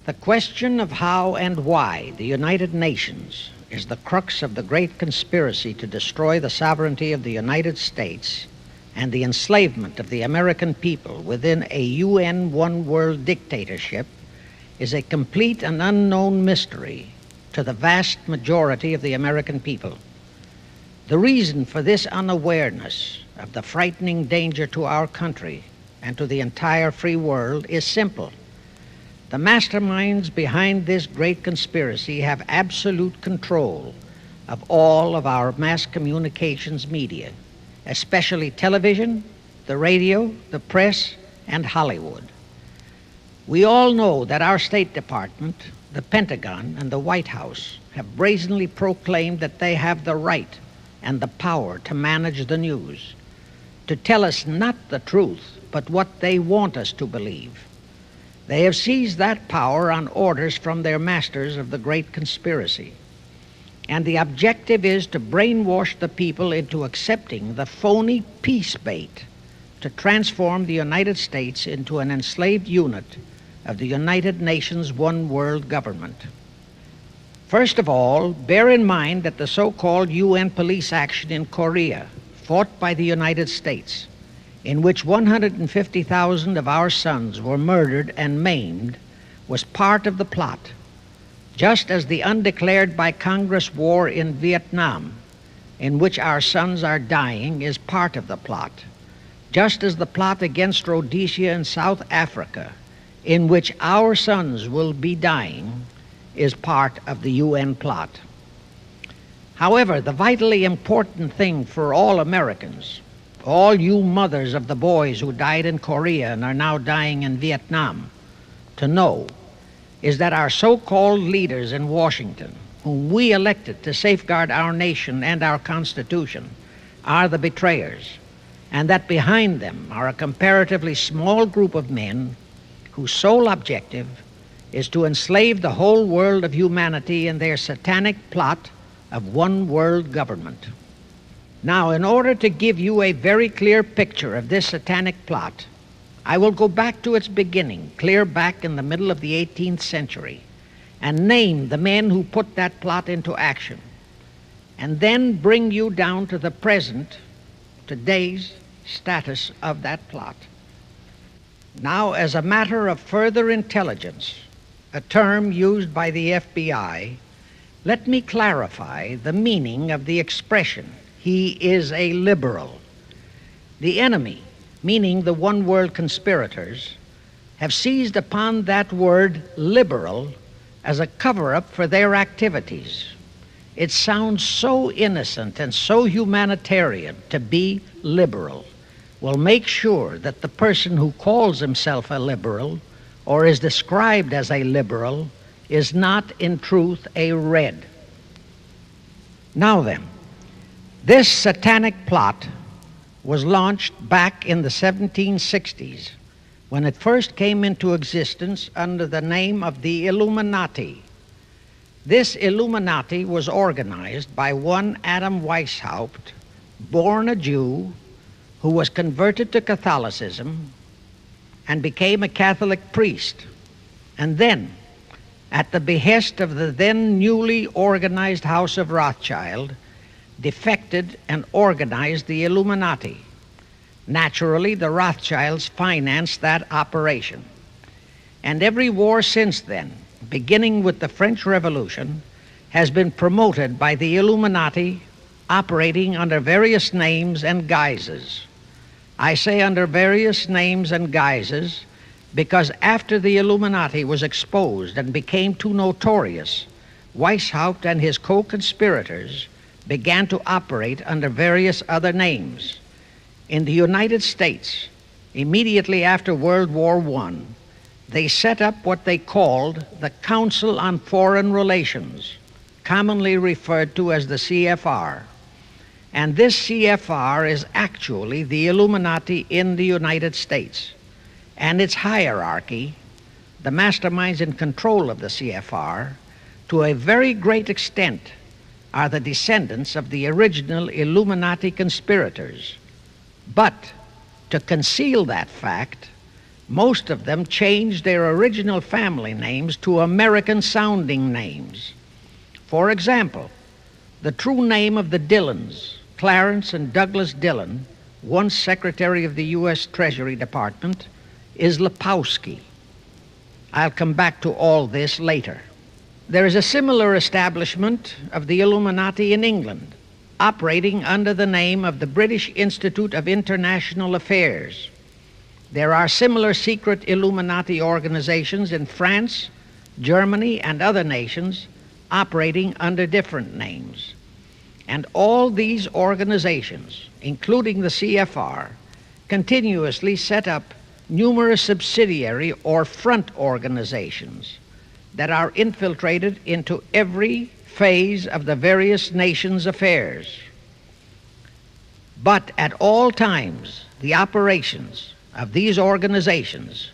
The question of how and why the United Nations is the crux of the great conspiracy to destroy the sovereignty of the United States and the enslavement of the American people within a UN one-world dictatorship is a complete and unknown mystery to the vast majority of the American people. The reason for this unawareness of the frightening danger to our country and to the entire free world is simple. The masterminds behind this great conspiracy have absolute control of all of our mass communications media, especially television, the radio, the press, and Hollywood. We all know that our State Department, the Pentagon, and the White House have brazenly proclaimed that they have the right and the power to manage the news, to tell us not the truth, but what they want us to believe. They have seized that power on orders from their masters of the great conspiracy. And the objective is to brainwash the people into accepting the phony peace bait to transform the United States into an enslaved unit of the United Nations one world government. First of all, bear in mind that the so-called UN police action in Korea, fought by the United States, in which 150,000 of our sons were murdered and maimed, was part of the plot, just as the undeclared by Congress war in Vietnam, in which our sons are dying, is part of the plot, just as the plot against Rhodesia and South Africa, in which our sons will be dying, is part of the UN plot. However, the vitally important thing for all Americans, all you mothers of the boys who died in Korea and are now dying in Vietnam, to know is that our so-called leaders in Washington, whom we elected to safeguard our nation and our Constitution, are the betrayers, and that behind them are a comparatively small group of men whose sole objective is to enslave the whole world of humanity in their satanic plot of one world government. Now, in order to give you a very clear picture of this satanic plot, I will go back to its beginning, clear back in the middle of the 18th century, and name the men who put that plot into action, and then bring you down to the present, today's status of that plot. Now, as a matter of further intelligence, a term used by the FBI, let me clarify the meaning of the expression, "He is a liberal." The enemy, meaning the one world conspirators, have seized upon that word liberal as a cover-up for their activities. It sounds so innocent and so humanitarian to be liberal. Well, make sure that the person who calls himself a liberal or is described as a liberal is not in truth a red. Now then, this satanic plot was launched back in the 1760s when it first came into existence under the name of the Illuminati. This Illuminati was organized by one Adam Weishaupt, born a Jew, who was converted to Catholicism and became a Catholic priest, and then, at the behest of the then newly organized House of Rothschild, defected and organized the Illuminati. Naturally, the Rothschilds financed that operation. And every war since then, beginning with the French Revolution, has been promoted by the Illuminati, operating under various names and guises. I say under various names and guises because after the Illuminati was exposed and became too notorious, Weishaupt and his co-conspirators began to operate under various other names. In the United States, immediately after World War I, they set up what they called the Council on Foreign Relations, commonly referred to as the CFR. And this CFR is actually the Illuminati in the United States. And its hierarchy, the masterminds in control of the CFR, to a very great extent, are the descendants of the original Illuminati conspirators. But to conceal that fact, Most of them changed their original family names to American-sounding names. For example, the true name of the Dillons, Clarence and Douglas Dillon, once Secretary of the U.S. Treasury Department, is Lepowski. I'll come back to all this later. There is a similar establishment of the Illuminati in England, operating under the name of the British Institute of International Affairs. There are similar secret Illuminati organizations in France, Germany, and other nations operating under different names. And all these organizations, including the CFR, continuously set up numerous subsidiary or front organizations that are infiltrated into every phase of the various nations' affairs. But at all times, the operations of these organizations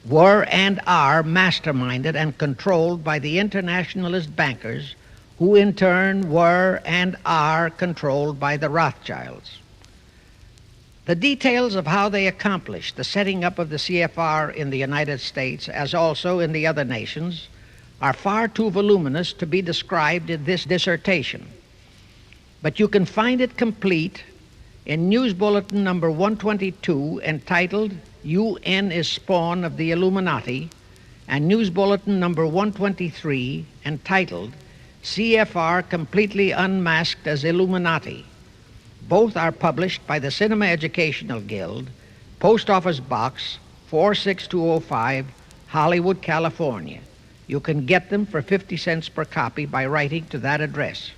were and are masterminded and controlled by the internationalist bankers, who in turn were and are controlled by the Rothschilds. The details of how they accomplished the setting up of the CFR in the United States, as also in the other nations, are far too voluminous to be described in this dissertation. But you can find it complete in News Bulletin number 122, entitled UN is Spawn of the Illuminati, and News Bulletin number 123, entitled CFR Completely Unmasked as Illuminati. Both are published by the Cinema Educational Guild, Post Office Box 46205, Hollywood, California. You can get them for 50 cents per copy by writing to that address.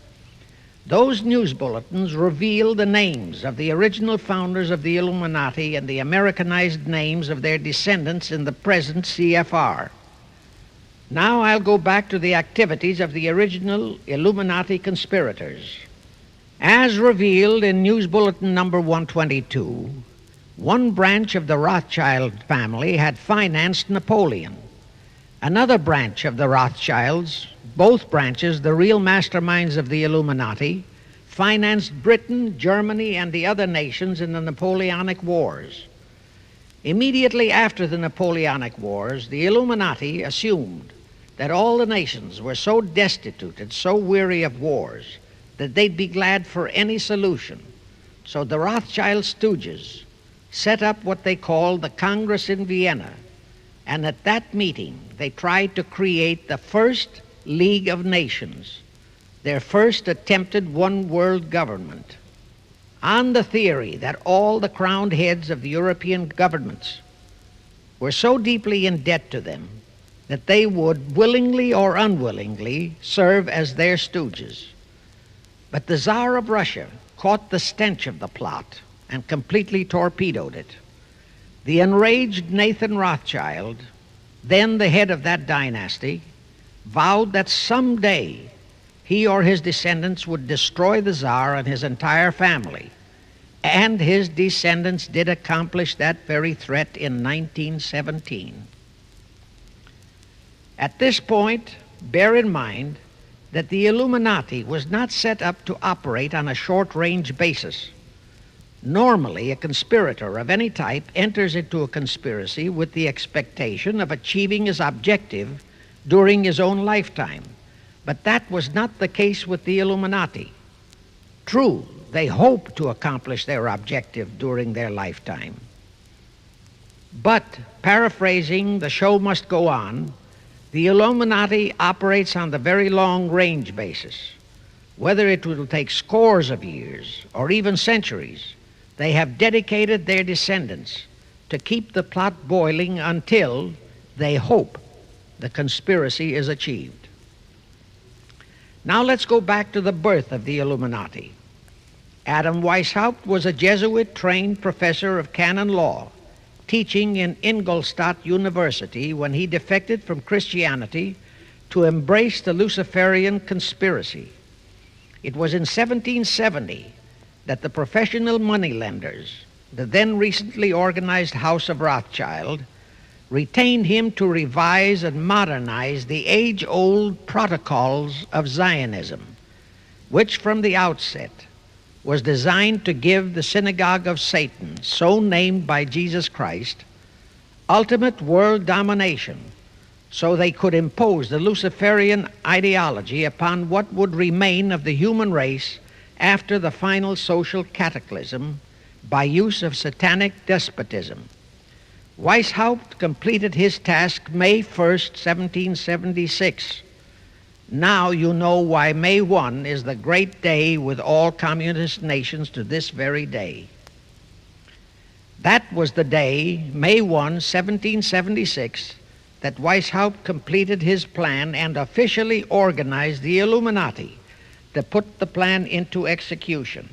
Those news bulletins reveal the names of the original founders of the Illuminati and the Americanized names of their descendants in the present CFR. Now I'll go back to the activities of the original Illuminati conspirators. As revealed in News Bulletin number 122, one branch of the Rothschild family had financed Napoleon. Another branch of the Rothschilds, both branches the real masterminds of the Illuminati, financed Britain, Germany, and the other nations in the Napoleonic Wars. Immediately after the Napoleonic Wars, the Illuminati assumed that all the nations were so destitute and so weary of wars that they'd be glad for any solution. So the Rothschild stooges set up what they called the Congress in Vienna, and at that meeting they tried to create the first League of Nations, their first attempted one world government, on the theory that all the crowned heads of the European governments were so deeply in debt to them that they would willingly or unwillingly serve as their stooges. But the Tsar of Russia caught the stench of the plot and completely torpedoed it. The enraged Nathan Rothschild, then the head of that dynasty, vowed that someday he or his descendants would destroy the Tsar and his entire family. And his descendants did accomplish that very threat in 1917. At this point, bear in mind that the Illuminati was not set up to operate on a short-range basis. Normally, a conspirator of any type enters into a conspiracy with the expectation of achieving his objective during his own lifetime. But that was not the case with the Illuminati. True, they hoped to accomplish their objective during their lifetime. But, paraphrasing The Show Must Go On, the Illuminati operates on the very long-range basis. Whether it will take scores of years or even centuries, they have dedicated their descendants to keep the plot boiling until, they hope, the conspiracy is achieved. Now let's go back to the birth of the Illuminati. Adam Weishaupt was a Jesuit-trained professor of canon law, teaching in Ingolstadt University when he defected from Christianity to embrace the Luciferian conspiracy. It was in 1770 that the professional moneylenders, the then recently organized House of Rothschild, retained him to revise and modernize the age-old protocols of Zionism, which from the outset was designed to give the synagogue of Satan, so named by Jesus Christ, ultimate world domination, so they could impose the Luciferian ideology upon what would remain of the human race after the final social cataclysm by use of satanic despotism. Weishaupt completed his task May 1st, 1776. Now you know why May 1 is the great day with all communist nations to this very day. That was the day, May 1, 1776, that Weishaupt completed his plan and officially organized the Illuminati to put the plan into execution.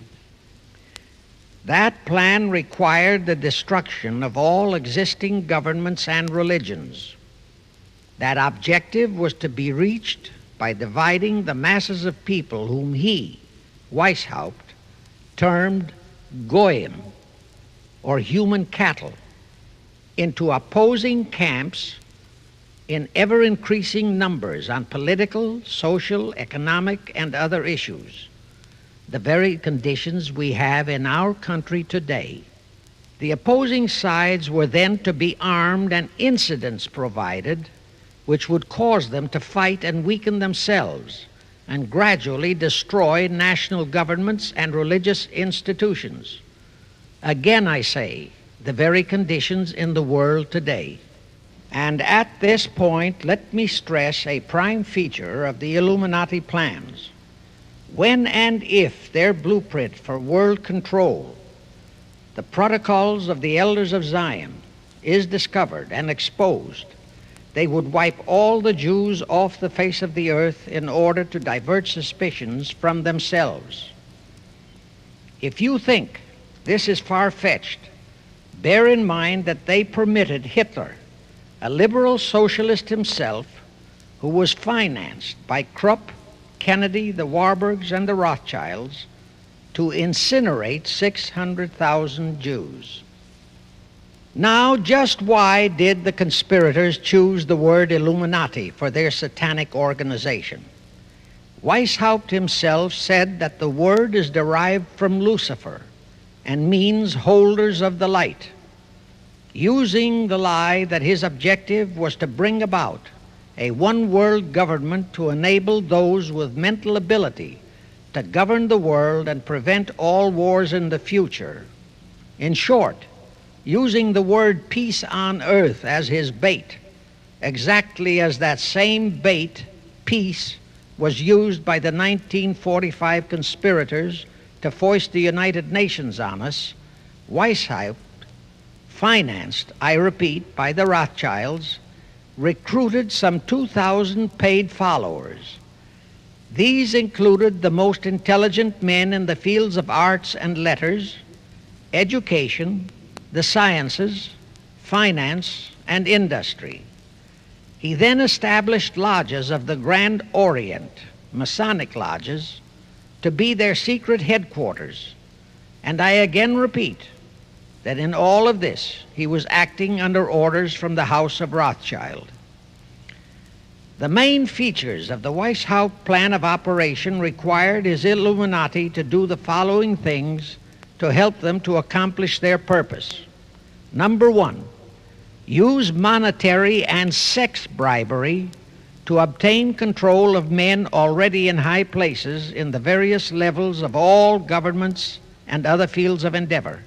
That plan required the destruction of all existing governments and religions. That objective was to be reached by dividing the masses of people whom he, Weishaupt, termed Goyim, or human cattle, into opposing camps in ever-increasing numbers on political, social, economic, and other issues, the very conditions we have in our country today. The opposing sides were then to be armed and incidents provided which would cause them to fight and weaken themselves and gradually destroy national governments and religious institutions. Again, I say, the very conditions in the world today. And at this point, let me stress a prime feature of the Illuminati plans. When and if their blueprint for world control, the protocols of the elders of Zion, is discovered and exposed, they would wipe all the Jews off the face of the earth in order to divert suspicions from themselves. If you think this is far-fetched, bear in mind that they permitted Hitler, a liberal socialist himself, who was financed by Krupp, Kennedy, the Warburgs, and the Rothschilds, to incinerate 600,000 Jews. Now, just why did the conspirators choose the word Illuminati for their satanic organization? Weishaupt himself said that the word is derived from Lucifer and means holders of the light, using the lie that his objective was to bring about a one-world government to enable those with mental ability to govern the world and prevent all wars in the future. In short, using the word peace on earth as his bait, exactly as that same bait, peace, was used by the 1945 conspirators to foist the United Nations on us. Weishaupt, financed, I repeat, by the Rothschilds, recruited some 2,000 paid followers. These included the most intelligent men in the fields of arts and letters, education, the sciences, finance, and industry. He then established lodges of the Grand Orient, Masonic lodges, to be their secret headquarters. And I again repeat that in all of this he was acting under orders from the House of Rothschild. The main features of the Weishaupt plan of operation required his Illuminati to do the following things to help them to accomplish their purpose. Number one, use monetary and sex bribery to obtain control of men already in high places in the various levels of all governments and other fields of endeavor.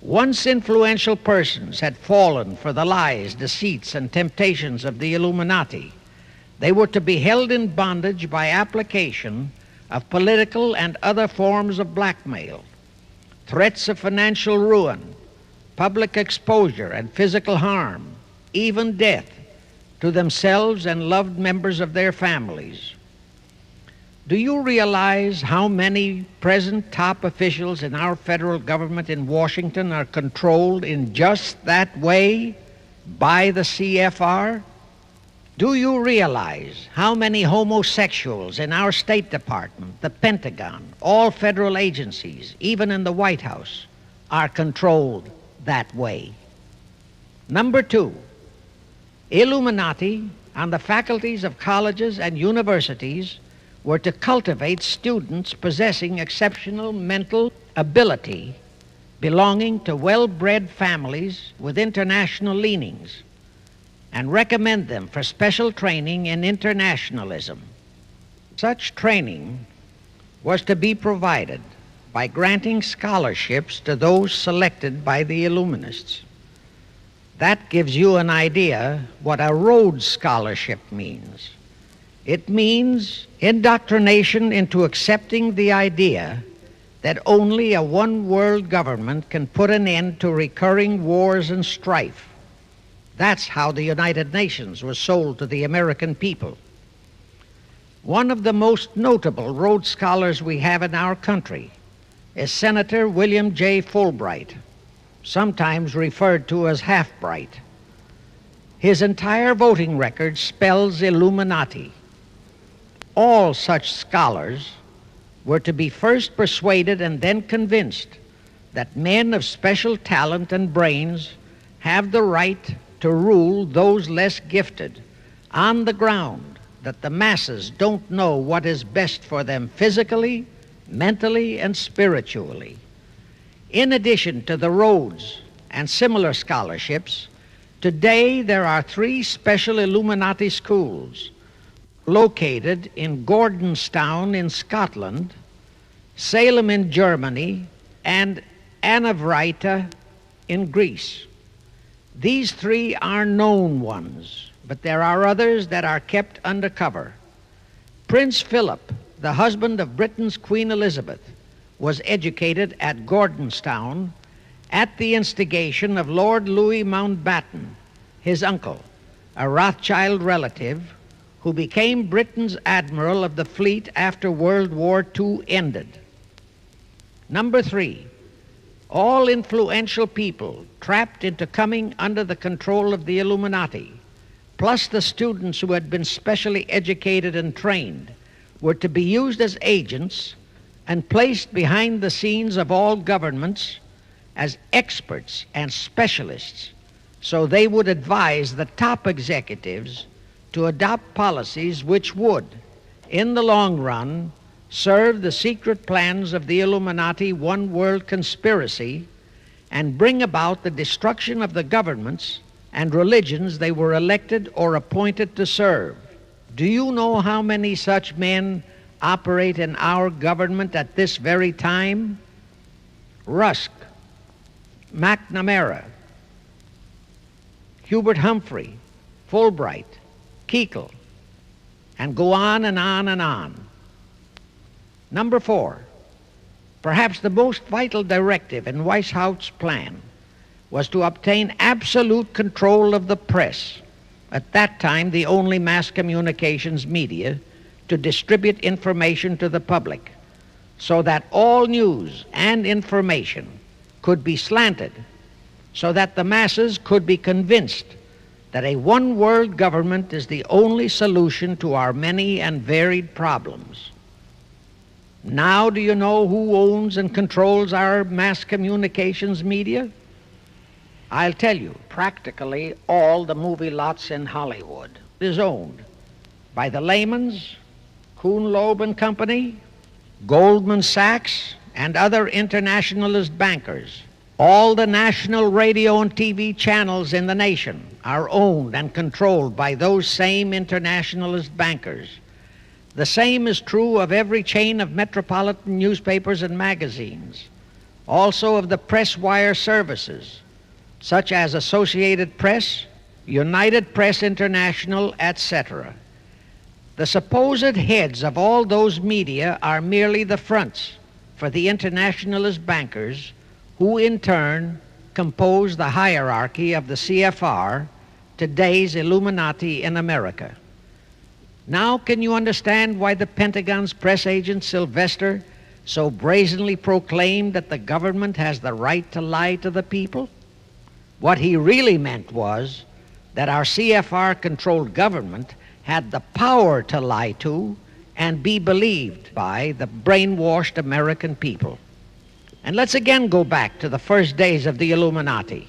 Once influential persons had fallen for the lies, deceits, and temptations of the Illuminati, they were to be held in bondage by application of political and other forms of blackmail, threats of financial ruin, public exposure and physical harm, even death, to themselves and loved members of their families. Do you realize how many present top officials in our federal government in Washington are controlled in just that way by the CFR? Do you realize how many homosexuals in our State Department, the Pentagon, all federal agencies, even in the White House, are controlled that way? Number two, Illuminati on the faculties of colleges and universities were to cultivate students possessing exceptional mental ability belonging to well-bred families with international leanings and recommend them for special training in internationalism. Such training was to be provided by granting scholarships to those selected by the Illuminists. That gives you an idea what a Rhodes Scholarship means. It means indoctrination into accepting the idea that only a one-world government can put an end to recurring wars and strife. That's how the United Nations was sold to the American people. One of the most notable Rhodes Scholars we have in our country is Senator William J. Fulbright, sometimes referred to as Half-Bright. His entire voting record spells Illuminati. All such scholars were to be first persuaded and then convinced that men of special talent and brains have the right to rule those less gifted on the ground that the masses don't know what is best for them physically, mentally, and spiritually. In addition to the Rhodes and similar scholarships, today there are 3 special Illuminati schools located in Gordonstown in Scotland, Salem in Germany, and Anavrita in Greece. These 3 are known ones, but there are others that are kept under cover. Prince Philip, the husband of Britain's Queen Elizabeth, was educated at Gordonstown at the instigation of Lord Louis Mountbatten, his uncle, a Rothschild relative who became Britain's admiral of the fleet after World War II ended. Number 3, all influential people trapped into coming under the control of the Illuminati, plus the students who had been specially educated and trained, were to be used as agents and placed behind the scenes of all governments as experts and specialists, so they would advise the top executives to adopt policies which would, in the long run, serve the secret plans of the Illuminati one-world conspiracy and bring about the destruction of the governments and religions they were elected or appointed to serve. Do you know how many such men operate in our government at this very time? Rusk, McNamara, Hubert Humphrey, Fulbright, Kuchel, and go on and on and on. Number 4, perhaps the most vital directive in Weishaupt's plan was to obtain absolute control of the press, at that time the only mass communications media, to distribute information to the public, so that all news and information could be slanted, so that the masses could be convinced that a one-world government is the only solution to our many and varied problems. Now do you know who owns and controls our mass communications media? I'll tell you, practically all the movie lots in Hollywood is owned by the Lehmans, Kuhn Loeb and Company, Goldman Sachs, and other internationalist bankers. All the national radio and TV channels in the nation are owned and controlled by those same internationalist bankers. The same is true of every chain of metropolitan newspapers and magazines, also of the press wire services, such as Associated Press, United Press International, etc. The supposed heads of all those media are merely the fronts for the internationalist bankers, who in turn compose the hierarchy of the CFR, today's Illuminati in America. Now can you understand why the Pentagon's press agent Sylvester so brazenly proclaimed that the government has the right to lie to the people? What he really meant was that our CFR-controlled government had the power to lie to and be believed by the brainwashed American people. And let's again go back to the first days of the Illuminati.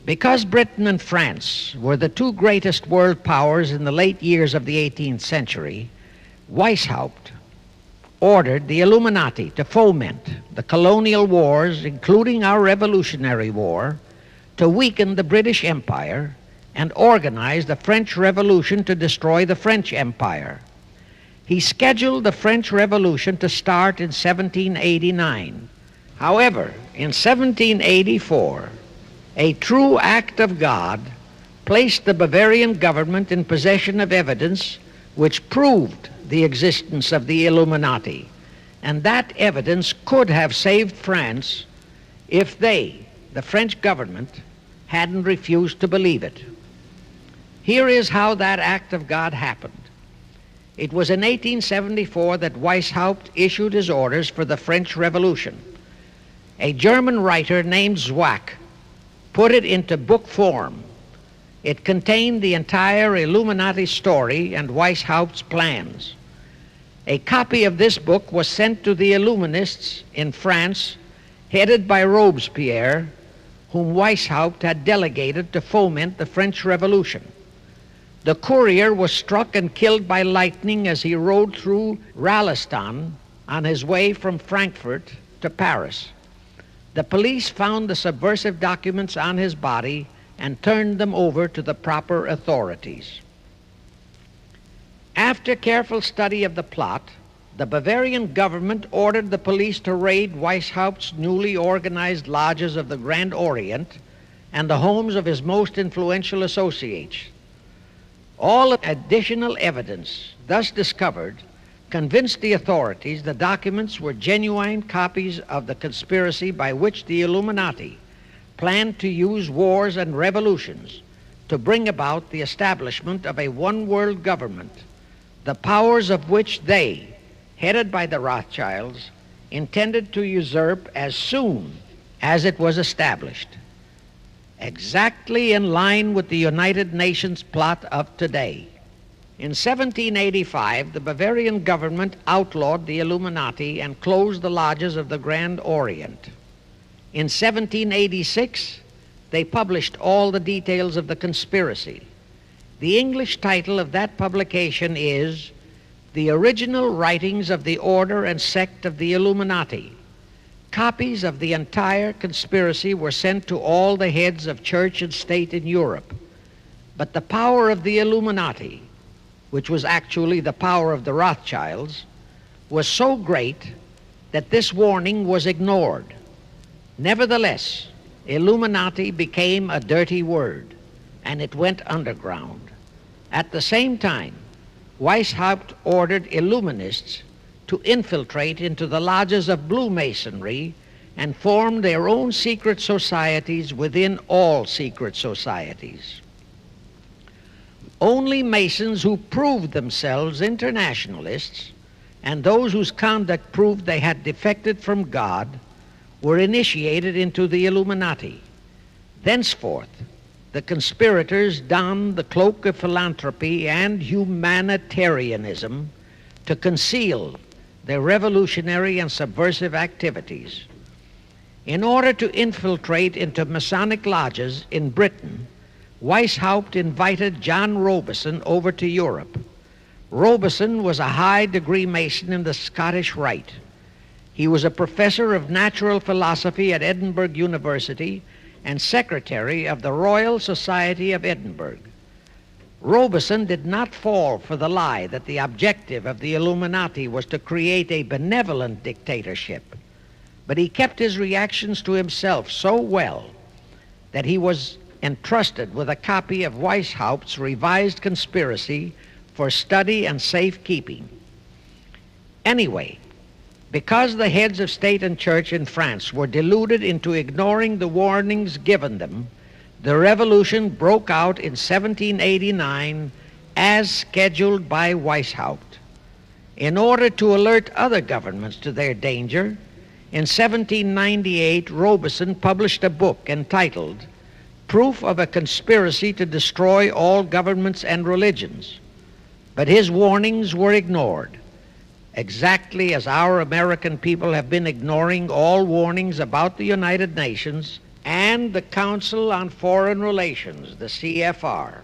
Because Britain and France were the 2 greatest world powers in the late years of the 18th century, Weishaupt ordered the Illuminati to foment the colonial wars, including our Revolutionary War, to weaken the British Empire and organize the French Revolution to destroy the French Empire. He scheduled the French Revolution to start in 1789. However, in 1784, a true act of God placed the Bavarian government in possession of evidence which proved the existence of the Illuminati, and that evidence could have saved France if they, the French government, hadn't refused to believe it. Here is how that act of God happened. It was in 1874 that Weishaupt issued his orders for the French Revolution. A German writer named Zwack put it into book form. It contained the entire Illuminati story and Weishaupt's plans. A copy of this book was sent to the Illuminists in France, headed by Robespierre, whom Weishaupt had delegated to foment the French Revolution. The courier was struck and killed by lightning as he rode through Ralston on his way from Frankfurt to Paris. The police found the subversive documents on his body and turned them over to the proper authorities. After careful study of the plot, the Bavarian government ordered the police to raid Weishaupt's newly organized lodges of the Grand Orient and the homes of his most influential associates. All additional evidence thus discovered convinced the authorities the documents were genuine copies of the conspiracy by which the Illuminati planned to use wars and revolutions to bring about the establishment of a one-world government, the powers of which they, headed by the Rothschilds, intended to usurp as soon as it was established, exactly in line with the United Nations plot of today. In 1785, the Bavarian government outlawed the Illuminati and closed the lodges of the Grand Orient. In 1786, they published all the details of the conspiracy. The English title of that publication is The Original Writings of the Order and Sect of the Illuminati. Copies of the entire conspiracy were sent to all the heads of church and state in Europe. But the power of the Illuminati, which was actually the power of the Rothschilds, was so great that this warning was ignored. Nevertheless, Illuminati became a dirty word, and it went underground. At the same time, Weishaupt ordered Illuminists to infiltrate into the lodges of Blue Masonry and form their own secret societies within all secret societies. Only Masons who proved themselves internationalists and those whose conduct proved they had defected from God were initiated into the Illuminati. Thenceforth, the conspirators donned the cloak of philanthropy and humanitarianism to conceal their revolutionary and subversive activities. In order to infiltrate into Masonic lodges in Britain, Weishaupt invited John Robison over to Europe. Robison was a high-degree Mason in the Scottish Rite. He was a professor of natural philosophy at Edinburgh University and secretary of the Royal Society of Edinburgh. Robison did not fall for the lie that the objective of the Illuminati was to create a benevolent dictatorship, but he kept his reactions to himself so well that he was entrusted with a copy of Weishaupt's revised conspiracy for study and safekeeping. Anyway, because the heads of state and church in France were deluded into ignoring the warnings given them, the revolution broke out in 1789 as scheduled by Weishaupt. In order to alert other governments to their danger, in 1798 Robison published a book entitled Proof of a Conspiracy to Destroy All Governments and Religions. But his warnings were ignored, exactly as our American people have been ignoring all warnings about the United Nations and the Council on Foreign Relations, the CFR.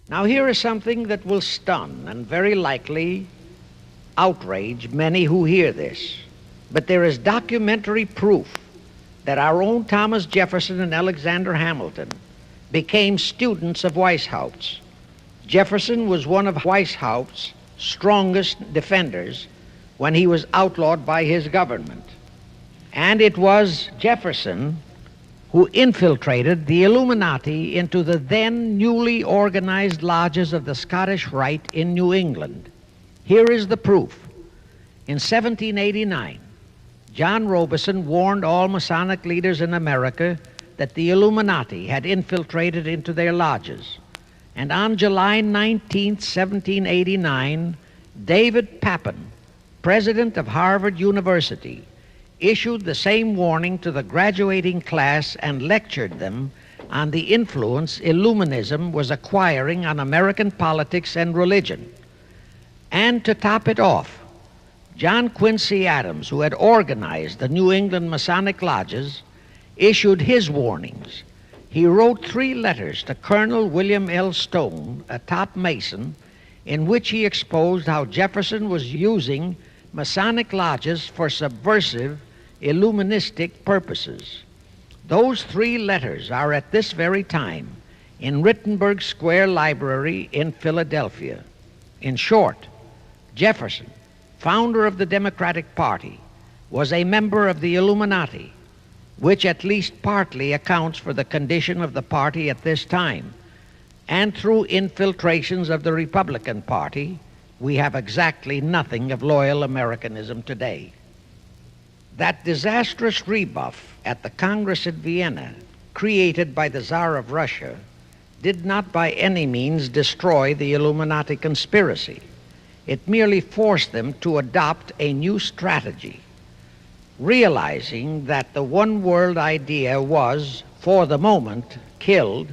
Now here is something that will stun and very likely outrage many who hear this, but there is documentary proof that our own Thomas Jefferson and Alexander Hamilton became students of Weishaupt's. Jefferson was one of Weishaupt's strongest defenders when he was outlawed by his government. And it was Jefferson who infiltrated the Illuminati into the then newly organized lodges of the Scottish Rite in New England. Here is the proof. In 1789, John Robeson warned all Masonic leaders in America that the Illuminati had infiltrated into their lodges. And on July 19, 1789, David Papin, president of Harvard University, issued the same warning to the graduating class and lectured them on the influence Illuminism was acquiring on American politics and religion. And to top it off, John Quincy Adams, who had organized the New England Masonic lodges, issued his warnings. He wrote 3 letters to Colonel William L. Stone, a top Mason, in which he exposed how Jefferson was using Masonic lodges for subversive, Illuministic purposes. Those 3 letters are at this very time in Rittenberg Square Library in Philadelphia. In short, Jefferson, founder of the Democratic Party, was a member of the Illuminati, which at least partly accounts for the condition of the party at this time. And through infiltrations of the Republican Party, we have exactly nothing of loyal Americanism today. That disastrous rebuff at the Congress at Vienna, created by the Tsar of Russia, did not by any means destroy the Illuminati conspiracy. It merely forced them to adopt a new strategy. Realizing that the one world idea was, for the moment, killed,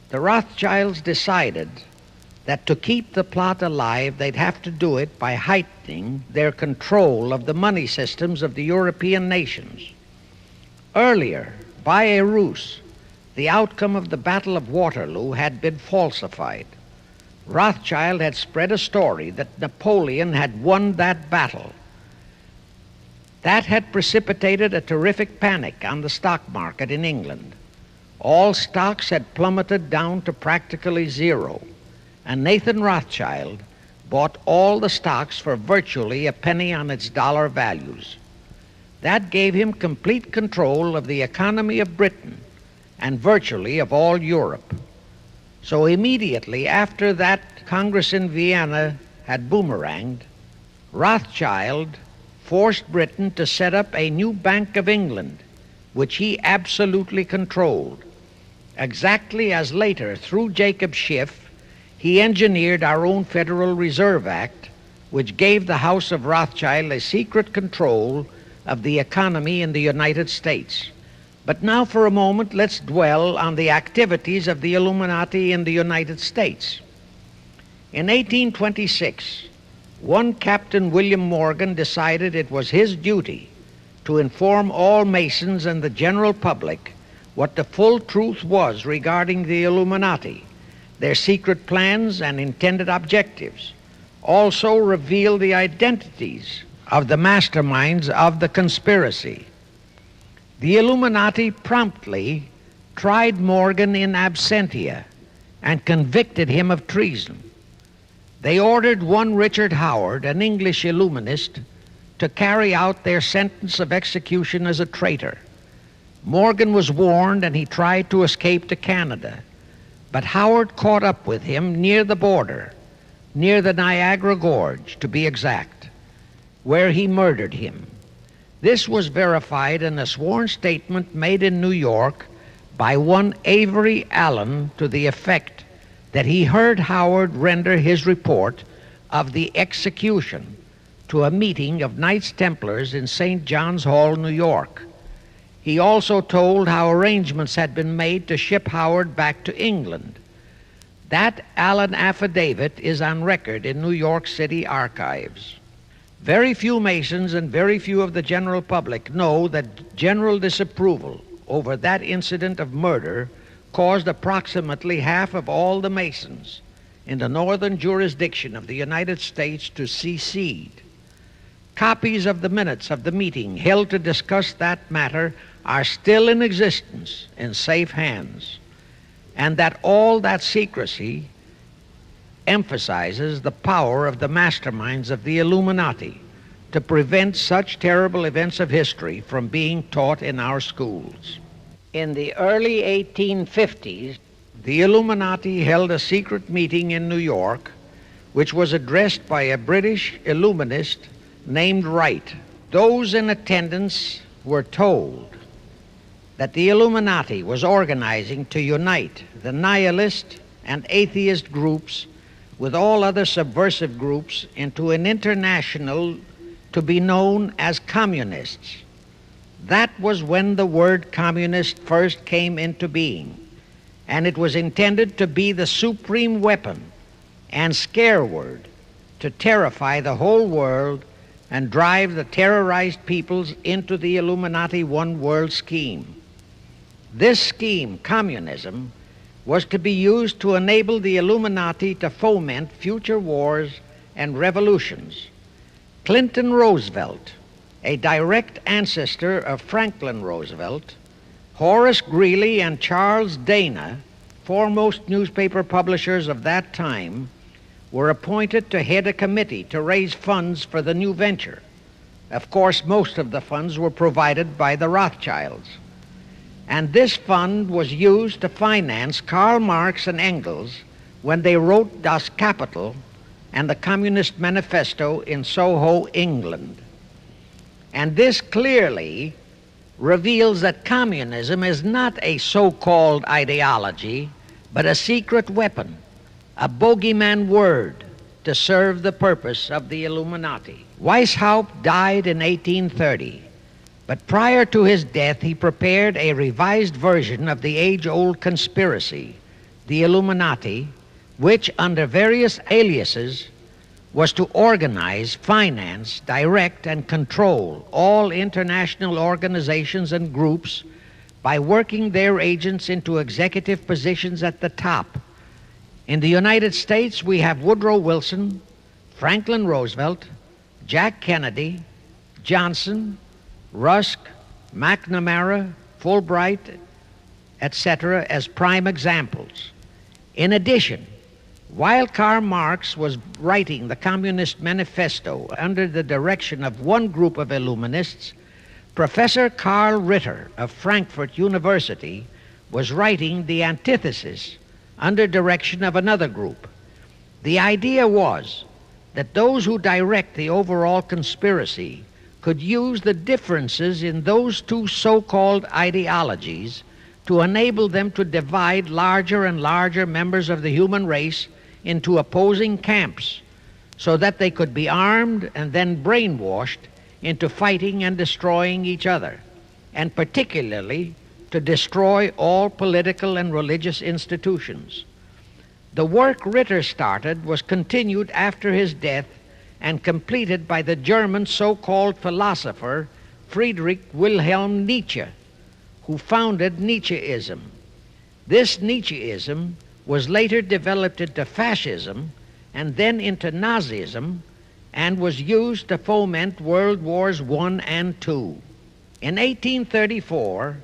the Rothschilds decided that to keep the plot alive, they'd have to do it by heightening their control of the money systems of the European nations. Earlier, by a ruse, the outcome of the Battle of Waterloo had been falsified. Rothschild had spread a story that Napoleon had won that battle. That had precipitated a terrific panic on the stock market in England. All stocks had plummeted down to practically zero, and Nathan Rothschild bought all the stocks for virtually a penny on its dollar values. That gave him complete control of the economy of Britain and virtually of all Europe. So immediately after that Congress in Vienna had boomeranged, Rothschild forced Britain to set up a new Bank of England, which he absolutely controlled, exactly as later, through Jacob Schiff, he engineered our own Federal Reserve Act, which gave the House of Rothschild a secret control of the economy in the United States. But now for a moment, let's dwell on the activities of the Illuminati in the United States. In 1826, one Captain William Morgan decided it was his duty to inform all Masons and the general public what the full truth was regarding the Illuminati, their secret plans and intended objectives, also reveal the identities of the masterminds of the conspiracy. The Illuminati promptly tried Morgan in absentia and convicted him of treason. They ordered one Richard Howard, an English Illuminist, to carry out their sentence of execution as a traitor. Morgan was warned and he tried to escape to Canada. But Howard caught up with him near the border, near the Niagara Gorge, to be exact, where he murdered him. This was verified in a sworn statement made in New York by one Avery Allen to the effect that he heard Howard render his report of the execution to a meeting of Knights Templars in St. John's Hall, New York. He also told how arrangements had been made to ship Howard back to England. That Allen affidavit is on record in New York City archives. Very few Masons and very few of the general public know that general disapproval over that incident of murder caused approximately half of all the Masons in the northern jurisdiction of the United States to secede. Copies of the minutes of the meeting held to discuss that matter are still in existence in safe hands, and that all that secrecy emphasizes the power of the masterminds of the Illuminati to prevent such terrible events of history from being taught in our schools. In the early 1850s, the Illuminati held a secret meeting in New York, which was addressed by a British Illuminist named Wright. Those in attendance were told that the Illuminati was organizing to unite the nihilist and atheist groups with all other subversive groups into an international to be known as communists. That was when the word communist first came into being, and it was intended to be the supreme weapon and scare word to terrify the whole world and drive the terrorized peoples into the Illuminati one world scheme. This scheme, communism, was to be used to enable the Illuminati to foment future wars and revolutions. Clinton Roosevelt, a direct ancestor of Franklin Roosevelt, Horace Greeley and Charles Dana, foremost newspaper publishers of that time, were appointed to head a committee to raise funds for the new venture. Of course, most of the funds were provided by the Rothschilds. And this fund was used to finance Karl Marx and Engels when they wrote Das Kapital and the Communist Manifesto in Soho, England. And this clearly reveals that communism is not a so-called ideology, but a secret weapon, a bogeyman word to serve the purpose of the Illuminati. Weishaupt died in 1830. But prior to his death, he prepared a revised version of the age-old conspiracy, the Illuminati, which, under various aliases, was to organize, finance, direct, and control all international organizations and groups by working their agents into executive positions at the top. In the United States, we have Woodrow Wilson, Franklin Roosevelt, Jack Kennedy, Johnson, Rusk, McNamara, Fulbright, etc., as prime examples. In addition, while Karl Marx was writing the Communist Manifesto under the direction of one group of Illuminists, Professor Karl Ritter of Frankfurt University was writing the Antithesis under direction of another group. The idea was that those who direct the overall conspiracy could use the differences in those two so-called ideologies to enable them to divide larger and larger members of the human race into opposing camps so that they could be armed and then brainwashed into fighting and destroying each other, and particularly to destroy all political and religious institutions. The work Ritter started was continued after his death and completed by the German so-called philosopher Friedrich Wilhelm Nietzsche, who founded Nietzscheism. This Nietzscheism was later developed into fascism and then into Nazism and was used to foment World Wars I and II. In 1834,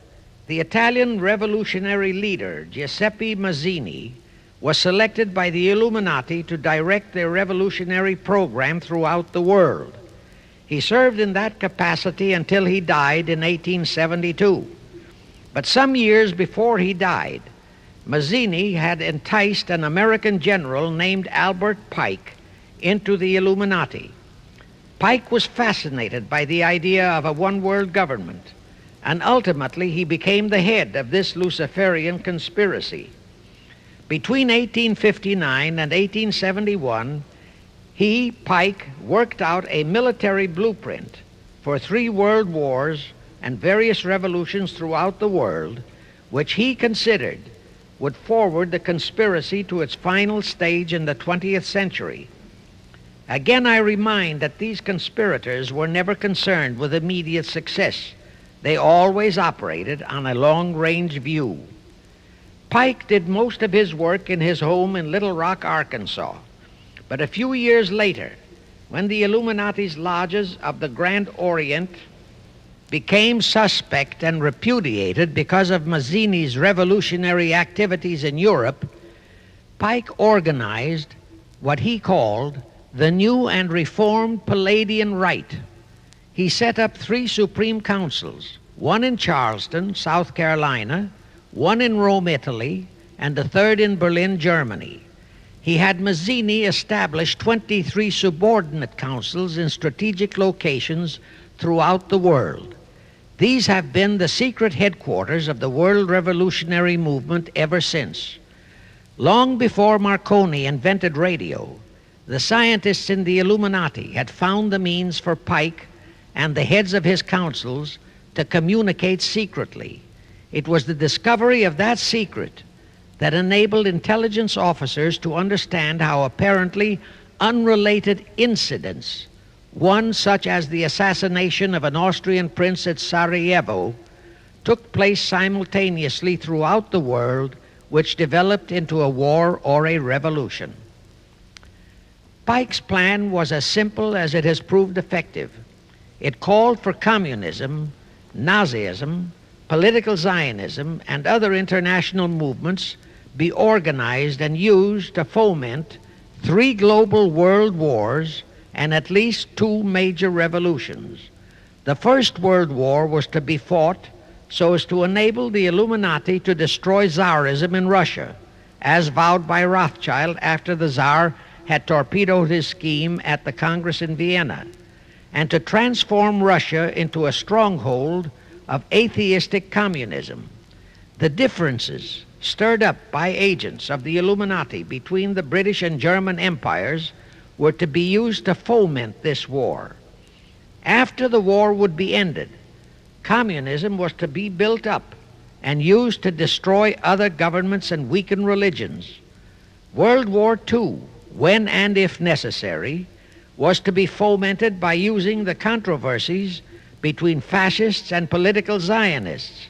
the Italian revolutionary leader Giuseppe Mazzini was selected by the Illuminati to direct their revolutionary program throughout the world. He served in that capacity until he died in 1872. But some years before he died, Mazzini had enticed an American general named Albert Pike into the Illuminati. Pike was fascinated by the idea of a one-world government, and ultimately he became the head of this Luciferian conspiracy. Between 1859 and 1871, he, Pike, worked out a military blueprint for 3 world wars and various revolutions throughout the world, which he considered would forward the conspiracy to its final stage in the 20th century. Again, I remind that these conspirators were never concerned with immediate success. They always operated on a long-range view. Pike did most of his work in his home in Little Rock, Arkansas. But a few years later, when the Illuminati's lodges of the Grand Orient became suspect and repudiated because of Mazzini's revolutionary activities in Europe, Pike organized what he called the New and Reformed Palladian Rite. He set up 3 Supreme Councils, one in Charleston, South Carolina, one in Rome, Italy, and the third in Berlin, Germany. He had Mazzini establish 23 subordinate councils in strategic locations throughout the world. These have been the secret headquarters of the world revolutionary movement ever since. Long before Marconi invented radio, the scientists in the Illuminati had found the means for Pike and the heads of his councils to communicate secretly. It was the discovery of that secret that enabled intelligence officers to understand how apparently unrelated incidents, one such as the assassination of an Austrian prince at Sarajevo, took place simultaneously throughout the world, which developed into a war or a revolution. Pike's plan was as simple as it has proved effective. It called for communism, Nazism, political Zionism, and other international movements be organized and used to foment 3 global world wars and at least 2 major revolutions. The First World War was to be fought so as to enable the Illuminati to destroy Tsarism in Russia, as vowed by Rothschild after the Tsar had torpedoed his scheme at the Congress in Vienna, and to transform Russia into a stronghold of atheistic communism. The differences stirred up by agents of the Illuminati between the British and German empires were to be used to foment this war. After the war would be ended, communism was to be built up and used to destroy other governments and weaken religions. World War II, when and if necessary, was to be fomented by using the controversies between fascists and political Zionists.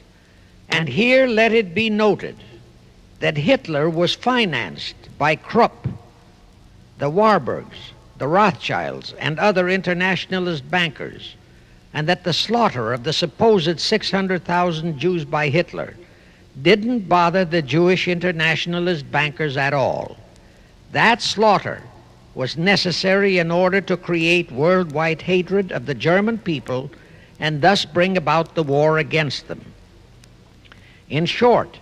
And here let it be noted that Hitler was financed by Krupp, the Warburgs, the Rothschilds, and other internationalist bankers, and that the slaughter of the supposed 600,000 Jews by Hitler didn't bother the Jewish internationalist bankers at all. That slaughter was necessary in order to create worldwide hatred of the German people and thus bring about the war against them. In short,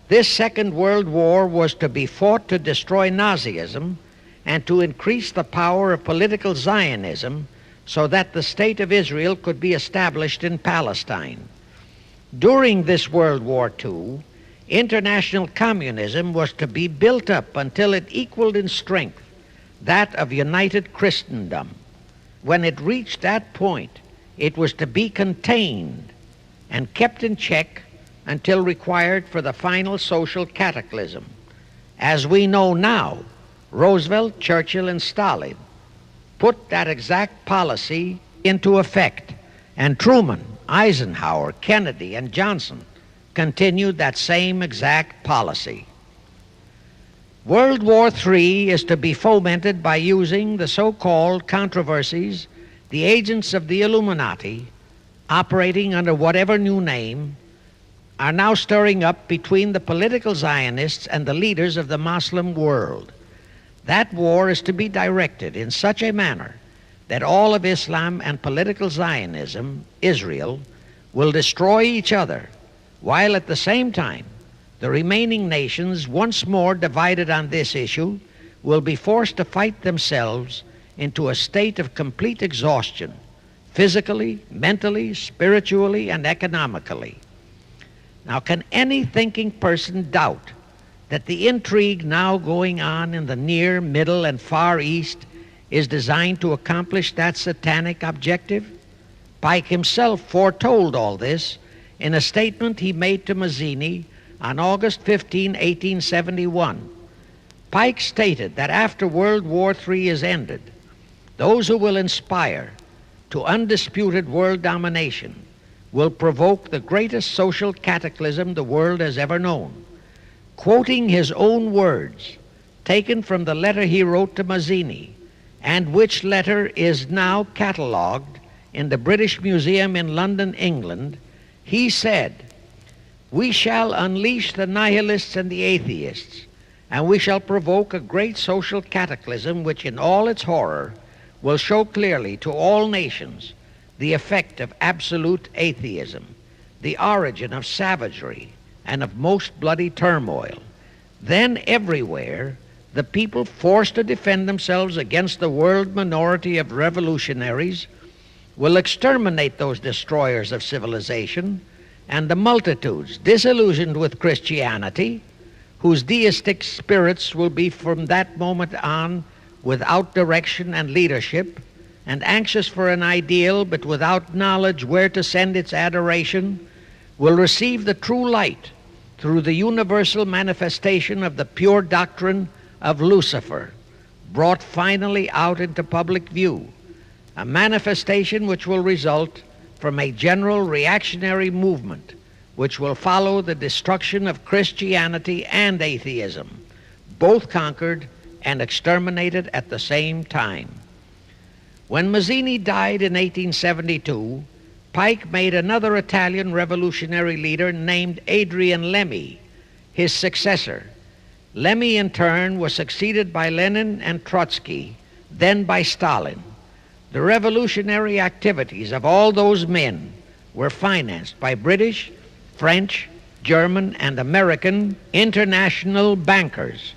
this Second World War was to be fought to destroy Nazism and to increase the power of political Zionism so that the State of Israel could be established in Palestine. During this World War II, international communism was to be built up until it equaled in strength that of united Christendom. When it reached that point, it was to be contained and kept in check until required for the final social cataclysm. As we know now, Roosevelt, Churchill, and Stalin put that exact policy into effect, and Truman, Eisenhower, Kennedy, and Johnson continued that same exact policy. World War III is to be fomented by using the so-called controversies the agents of the Illuminati, operating under whatever new name, are now stirring up between the political Zionists and the leaders of the Muslim world. That war is to be directed in such a manner that all of Islam and political Zionism, Israel, will destroy each other, while at the same time the remaining nations, once more divided on this issue, will be forced to fight themselves into a state of complete exhaustion, physically, mentally, spiritually, and economically. Now, can any thinking person doubt that the intrigue now going on in the Near, Middle, and Far East is designed to accomplish that satanic objective? Pike himself foretold all this in a statement he made to Mazzini on August 15, 1871. Pike stated that after World War III is ended, those who will inspire to undisputed world domination will provoke the greatest social cataclysm the world has ever known. Quoting his own words, taken from the letter he wrote to Mazzini and which letter is now catalogued in the British Museum in London, England, he said, "We shall unleash the nihilists and the atheists, and we shall provoke a great social cataclysm which in all its horror will show clearly to all nations the effect of absolute atheism, the origin of savagery and of most bloody turmoil. Then everywhere the people, forced to defend themselves against the world minority of revolutionaries, will exterminate those destroyers of civilization, and the multitudes disillusioned with Christianity, whose deistic spirits will be from that moment on without direction and leadership, and anxious for an ideal but without knowledge where to send its adoration, will receive the true light through the universal manifestation of the pure doctrine of Lucifer, brought finally out into public view, a manifestation which will result from a general reactionary movement which will follow the destruction of Christianity and atheism, both conquered and exterminated at the same time." When Mazzini died in 1872, Pike made another Italian revolutionary leader named Adrian Lemmy his successor. Lemmy, in turn, was succeeded by Lenin and Trotsky, then by Stalin. The revolutionary activities of all those men were financed by British, French, German, and American international bankers,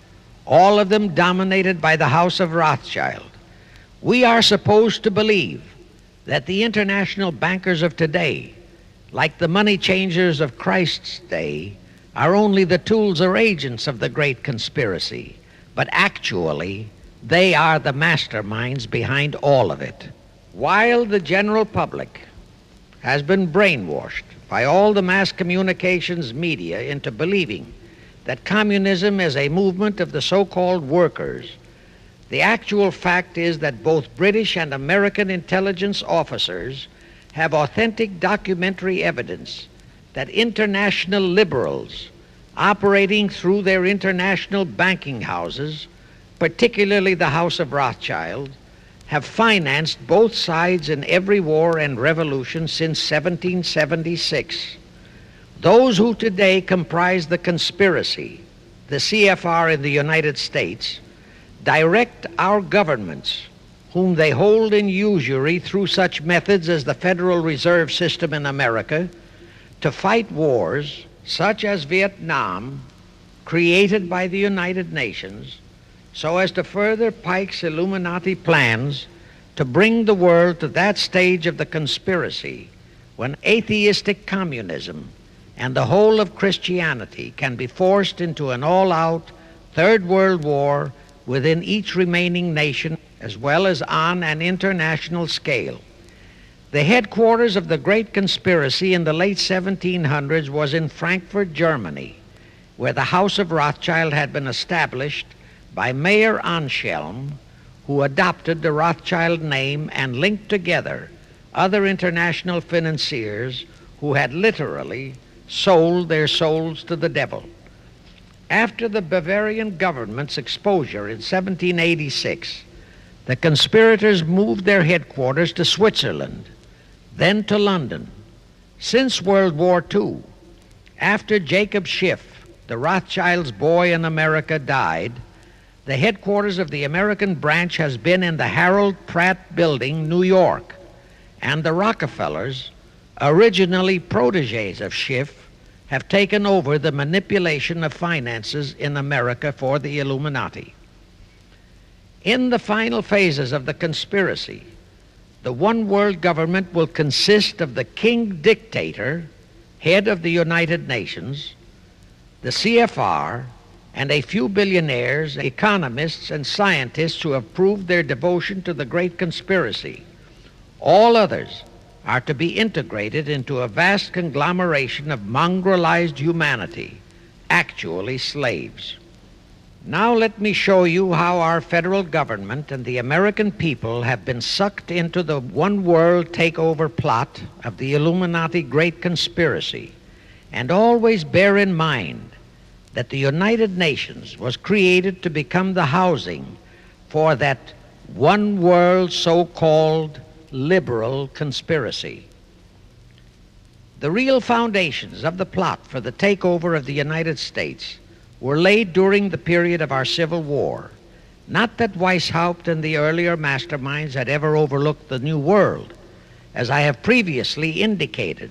all of them dominated by the House of Rothschild. We are supposed to believe that the international bankers of today, like the money changers of Christ's day, are only the tools or agents of the great conspiracy, but actually they are the masterminds behind all of it. While the general public has been brainwashed by all the mass communications media into believing that communism is a movement of the so-called workers, the actual fact is that both British and American intelligence officers have authentic documentary evidence that international liberals operating through their international banking houses, particularly the House of Rothschild, have financed both sides in every war and revolution since 1776. Those who today comprise the conspiracy, the CFR in the United States, direct our governments, whom they hold in usury through such methods as the Federal Reserve System in America, to fight wars such as Vietnam, created by the United Nations, so as to further Pike's Illuminati plans to bring the world to that stage of the conspiracy when atheistic communism and the whole of Christianity can be forced into an all-out Third World War within each remaining nation, as well as on an international scale. The headquarters of the great conspiracy in the late 1700s was in Frankfurt, Germany, where the House of Rothschild had been established by Mayer Anschelm, who adopted the Rothschild name and linked together other international financiers who had literally sold their souls to the devil. After the Bavarian government's exposure in 1786, the conspirators moved their headquarters to Switzerland, then to London. Since World War II, after Jacob Schiff, the Rothschilds' boy in America, died, the headquarters of the American branch has been in the Harold Pratt Building, New York, and the Rockefellers, originally protégés of Schiff, have taken over the manipulation of finances in America for the Illuminati. In the final phases of the conspiracy, the one world government will consist of the king dictator, head of the United Nations, the CFR, and a few billionaires, economists, and scientists who have proved their devotion to the great conspiracy. All others are to be integrated into a vast conglomeration of mongrelized humanity, actually slaves. Now let me show you how our federal government and the American people have been sucked into the one world takeover plot of the Illuminati great conspiracy. And always bear in mind that the United Nations was created to become the housing for that one world so-called liberal conspiracy. The real foundations of the plot for the takeover of the United States were laid during the period of our Civil War. Not that Weishaupt and the earlier masterminds had ever overlooked the New World. As I have previously indicated,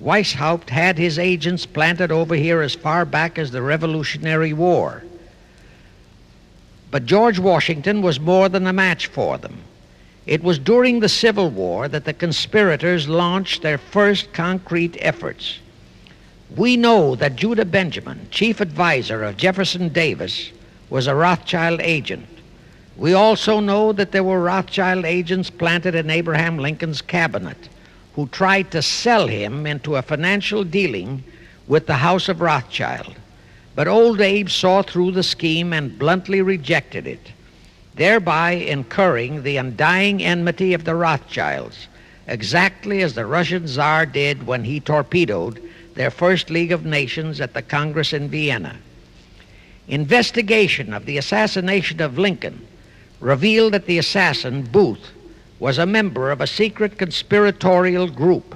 Weishaupt had his agents planted over here as far back as the Revolutionary War. But George Washington was more than a match for them. It was during the Civil War that the conspirators launched their first concrete efforts. We know that Judah Benjamin, chief advisor of Jefferson Davis, was a Rothschild agent. We also know that there were Rothschild agents planted in Abraham Lincoln's cabinet who tried to sell him into a financial dealing with the House of Rothschild. But old Abe saw through the scheme and bluntly rejected it, thereby incurring the undying enmity of the Rothschilds, exactly as the Russian Tsar did when he torpedoed their first League of Nations at the Congress in Vienna. Investigation of the assassination of Lincoln revealed that the assassin, Booth, was a member of a secret conspiratorial group.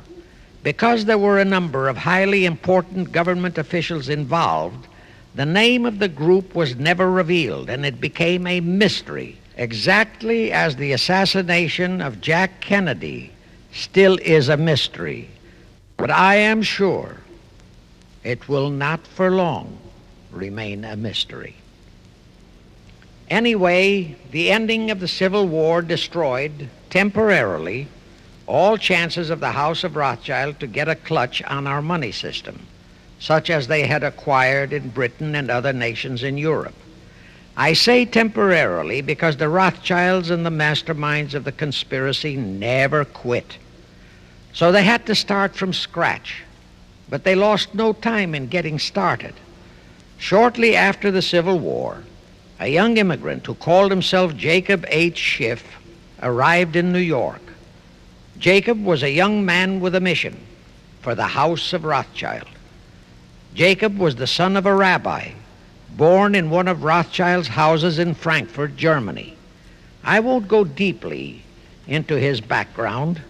Because there were a number of highly important government officials involved, the name of the group was never revealed, and it became a mystery, exactly as the assassination of Jack Kennedy still is a mystery. But I am sure it will not for long remain a mystery. Anyway, the ending of the Civil War destroyed, temporarily, all chances of the House of Rothschild to get a clutch on our money system, such as they had acquired in Britain and other nations in Europe. I say temporarily because the Rothschilds and the masterminds of the conspiracy never quit. So they had to start from scratch, but they lost no time in getting started. Shortly after the Civil War, a young immigrant who called himself Jacob H. Schiff arrived in New York. Jacob was a young man with a mission for the House of Rothschild. Jacob was the son of a rabbi, born in one of Rothschild's houses in Frankfurt, Germany. I won't go deeply into his background.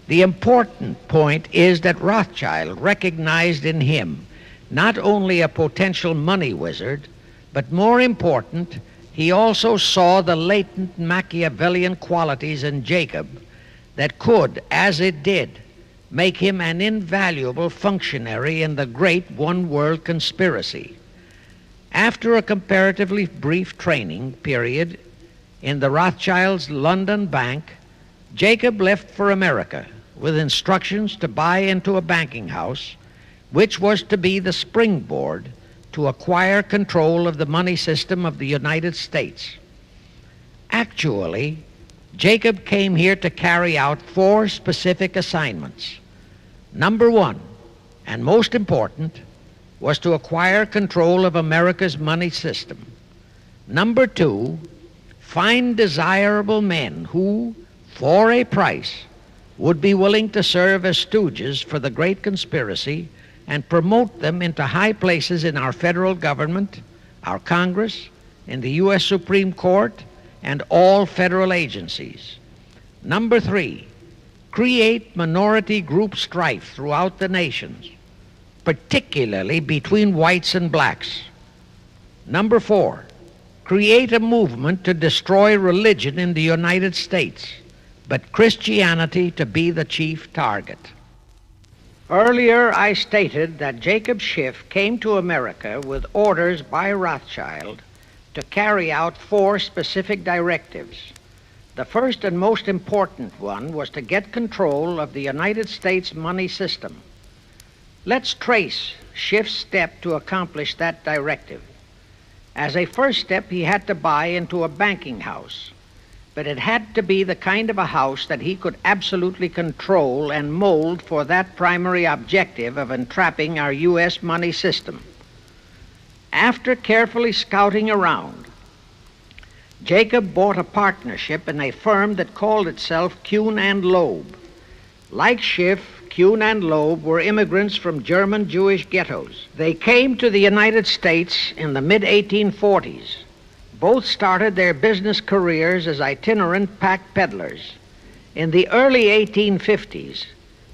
The important point is that Rothschild recognized in him not only a potential money wizard, but more important, he also saw the latent Machiavellian qualities in Jacob that could, as it did, make him an invaluable functionary in the great one-world conspiracy. After a comparatively brief training period in the Rothschilds' London bank, Jacob left for America with instructions to buy into a banking house, which was to be the springboard to acquire control of the money system of the United States. Actually, Jacob came here to carry out 4 specific assignments. Number 1, and most important, was to acquire control of America's money system. Number 2, find desirable men who, for a price, would be willing to serve as stooges for the great conspiracy and promote them into high places in our federal government, our Congress, in the U.S. Supreme Court, and all federal agencies. Number 3, create minority group strife throughout the nations, particularly between whites and blacks. Number 4, create a movement to destroy religion in the United States, but Christianity to be the chief target. Earlier, I stated that Jacob Schiff came to America with orders by Rothschild to carry out 4 specific directives. The first and most important one was to get control of the United States money system. Let's trace Schiff's step to accomplish that directive. As a first step, he had to buy into a banking house, but it had to be the kind of a house that he could absolutely control and mold for that primary objective of entrapping our U.S. money system. After carefully scouting around, Jacob bought a partnership in a firm that called itself Kuhn and Loeb. Like Schiff, Kuhn and Loeb were immigrants from German Jewish ghettos. They came to the United States in the mid-1840s. Both started their business careers as itinerant pack peddlers. In the early 1850s,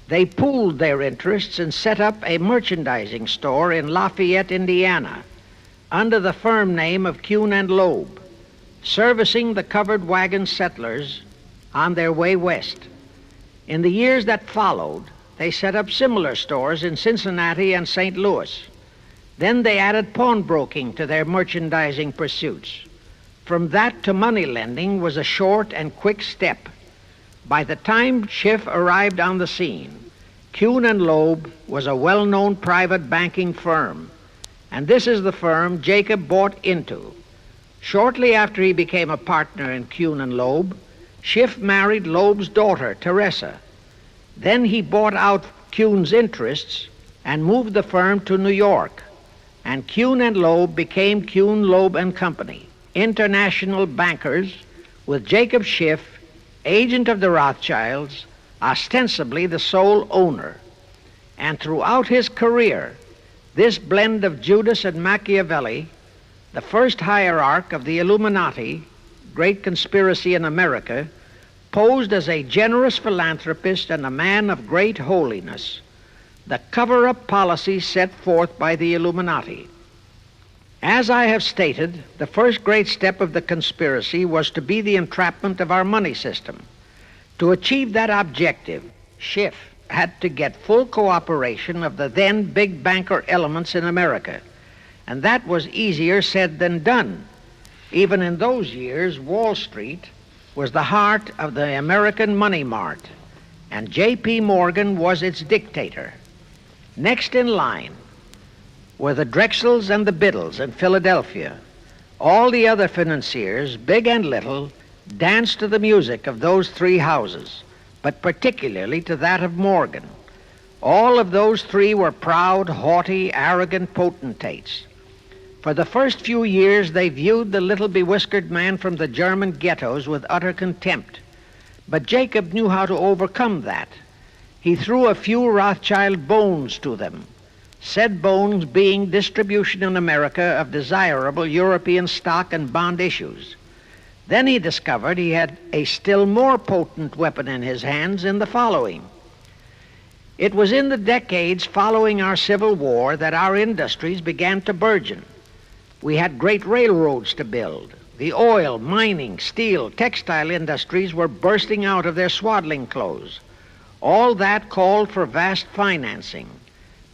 they pooled their interests and set up a merchandising store in Lafayette, Indiana, under the firm name of Kuhn and Loeb, servicing the covered wagon settlers on their way west. In the years that followed, they set up similar stores in Cincinnati and St. Louis. Then they added pawnbroking to their merchandising pursuits. From that to money lending was a short and quick step. By the time Schiff arrived on the scene, Kuhn and Loeb was a well-known private banking firm, and this is the firm Jacob bought into. Shortly after he became a partner in Kuhn and Loeb, Schiff married Loeb's daughter, Teresa. Then he bought out Kuhn's interests and moved the firm to New York, and Kuhn and Loeb became Kuhn, Loeb and Company, international bankers, with Jacob Schiff, agent of the Rothschilds, ostensibly the sole owner. And throughout his career, this blend of Judas and Machiavelli, the first hierarch of the Illuminati, great conspiracy in America, posed as a generous philanthropist and a man of great holiness, the cover-up policy set forth by the Illuminati. As I have stated, the first great step of the conspiracy was to be the entrapment of our money system. To achieve that objective, Schiff had to get full cooperation of the then big banker elements in America, and that was easier said than done. Even in those years, Wall Street was the heart of the American money mart, and J.P. Morgan was its dictator. Next in line were the Drexels and the Biddles in Philadelphia. All the other financiers, big and little, danced to the music of those three houses, but particularly to that of Morgan. All of those three were proud, haughty, arrogant potentates. For the first few years, they viewed the little bewhiskered man from the German ghettos with utter contempt. But Jacob knew how to overcome that. He threw a few Rothschild bones to them, said bones being distribution in America of desirable European stock and bond issues. Then he discovered he had a still more potent weapon in his hands in the following. It was in the decades following our Civil War that our industries began to burgeon. We had great railroads to build. The oil, mining, steel, textile industries were bursting out of their swaddling clothes. All that called for vast financing.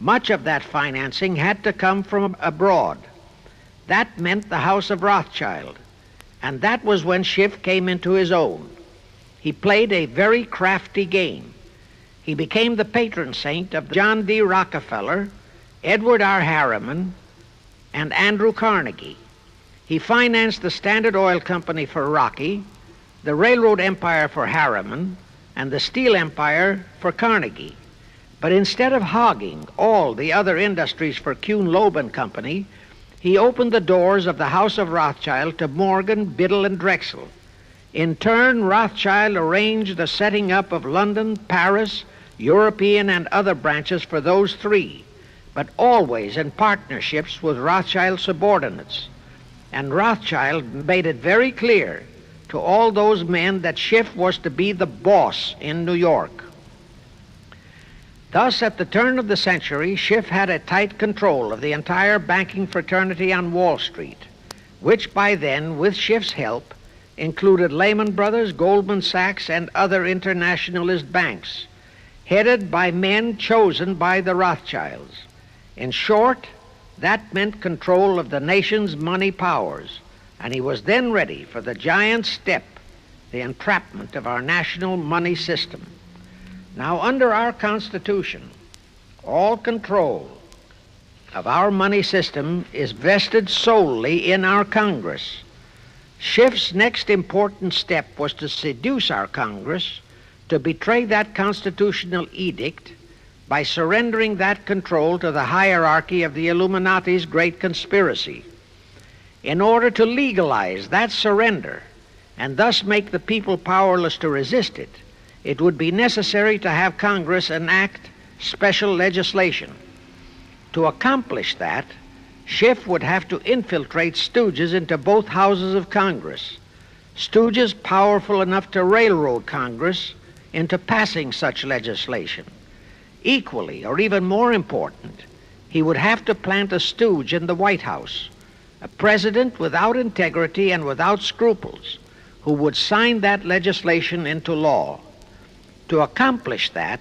Much of that financing had to come from abroad. That meant the House of Rothschild, and that was when Schiff came into his own. He played a very crafty game. He became the patron saint of John D. Rockefeller, Edward R. Harriman, and Andrew Carnegie. He financed the Standard Oil Company for Rocky, the railroad empire for Harriman, and the steel empire for Carnegie. But instead of hogging all the other industries for Kuhn, Loeb and Company, he opened the doors of the House of Rothschild to Morgan, Biddle, and Drexel. In turn, Rothschild arranged the setting up of London, Paris, European, and other branches for those three, but always in partnerships with Rothschild subordinates. And Rothschild made it very clear to all those men that Schiff was to be the boss in New York. Thus, at the turn of the century, Schiff had a tight control of the entire banking fraternity on Wall Street, which by then, with Schiff's help, included Lehman Brothers, Goldman Sachs, and other internationalist banks, headed by men chosen by the Rothschilds. In short, that meant control of the nation's money powers, and he was then ready for the giant step, the entrapment of our national money system. Now, under our Constitution, all control of our money system is vested solely in our Congress. Schiff's next important step was to seduce our Congress to betray that constitutional edict by surrendering that control to the hierarchy of the Illuminati's great conspiracy. In order to legalize that surrender and thus make the people powerless to resist it, it would be necessary to have Congress enact special legislation. To accomplish that, Schiff would have to infiltrate stooges into both houses of Congress, stooges powerful enough to railroad Congress into passing such legislation. Equally, or even more important, he would have to plant a stooge in the White House, a president without integrity and without scruples, who would sign that legislation into law. To accomplish that,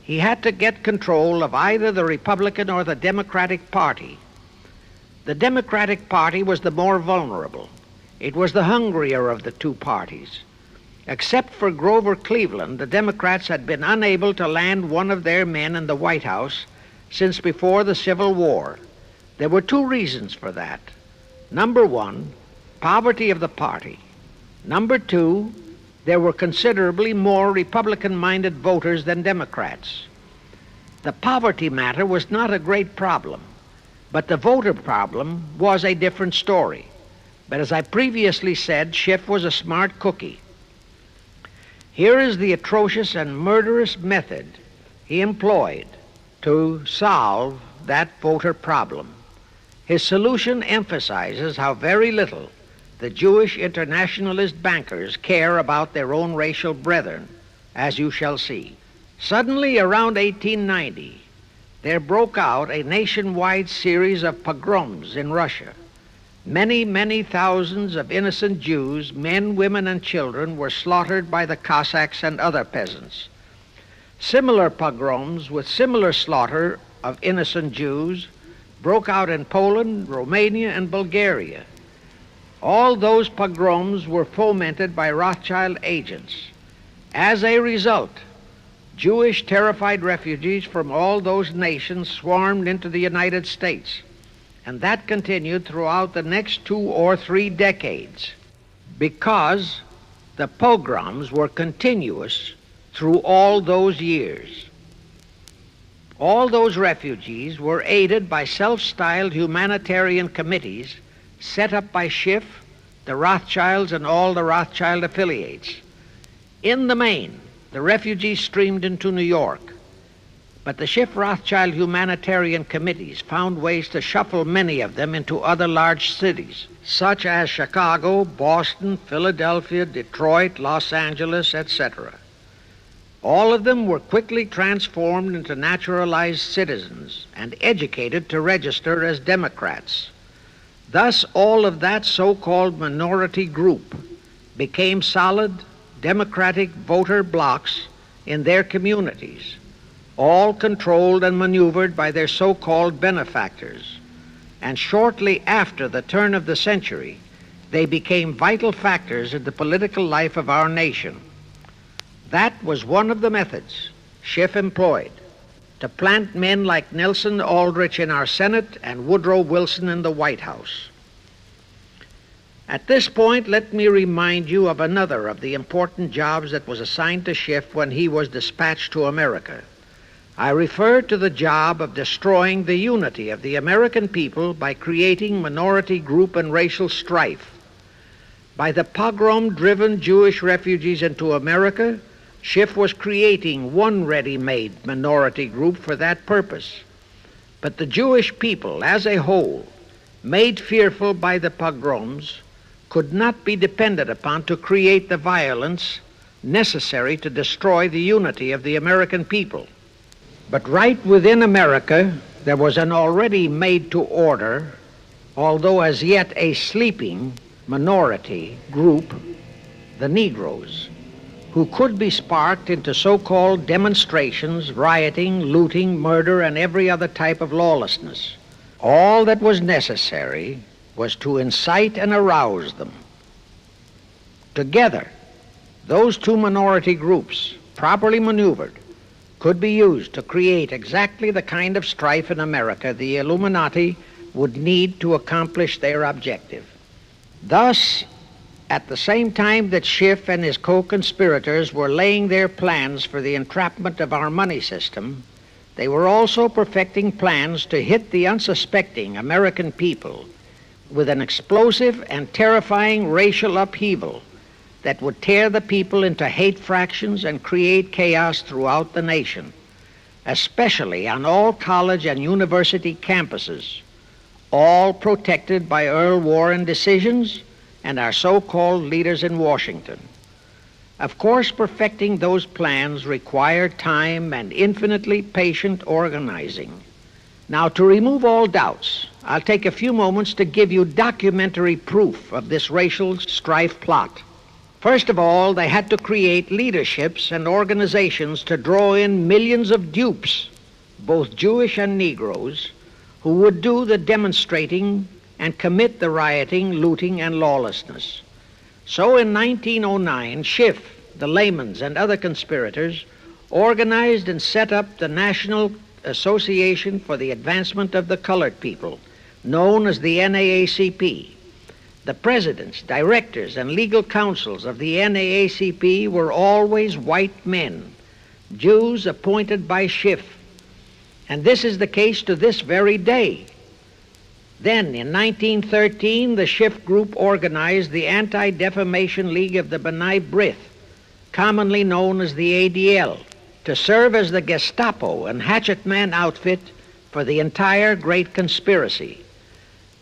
he had to get control of either the Republican or the Democratic Party. The Democratic Party was the more vulnerable. It was the hungrier of the two parties. Except for Grover Cleveland, the Democrats had been unable to land one of their men in the White House since before the Civil War. There were two reasons for that. Number one, poverty of the party. Number two, there were considerably more Republican-minded voters than Democrats. The poverty matter was not a great problem, but the voter problem was a different story. But as I previously said, Schiff was a smart cookie. Here is the atrocious and murderous method he employed to solve that voter problem. His solution emphasizes how very little the Jewish internationalist bankers care about their own racial brethren, as you shall see. Suddenly, around 1890, there broke out a nationwide series of pogroms in Russia. Many, many thousands of innocent Jews, men, women, and children, were slaughtered by the Cossacks and other peasants. Similar pogroms with similar slaughter of innocent Jews broke out in Poland, Romania, and Bulgaria. All those pogroms were fomented by Rothschild agents. As a result, Jewish terrified refugees from all those nations swarmed into the United States, and that continued throughout the next 2 or 3 decades because the pogroms were continuous through all those years. All those refugees were aided by self-styled humanitarian committees set up by Schiff, the Rothschilds, and all the Rothschild affiliates. In the main, the refugees streamed into New York, but the Schiff-Rothschild humanitarian committees found ways to shuffle many of them into other large cities, such as Chicago, Boston, Philadelphia, Detroit, Los Angeles, etc. All of them were quickly transformed into naturalized citizens and educated to register as Democrats. Thus, all of that so-called minority group became solid Democratic voter blocs in their communities, all controlled and maneuvered by their so-called benefactors. And shortly after the turn of the century, they became vital factors in the political life of our nation. That was one of the methods Schiff employed to plant men like Nelson Aldrich in our Senate and Woodrow Wilson in the White House. At this point, let me remind you of another of the important jobs that was assigned to Schiff when he was dispatched to America. I refer to the job of destroying the unity of the American people by creating minority group and racial strife. By the pogrom-driven Jewish refugees into America, Schiff was creating one ready-made minority group for that purpose. But the Jewish people as a whole, made fearful by the pogroms, could not be depended upon to create the violence necessary to destroy the unity of the American people. But right within America, there was an already made-to-order, although as yet a sleeping minority group, the Negroes, who could be sparked into so-called demonstrations, rioting, looting, murder, and every other type of lawlessness. All that was necessary was to incite and arouse them. Together, those two minority groups, properly maneuvered, could be used to create exactly the kind of strife in America the Illuminati would need to accomplish their objective. Thus, at the same time that Schiff and his co-conspirators were laying their plans for the entrapment of our money system, they were also perfecting plans to hit the unsuspecting American people with an explosive and terrifying racial upheaval that would tear the people into hate fractions and create chaos throughout the nation, especially on all college and university campuses. all protected by Earl Warren decisions and our so-called leaders in Washington. Of course, perfecting those plans required time and infinitely patient organizing. Now, to remove all doubts, I'll take a few moments to give you documentary proof of this racial strife plot. First of all, they had to create leaderships and organizations to draw in millions of dupes, both Jewish and Negroes, who would do the demonstrating and commit the rioting, looting, and lawlessness. So in 1909, Schiff, the Laymans, and other conspirators organized and set up the National Association for the Advancement of the Colored People, known as the NAACP. The presidents, directors, and legal counsels of the NAACP were always white men, Jews appointed by Schiff. And this is the case to this very day. Then, in 1913, the Schiff Group organized the Anti-Defamation League of the B'nai B'rith, commonly known as the ADL, to serve as the Gestapo and hatchet man outfit for the entire great conspiracy.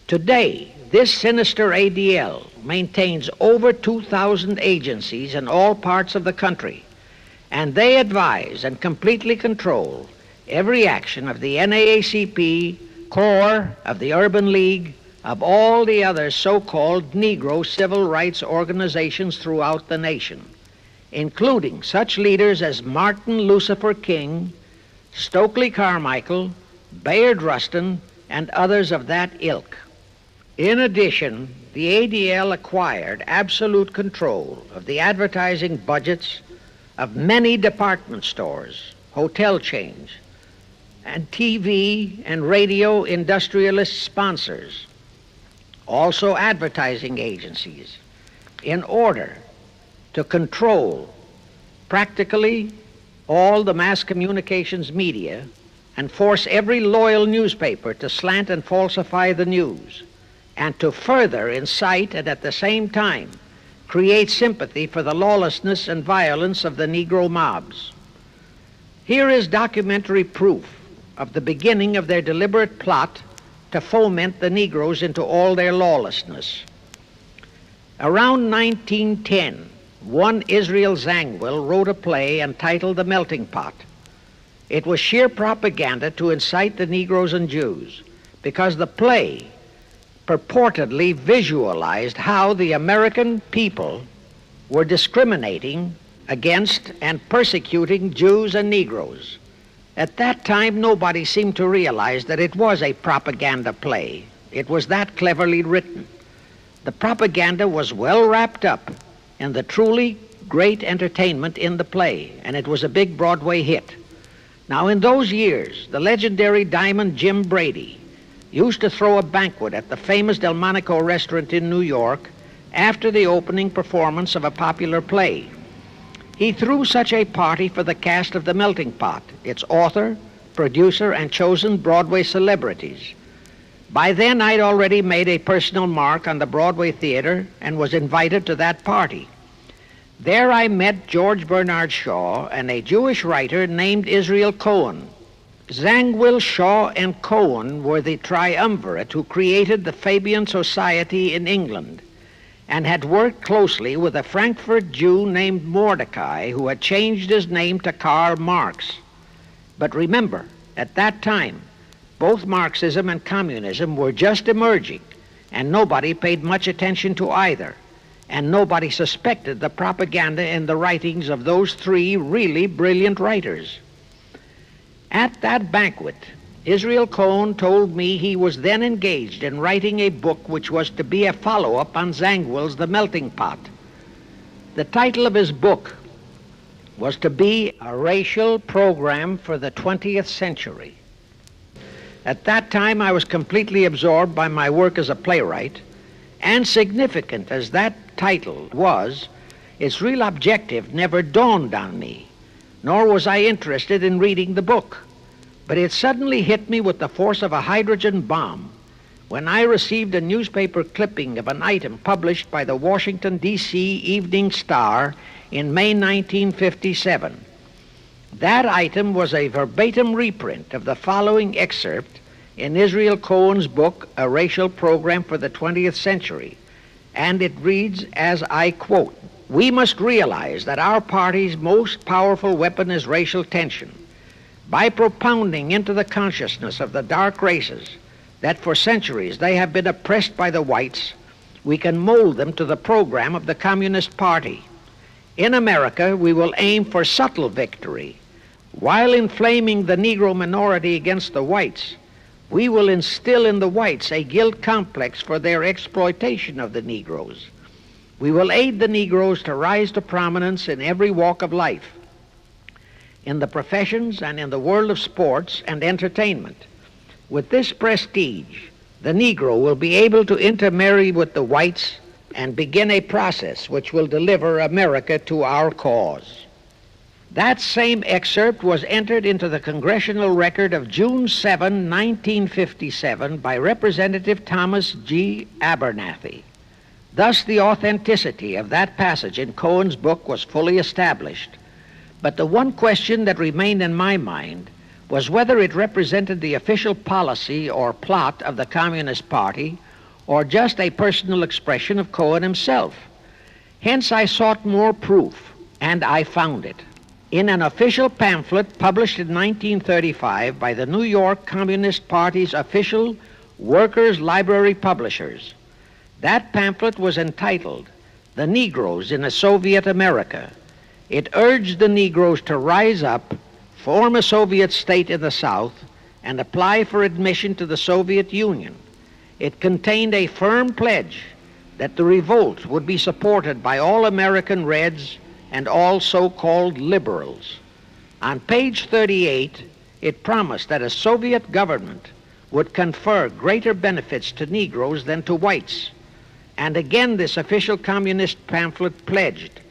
Today, this sinister ADL maintains over 2,000 agencies in all parts of the country, and they advise and completely control every action of the NAACP, CORE, of the Urban League, of all the other so-called Negro civil rights organizations throughout the nation, including such leaders as Martin Lucifer King, Stokely Carmichael, Bayard Rustin, and others of that ilk. In addition, the ADL acquired absolute control of the advertising budgets of many department stores, hotel chains, and TV and radio industrialist sponsors, also advertising agencies, in order to control practically all the mass communications media and force every loyal newspaper to slant and falsify the news, and to further incite and at the same time create sympathy for the lawlessness and violence of the Negro mobs. Here is documentary proof of the beginning of their deliberate plot to foment the Negroes into all their lawlessness. Around 1910, one Israel Zangwill wrote a play entitled The Melting Pot. It was sheer propaganda to incite the Negroes and Jews, because the play purportedly visualized how the American people were discriminating against and persecuting Jews and Negroes. At that time, nobody seemed to realize that it was a propaganda play. It was that cleverly written. The propaganda was well wrapped up in the truly great entertainment in the play, and it was a big Broadway hit. Now, in those years, the legendary diamond Jim Brady used to throw a banquet at the famous Delmonico restaurant in New York after the opening performance of a popular play. He threw such a party for the cast of The Melting Pot, its author, producer, and chosen Broadway celebrities. By then, I'd already made a personal mark on the Broadway theater and was invited to that party. There I met George Bernard Shaw and a Jewish writer named Israel Cohen. Zangwill, Shaw, and Cohen were the triumvirate who created the Fabian Society in England and had worked closely with a Frankfurt Jew named Mordecai, who had changed his name to Karl Marx. But remember, at that time, both Marxism and communism were just emerging, and nobody paid much attention to either, and nobody suspected the propaganda in the writings of those three really brilliant writers. At that banquet, Israel Cohen told me he was then engaged in writing a book which was to be a follow-up on Zangwill's The Melting Pot. The title of his book was to be A Racial Program for the 20th Century. At that time, I was completely absorbed by my work as a playwright, and significant as that title was, its real objective never dawned on me, nor was I interested in reading the book. But it suddenly hit me with the force of a hydrogen bomb when I received a newspaper clipping of an item published by the Washington, D.C. Evening Star in May 1957. That item was a verbatim reprint of the following excerpt in Israel Cohen's book, A Racial Program for the 20th Century, and it reads, as I quote, "We must realize that our party's most powerful weapon is racial tension. By propounding into the consciousness of the dark races that for centuries they have been oppressed by the whites, we can mold them to the program of the Communist Party. In America, we will aim for subtle victory. While inflaming the Negro minority against the whites, we will instill in the whites a guilt complex for their exploitation of the Negroes. We will aid the Negroes to rise to prominence in every walk of life, in the professions and in the world of sports and entertainment. With this prestige, the Negro will be able to intermarry with the whites and begin a process which will deliver America to our cause." That same excerpt was entered into the Congressional Record of June 7, 1957 by Representative Thomas G. Abernathy. Thus the authenticity of that passage in Cohen's book was fully established. But the one question that remained in my mind was whether it represented the official policy or plot of the Communist Party or just a personal expression of Cohen himself. Hence I sought more proof, and I found it. In an official pamphlet published in 1935 by the New York Communist Party's official Workers' Library Publishers. That pamphlet was entitled, "The Negroes in a Soviet America." It urged the Negroes to rise up, form a Soviet state in the South, and apply for admission to the Soviet Union. It contained a firm pledge that the revolt would be supported by all American Reds and all so-called liberals. On page 38, it promised that a Soviet government would confer greater benefits to Negroes than to whites. And again, this official communist pamphlet pledged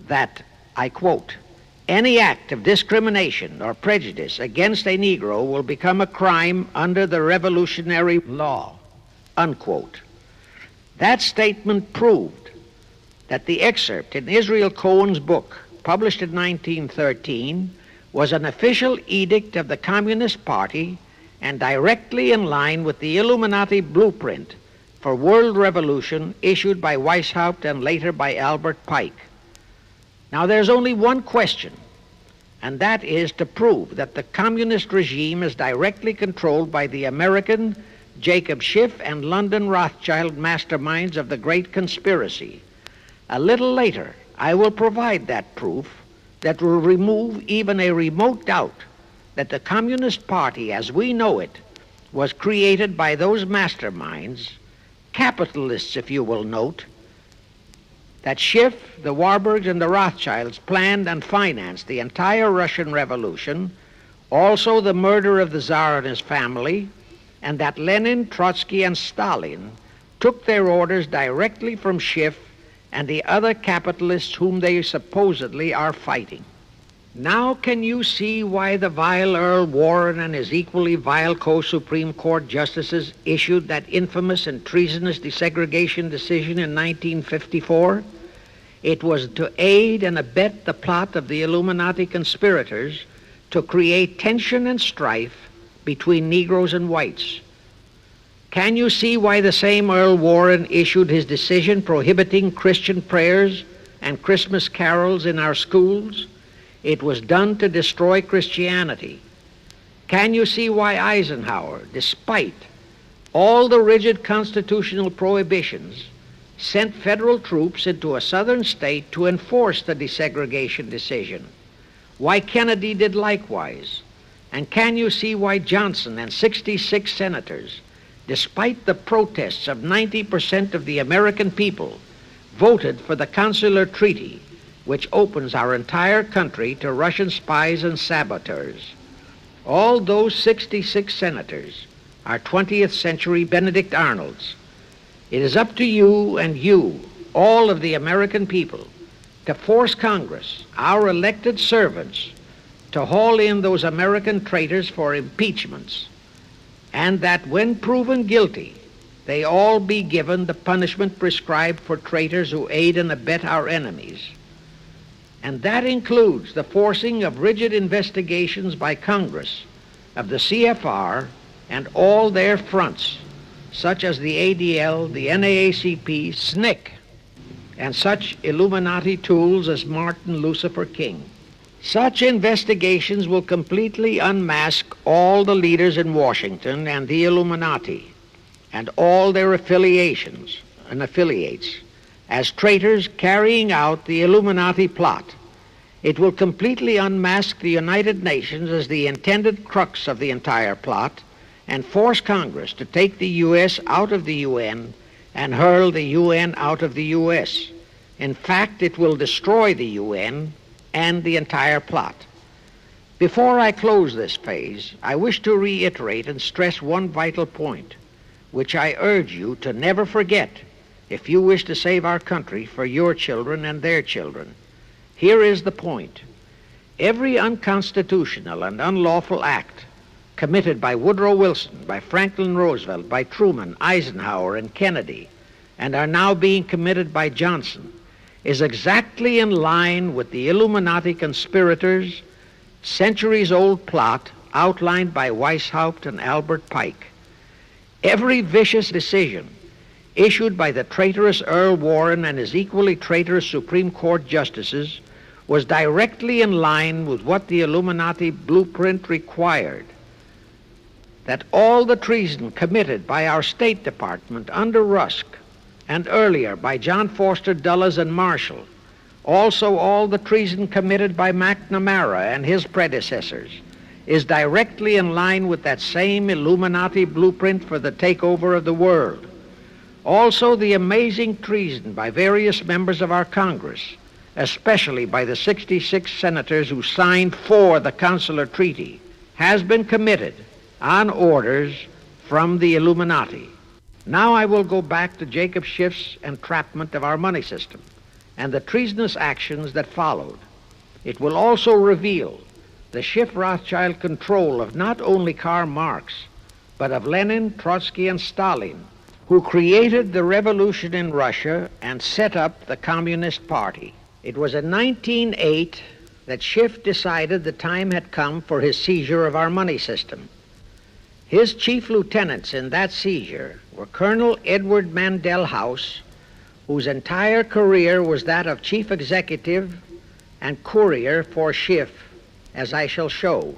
that, I quote, "Any act of discrimination or prejudice against a Negro will become a crime under the revolutionary law," unquote. That statement proved that the excerpt in Israel Cohen's book, published in 1913, was an official edict of the Communist Party and directly in line with the Illuminati blueprint for world revolution issued by Weishaupt and later by Albert Pike. Now there's only one question, and that is to prove that the communist regime is directly controlled by the American Jacob Schiff and London Rothschild masterminds of the Great Conspiracy. A little later, I will provide that proof that will remove even a remote doubt that the Communist Party as we know it was created by those masterminds, capitalists if you will note, that Schiff, the Warburgs, and the Rothschilds planned and financed the entire Russian Revolution, also the murder of the Tsar and his family, and that Lenin, Trotsky, and Stalin took their orders directly from Schiff and the other capitalists whom they supposedly are fighting. Now can you see why the vile Earl Warren and his equally vile co-Supreme Court justices issued that infamous and treasonous desegregation decision in 1954? It was to aid and abet the plot of the Illuminati conspirators to create tension and strife between Negroes and whites. Can you see why the same Earl Warren issued his decision prohibiting Christian prayers and Christmas carols in our schools? It was done to destroy Christianity. Can you see why Eisenhower, despite all the rigid constitutional prohibitions, sent federal troops into a southern state to enforce the desegregation decision? Why Kennedy did likewise? And can you see why Johnson and 66 senators, despite the protests of 90% of the American people, voted for the Consular Treaty, which opens our entire country to Russian spies and saboteurs? All those 66 senators are 20th century Benedict Arnolds. It is up to you and you, all of the American people, to force Congress, our elected servants, to haul in those American traitors for impeachments, and that when proven guilty, they all be given the punishment prescribed for traitors who aid and abet our enemies. And that includes the forcing of rigid investigations by Congress of the CFR and all their fronts, such as the ADL, the NAACP, SNCC, and such Illuminati tools as Martin Lucifer King. Such investigations will completely unmask all the leaders in Washington and the Illuminati and all their affiliations and affiliates as traitors carrying out the Illuminati plot. It will completely unmask the United Nations as the intended crux of the entire plot and force Congress to take the U.S. out of the UN and hurl the UN out of the U.S. In fact, it will destroy the UN and the entire plot. Before I close this phase, I wish to reiterate and stress one vital point, which I urge you to never forget if you wish to save our country for your children and their children. Here is the point. Every unconstitutional and unlawful act committed by Woodrow Wilson, by Franklin Roosevelt, by Truman, Eisenhower, and Kennedy, and are now being committed by Johnson, is exactly in line with the Illuminati conspirators' centuries-old plot outlined by Weishaupt and Albert Pike. Every vicious decision issued by the traitorous Earl Warren and his equally traitorous Supreme Court justices was directly in line with what the Illuminati blueprint required. That all the treason committed by our State Department under Rusk and earlier by John Foster Dulles and Marshall, also all the treason committed by McNamara and his predecessors, is directly in line with that same Illuminati blueprint for the takeover of the world. Also the amazing treason by various members of our Congress, especially by the 66 senators who signed for the Consular Treaty, has been committed on orders from the Illuminati. Now I will go back to Jacob Schiff's entrapment of our money system and the treasonous actions that followed. It will also reveal the Schiff-Rothschild control of not only Karl Marx, but of Lenin, Trotsky, and Stalin, who created the revolution in Russia and set up the Communist Party. It was in 1908 that Schiff decided the time had come for his seizure of our money system. His chief lieutenants in that seizure were Colonel Edward Mandell House, whose entire career was that of chief executive and courier for Schiff, as I shall show,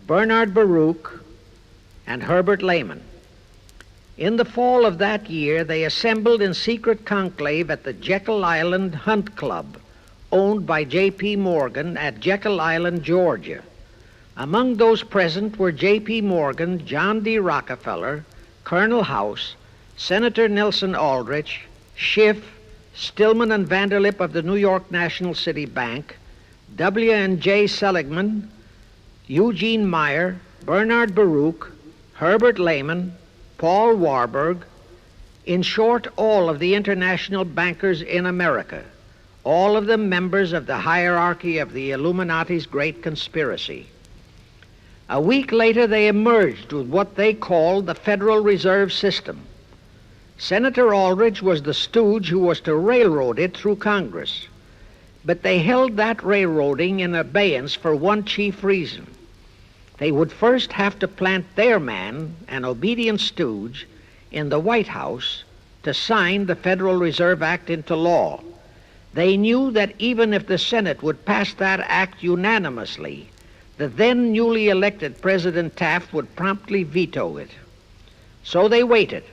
Bernard Baruch, and Herbert Lehman. In the fall of that year, they assembled in secret conclave at the Jekyll Island Hunt Club, owned by J.P. Morgan at Jekyll Island, Georgia. Among those present were J.P. Morgan, John D. Rockefeller, Colonel House, Senator Nelson Aldrich, Schiff, Stillman and Vanderlip of the New York National City Bank, W.N.J. Seligman, Eugene Meyer, Bernard Baruch, Herbert Lehman, Paul Warburg, in short, all of the international bankers in America, all of them members of the hierarchy of the Illuminati's great conspiracy. A week later, they emerged with what they called the Federal Reserve System. Senator Aldrich was the stooge who was to railroad it through Congress. But they held that railroading in abeyance for one chief reason. They would first have to plant their man, an obedient stooge, in the White House to sign the Federal Reserve Act into law. They knew that even if the Senate would pass that act unanimously, the then newly elected President Taft would promptly veto it. So they waited.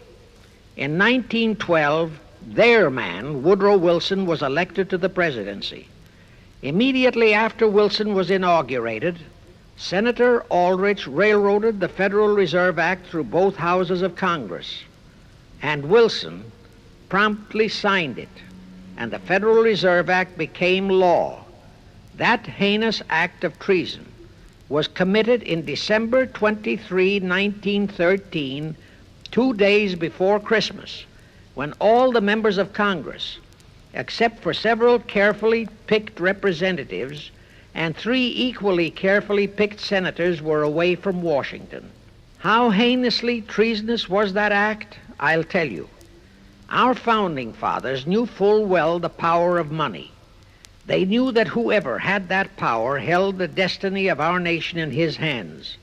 In 1912, their man, Woodrow Wilson, was elected to the presidency. Immediately after Wilson was inaugurated, Senator Aldrich railroaded the Federal Reserve Act through both houses of Congress, and Wilson promptly signed it, and the Federal Reserve Act became law. That heinous act of treason was committed in December 23, 1913, 2 days before Christmas, when all the members of Congress, except for several carefully picked representatives and 3 equally carefully picked senators, were away from Washington. How heinously treasonous was that act? I'll tell you. Our founding fathers knew full well the power of money. They knew that whoever had that power held the destiny of our nation in his hands.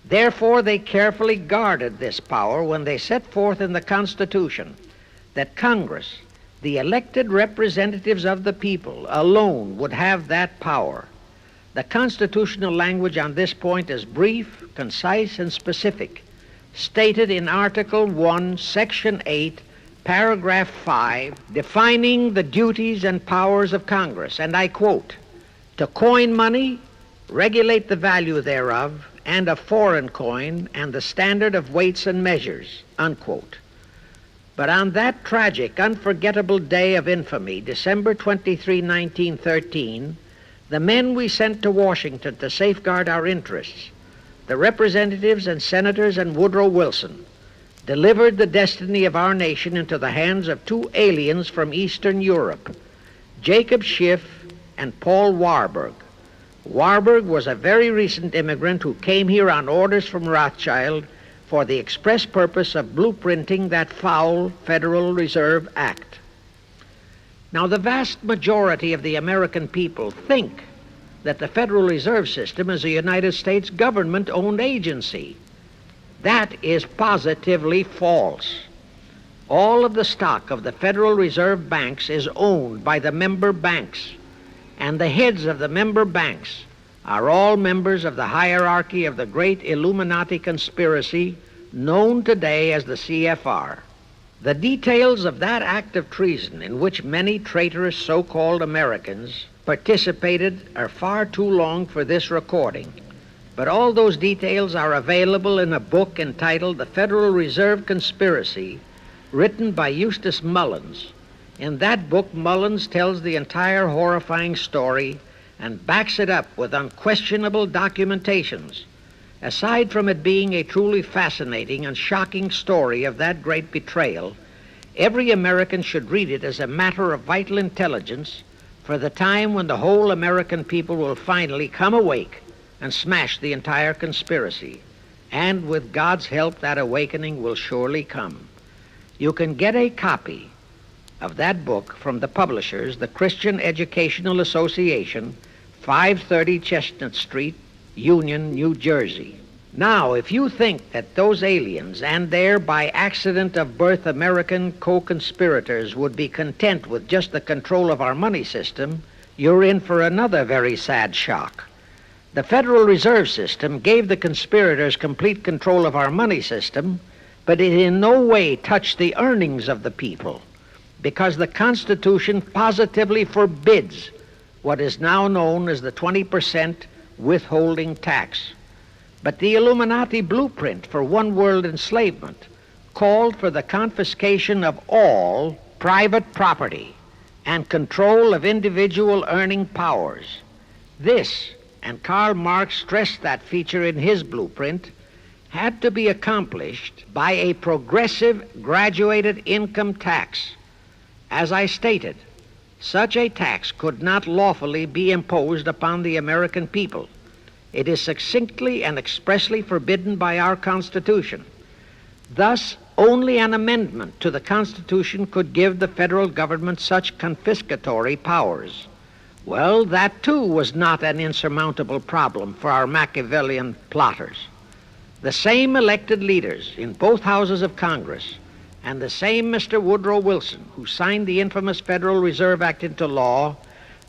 Therefore, they carefully guarded this power when they set forth in the Constitution that Congress, the elected representatives of the people, alone would have that power. The constitutional language on this point is brief, concise, and specific, stated in Article 1, Section 8, Paragraph 5, defining the duties and powers of Congress, and I quote, "To coin money, regulate the value thereof, and of foreign coin, and the standard of weights and measures," unquote. But on that tragic, unforgettable day of infamy, December 23, 1913, the men we sent to Washington to safeguard our interests, the representatives and senators and Woodrow Wilson, delivered the destiny of our nation into the hands of two aliens from Eastern Europe, Jacob Schiff and Paul Warburg. Warburg was a very recent immigrant who came here on orders from Rothschild for the express purpose of blueprinting that foul Federal Reserve Act. Now, the vast majority of the American people think that the Federal Reserve System is a United States government-owned agency. That is positively false. All of the stock of the Federal Reserve banks is owned by the member banks, and the heads of the member banks are all members of the hierarchy of the great Illuminati conspiracy known today as the CFR. The details of that act of treason in which many traitorous so-called Americans participated are far too long for this recording, but all those details are available in a book entitled The Federal Reserve Conspiracy, written by Eustace Mullins. In that book, Mullins tells the entire horrifying story and backs it up with unquestionable documentations. Aside from it being a truly fascinating and shocking story of that great betrayal, every American should read it as a matter of vital intelligence for the time when the whole American people will finally come awake and smash the entire conspiracy. And with God's help, that awakening will surely come. You can get a copy of that book from the publishers, the Christian Educational Association, 530 Chestnut Street, Union, New Jersey. Now, if you think that those aliens and their by accident of birth American co-conspirators would be content with just the control of our money system, you're in for another very sad shock. The Federal Reserve System gave the conspirators complete control of our money system, but it in no way touched the earnings of the people, because the Constitution positively forbids what is now known as the 20% withholding tax. But the Illuminati blueprint for one-world enslavement called for the confiscation of all private property and control of individual earning powers. This, and Karl Marx stressed that feature in his blueprint, had to be accomplished by a progressive graduated income tax. As I stated, such a tax could not lawfully be imposed upon the American people. It is succinctly and expressly forbidden by our Constitution. Thus, only an amendment to the Constitution could give the federal government such confiscatory powers. Well, that too was not an insurmountable problem for our Machiavellian plotters. The same elected leaders in both houses of Congress and the same Mr. Woodrow Wilson, who signed the infamous Federal Reserve Act into law,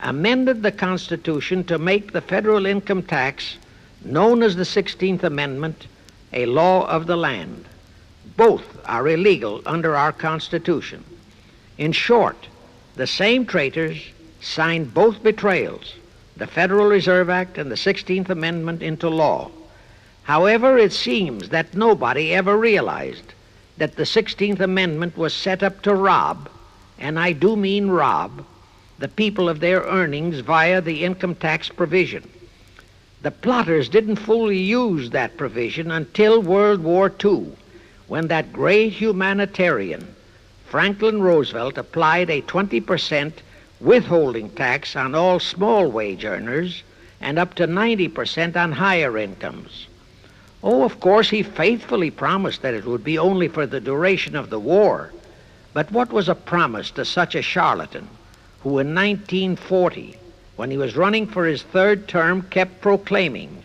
amended the Constitution to make the federal income tax, known as the 16th Amendment, a law of the land. Both are illegal under our Constitution. In short, the same traitors signed both betrayals, the Federal Reserve Act and the 16th Amendment, into law. However, it seems that nobody ever realized that the 16th Amendment was set up to rob, and I do mean rob, the people of their earnings via the income tax provision. The plotters didn't fully use that provision until World War II, when that great humanitarian, Franklin Roosevelt, applied a 20% withholding tax on all small wage earners and up to 90% on higher incomes. Oh, of course, he faithfully promised that it would be only for the duration of the war. But what was a promise to such a charlatan who in 1940, when he was running for his third term, kept proclaiming,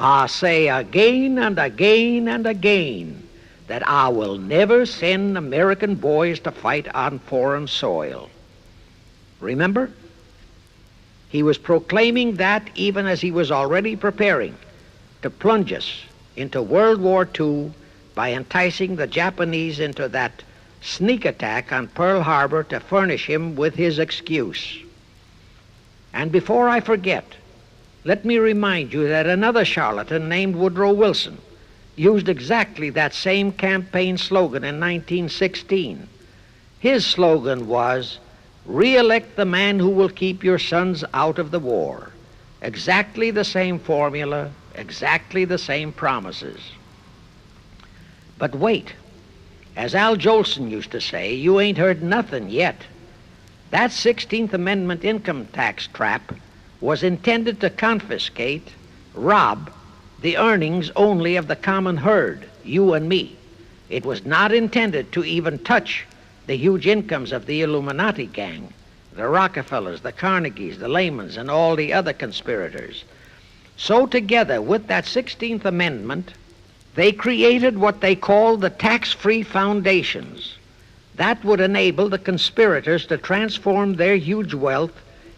I say again and again and again that I will never send American boys to fight on foreign soil. Remember? He was proclaiming that even as he was already preparing to plunge us into World War II by enticing the Japanese into that sneak attack on Pearl Harbor to furnish him with his excuse. And before I forget, let me remind you that another charlatan named Woodrow Wilson used exactly that same campaign slogan in 1916. His slogan was, "Re-elect the man who will keep your sons out of the war." Exactly the same formula, exactly the same promises. But wait, as Al Jolson used to say, you ain't heard nothing yet. That 16th Amendment income tax trap was intended to confiscate, rob, the earnings only of the common herd, you and me. It was not intended to even touch the huge incomes of the Illuminati gang, the Rockefellers, the Carnegies, the Lehmans, and all the other conspirators. So together with that 16th Amendment, they created what they called the tax-free foundations. That would enable the conspirators to transform their huge wealth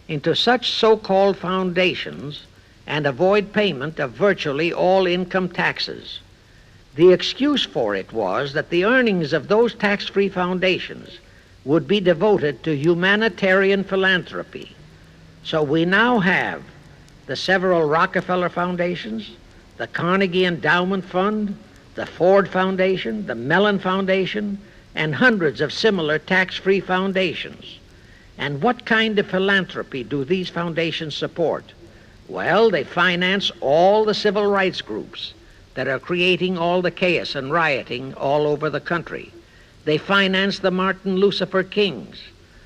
into such so-called foundations and avoid payment of virtually all income taxes. The excuse for it was that the earnings of those tax-free foundations would be devoted to humanitarian philanthropy. So we now have the several Rockefeller foundations, the Carnegie Endowment Fund, the Ford Foundation, the Mellon Foundation, and hundreds of similar tax-free foundations. And what kind of philanthropy do these foundations support? Well, they finance all the civil rights groups that are creating all the chaos and rioting all over the country. They finance the Martin Lucifer Kings.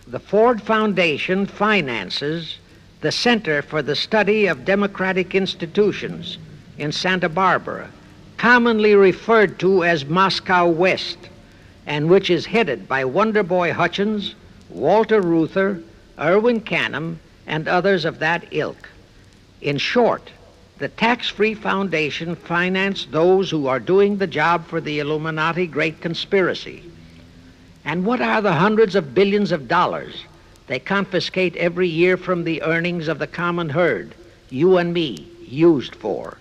The Ford Foundation finances the Center for the Study of Democratic Institutions in Santa Barbara, commonly referred to as Moscow West, and which is headed by Wonderboy Hutchins, Walter Reuther, Irwin Canham, and others of that ilk. In short, the tax-free foundation financed those who are doing the job for the Illuminati Great Conspiracy. And what are the hundreds of billions of dollars they confiscate every year from the earnings of the common herd, you and me, used for?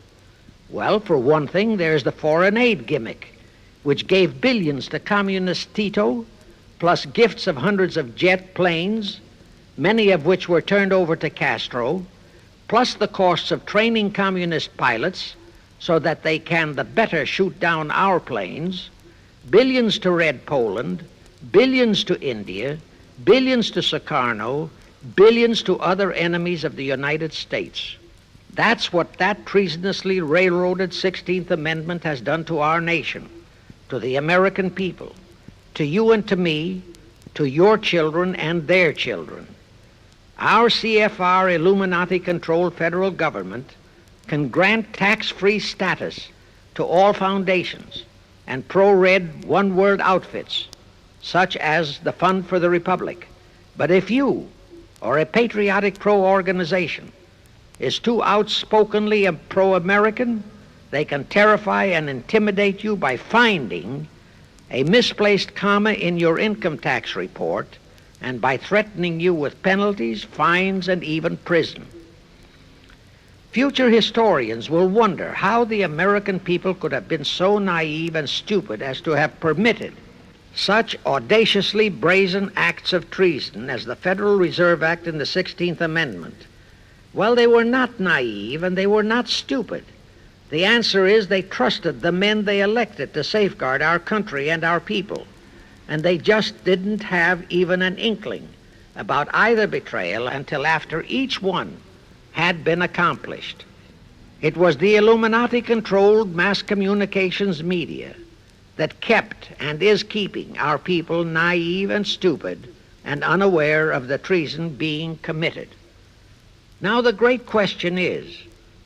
Well, for one thing, there's the foreign aid gimmick, which gave billions to Communist Tito, plus gifts of hundreds of jet planes, many of which were turned over to Castro, plus the costs of training communist pilots so that they can the better shoot down our planes, billions to Red Poland, billions to India, billions to Sukarno, billions to other enemies of the United States. That's what that treasonously railroaded 16th Amendment has done to our nation, to the American people, to you and to me, to your children and their children. Our CFR Illuminati-controlled federal government can grant tax-free status to all foundations and pro-red one-world outfits, such as the Fund for the Republic. But if you, or a patriotic pro-organization, is too outspokenly pro-American, they can terrify and intimidate you by finding a misplaced comma in your income tax report and by threatening you with penalties, fines, and even prison. Future historians will wonder how the American people could have been so naive and stupid as to have permitted such audaciously brazen acts of treason as the Federal Reserve Act and the 16th Amendment. Well, they were not naive and they were not stupid. The answer is they trusted the men they elected to safeguard our country and our people, and they just didn't have even an inkling about either betrayal until after each one had been accomplished. It was the Illuminati-controlled mass communications media that kept and is keeping our people naive and stupid and unaware of the treason being committed. Now the great question is,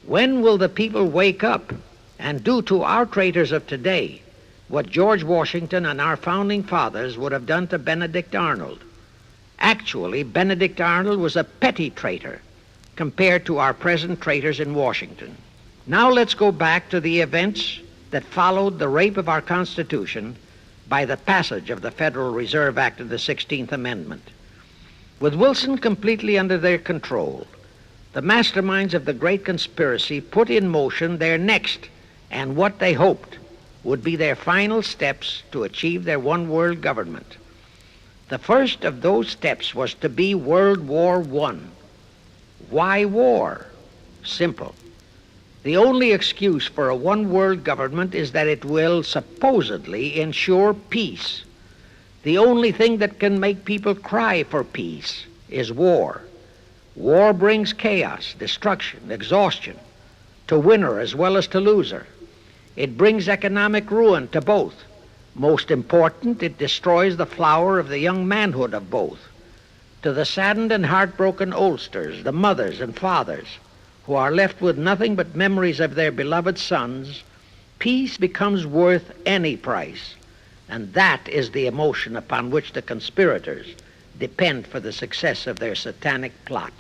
when will the people wake up and do to our traitors of today what George Washington and our founding fathers would have done to Benedict Arnold? Actually, Benedict Arnold was a petty traitor compared to our present traitors in Washington. Now let's go back to the events that followed the rape of our Constitution by the passage of the Federal Reserve Act of the 16th Amendment. With Wilson completely under their control, the masterminds of the great conspiracy put in motion their next and what they hoped would be their final steps to achieve their one-world government. The first of those steps was to be World War I. Why war? Simple. The only excuse for a one-world government is that it will supposedly ensure peace. The only thing that can make people cry for peace is war. War brings chaos, destruction, exhaustion, to winner as well as to loser. It brings economic ruin to both. Most important, it destroys the flower of the young manhood of both. To the saddened and heartbroken oldsters, the mothers and fathers, who are left with nothing but memories of their beloved sons, peace becomes worth any price. And that is the emotion upon which the conspirators depend for the success of their satanic plot.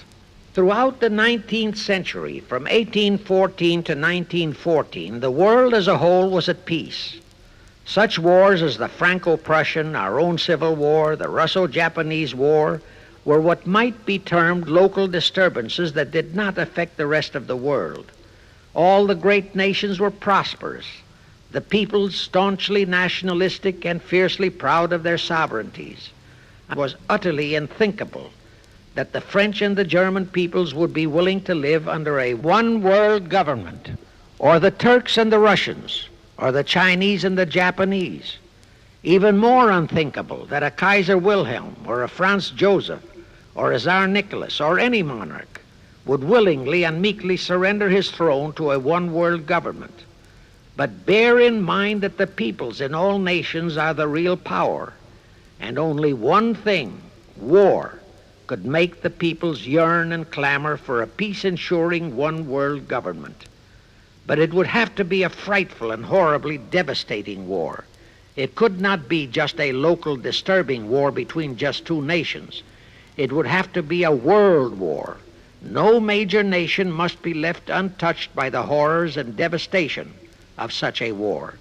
Throughout the 19th century, from 1814 to 1914, the world as a whole was at peace. Such wars as the Franco-Prussian, our own Civil War, the Russo-Japanese War, were what might be termed local disturbances that did not affect the rest of the world. All the great nations were prosperous, the peoples staunchly nationalistic and fiercely proud of their sovereignties. It was utterly unthinkable that the French and the German peoples would be willing to live under a one-world government, or the Turks and the Russians, or the Chinese and the Japanese. Even more unthinkable that a Kaiser Wilhelm, or a Franz Joseph, or a Tsar Nicholas, or any monarch would willingly and meekly surrender his throne to a one-world government. But bear in mind that the peoples in all nations are the real power, and only one thing, war, could make the peoples yearn and clamor for a peace-ensuring one-world government. But it would have to be a frightful and horribly devastating war. It could not be just a local disturbing war between just two nations. It would have to be a world war. No major nation must be left untouched by the horrors and devastation of such a war.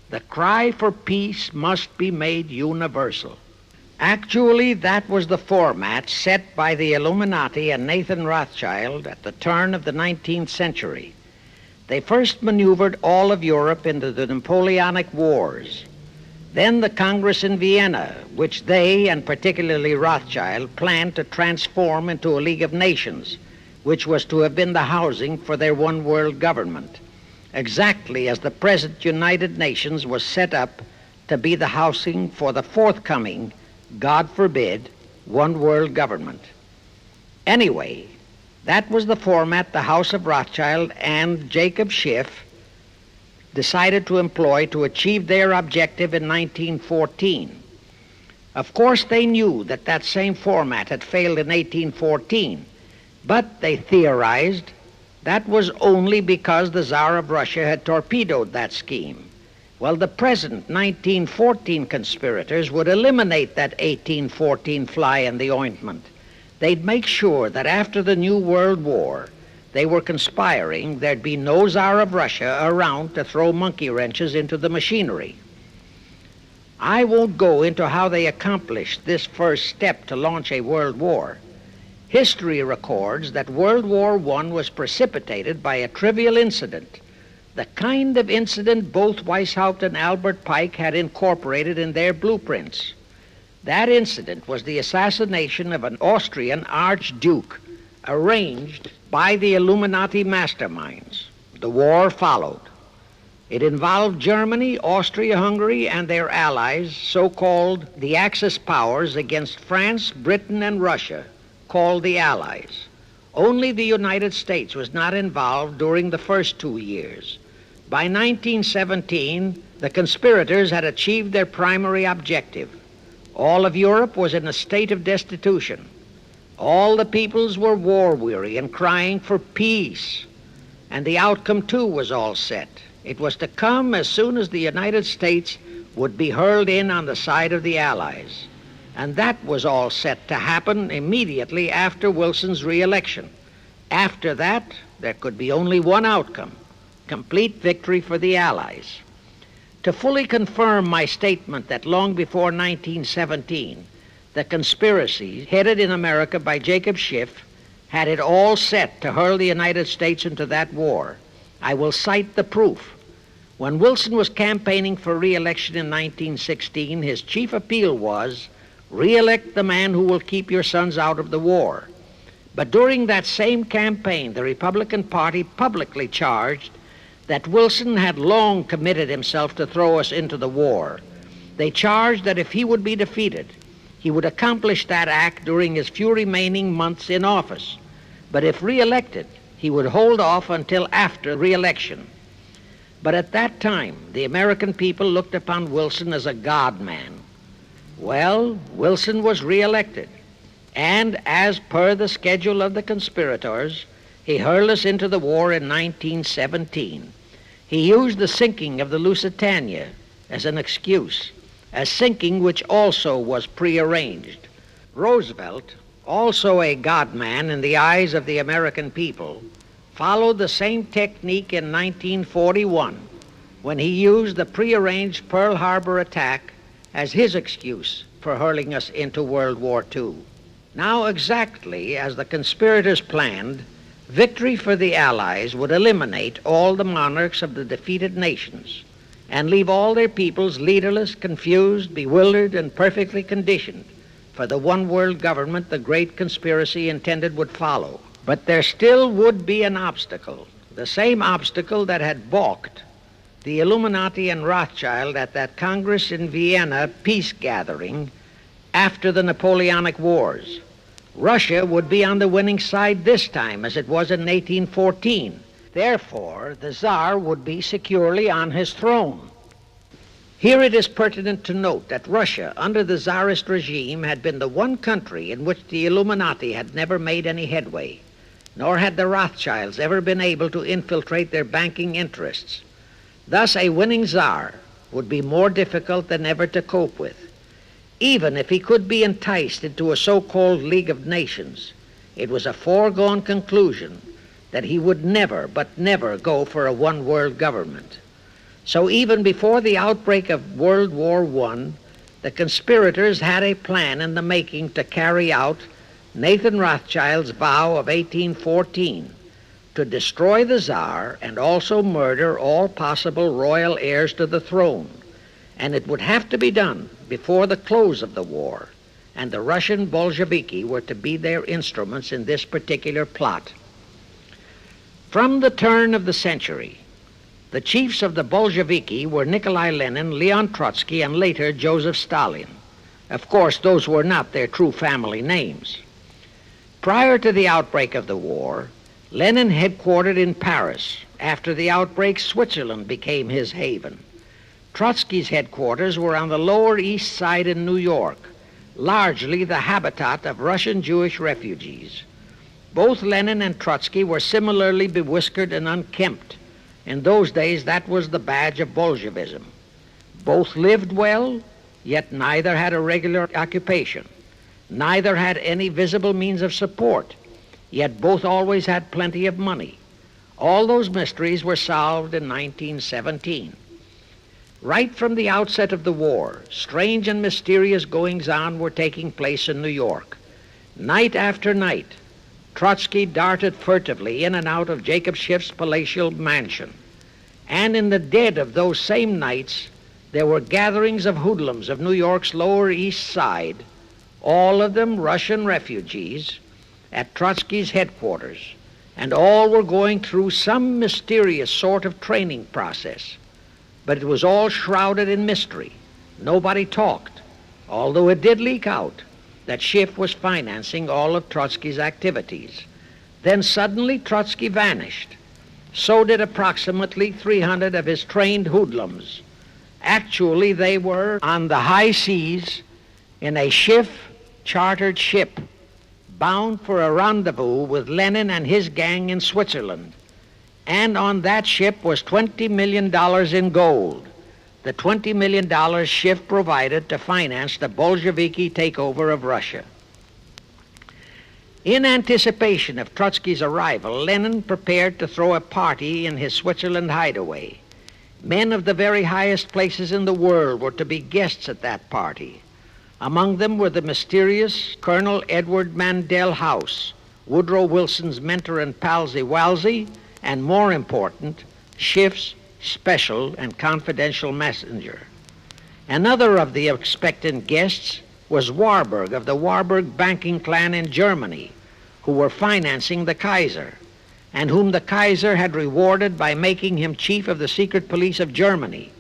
The cry for peace must be made universal. Actually, that was the format set by the Illuminati and Nathan Rothschild at the turn of the 19th century. They first maneuvered all of Europe into the Napoleonic Wars. Then the Congress in Vienna, which they, and particularly Rothschild, planned to transform into a League of Nations, which was to have been the housing for their one-world government, exactly as the present United Nations was set up to be the housing for the forthcoming, God forbid, one-world government. Anyway, that was the format the House of Rothschild and Jacob Schiff decided to employ to achieve their objective in 1914. Of course, they knew that that same format had failed in 1814, but they theorized that was only because the Tsar of Russia had torpedoed that scheme. Well, the present 1914 conspirators would eliminate that 1814 fly in the ointment. They'd make sure that after the New World War, they were conspiring, there'd be no Tsar of Russia around to throw monkey wrenches into the machinery. I won't go into how they accomplished this first step to launch a world war. History records that World War I was precipitated by a trivial incident, the kind of incident both Weishaupt and Albert Pike had incorporated in their blueprints. That incident was the assassination of an Austrian archduke, arranged by the Illuminati masterminds. The war followed. It involved Germany, Austria-Hungary, and their allies, so-called the Axis powers, against France, Britain, and Russia, called the Allies. Only the United States was not involved during the first 2 years. By 1917, the conspirators had achieved their primary objective. All of Europe was in a state of destitution. All the peoples were war-weary and crying for peace. And the outcome, too, was all set. It was to come as soon as the United States would be hurled in on the side of the Allies. And that was all set to happen immediately after Wilson's re-election. After that, there could be only one outcome: complete victory for the Allies. To fully confirm my statement that long before 1917, the conspiracy headed in America by Jacob Schiff had it all set to hurl the United States into that war, I will cite the proof. When Wilson was campaigning for re-election in 1916, his chief appeal was, "Re-elect the man who will keep your sons out of the war." But during that same campaign, the Republican Party publicly charged that Wilson had long committed himself to throw us into the war. They charged that if he would be defeated, he would accomplish that act during his few remaining months in office. But if re-elected, he would hold off until after re-election. But at that time, the American people looked upon Wilson as a God-man. Well, Wilson was re-elected, and as per the schedule of the conspirators, he hurled us into the war in 1917. He used the sinking of the Lusitania as an excuse, a sinking which also was prearranged. Roosevelt, also a God-man in the eyes of the American people, followed the same technique in 1941 when he used the prearranged Pearl Harbor attack as his excuse for hurling us into World War II. Now, exactly as the conspirators planned, victory for the Allies would eliminate all the monarchs of the defeated nations and leave all their peoples leaderless, confused, bewildered, and perfectly conditioned for the one-world government the great conspiracy intended would follow. But there still would be an obstacle, the same obstacle that had balked the Illuminati and Rothschild at that Congress in Vienna peace gathering after the Napoleonic Wars. Russia would be on the winning side this time, as it was in 1814. Therefore, the Tsar would be securely on his throne. Here it is pertinent to note that Russia, under the Tsarist regime, had been the one country in which the Illuminati had never made any headway, nor had the Rothschilds ever been able to infiltrate their banking interests. Thus, a winning Tsar would be more difficult than ever to cope with. Even if he could be enticed into a so-called League of Nations, it was a foregone conclusion that he would never, but never go for a one-world government. So even before the outbreak of World War I, the conspirators had a plan in the making to carry out Nathan Rothschild's vow of 1814 to destroy the Tsar and also murder all possible royal heirs to the throne. And it would have to be done before the close of the war, and the Russian Bolsheviki were to be their instruments in this particular plot. From the turn of the century, the chiefs of the Bolsheviki were Nikolai Lenin, Leon Trotsky, and later Joseph Stalin. Of course, those were not their true family names. Prior to the outbreak of the war, Lenin headquartered in Paris. After the outbreak, Switzerland became his haven. Trotsky's headquarters were on the Lower East Side in New York, largely the habitat of Russian Jewish refugees. Both Lenin and Trotsky were similarly bewhiskered and unkempt. In those days, that was the badge of Bolshevism. Both lived well, yet neither had a regular occupation. Neither had any visible means of support, yet both always had plenty of money. All those mysteries were solved in 1917. Right from the outset of the war, strange and mysterious goings-on were taking place in New York. Night after night, Trotsky darted furtively in and out of Jacob Schiff's palatial mansion. And in the dead of those same nights, there were gatherings of hoodlums of New York's Lower East Side, all of them Russian refugees, at Trotsky's headquarters, and all were going through some mysterious sort of training process. But it was all shrouded in mystery. Nobody talked, although it did leak out that Schiff was financing all of Trotsky's activities. Then suddenly Trotsky vanished. So did approximately 300 of his trained hoodlums. Actually, they were on the high seas in a Schiff-chartered ship bound for a rendezvous with Lenin and his gang in Switzerland. And on that ship was $20 million in gold, the $20 million Schiff provided to finance the Bolsheviki takeover of Russia. In anticipation of Trotsky's arrival, Lenin prepared to throw a party in his Switzerland hideaway. Men of the very highest places in the world were to be guests at that party. Among them were the mysterious Colonel Edward Mandell House, Woodrow Wilson's mentor and palsy-walsy, and more important, Schiff's special and confidential messenger. Another of the expectant guests was Warburg of the Warburg banking clan in Germany, who were financing the Kaiser, and whom the Kaiser had rewarded by making him chief of the secret police of Germany.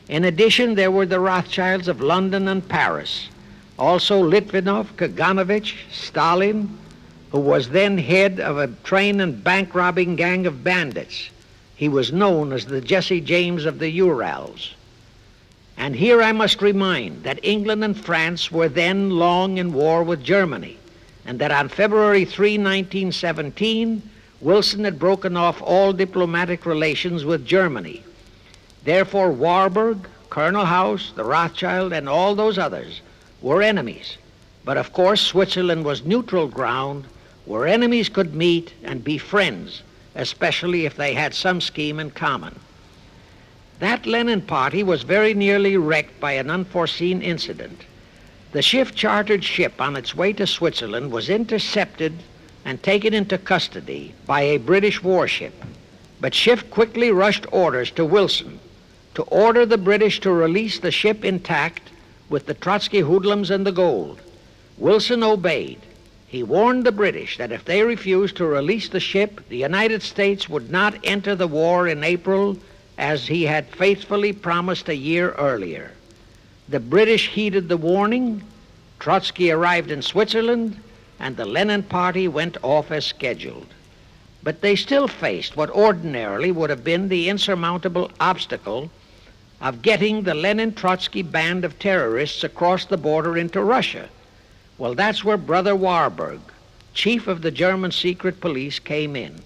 In addition, there were the Rothschilds of London and Paris, also Litvinov, Kaganovich, Stalin, who was then head of a train and bank-robbing gang of bandits. He was known as the Jesse James of the Urals. And here I must remind that England and France were then long in war with Germany, and that on February 3, 1917, Wilson had broken off all diplomatic relations with Germany. Therefore, Warburg, Colonel House, the Rothschild, and all those others were enemies. But of course, Switzerland was neutral ground where enemies could meet and be friends, especially if they had some scheme in common. That Lenin party was very nearly wrecked by an unforeseen incident. The Schiff chartered ship on its way to Switzerland was intercepted and taken into custody by a British warship. But Schiff quickly rushed orders to Wilson to order the British to release the ship intact with the Trotsky hoodlums and the gold. Wilson obeyed. He warned the British that if they refused to release the ship, the United States would not enter the war in April as he had faithfully promised a year earlier. The British heeded the warning, Trotsky arrived in Switzerland, and the Lenin party went off as scheduled. But they still faced what ordinarily would have been the insurmountable obstacle of getting the Lenin-Trotsky band of terrorists across the border into Russia. Well, that's where Brother Warburg, chief of the German secret police, came in.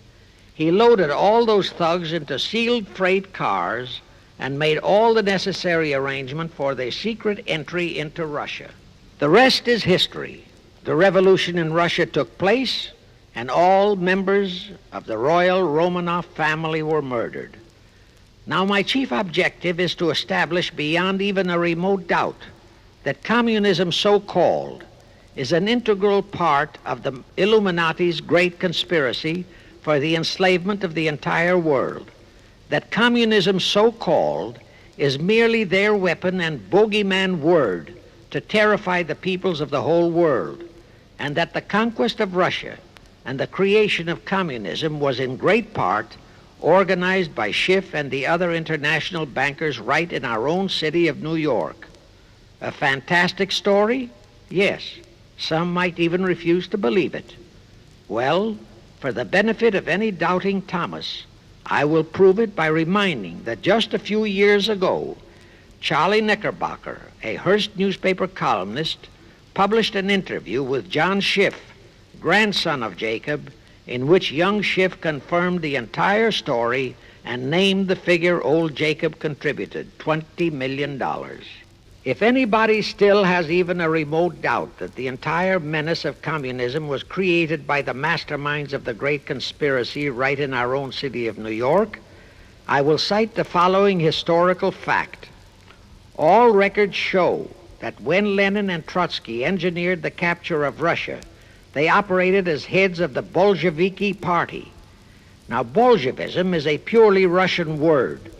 He loaded all those thugs into sealed freight cars and made all the necessary arrangement for their secret entry into Russia. The rest is history. The revolution in Russia took place, and all members of the royal Romanov family were murdered. Now, my chief objective is to establish beyond even a remote doubt that communism, so-called, is an integral part of the Illuminati's great conspiracy for the enslavement of the entire world, that communism, so-called, is merely their weapon and bogeyman word to terrify the peoples of the whole world, and that the conquest of Russia and the creation of communism was in great part organized by Schiff and the other international bankers right in our own city of New York. A fantastic story? Yes. Some might even refuse to believe it. Well, for the benefit of any doubting Thomas, I will prove it by reminding that just a few years ago, Charlie Knickerbocker, a Hearst newspaper columnist, published an interview with John Schiff, grandson of Jacob, in which young Schiff confirmed the entire story and named the figure old Jacob contributed, $20 million. If anybody still has even a remote doubt that the entire menace of communism was created by the masterminds of the great conspiracy right in our own city of New York, I will cite the following historical fact. All records show that when Lenin and Trotsky engineered the capture of Russia, they operated as heads of the Bolsheviki party. Now, Bolshevism is a purely Russian word.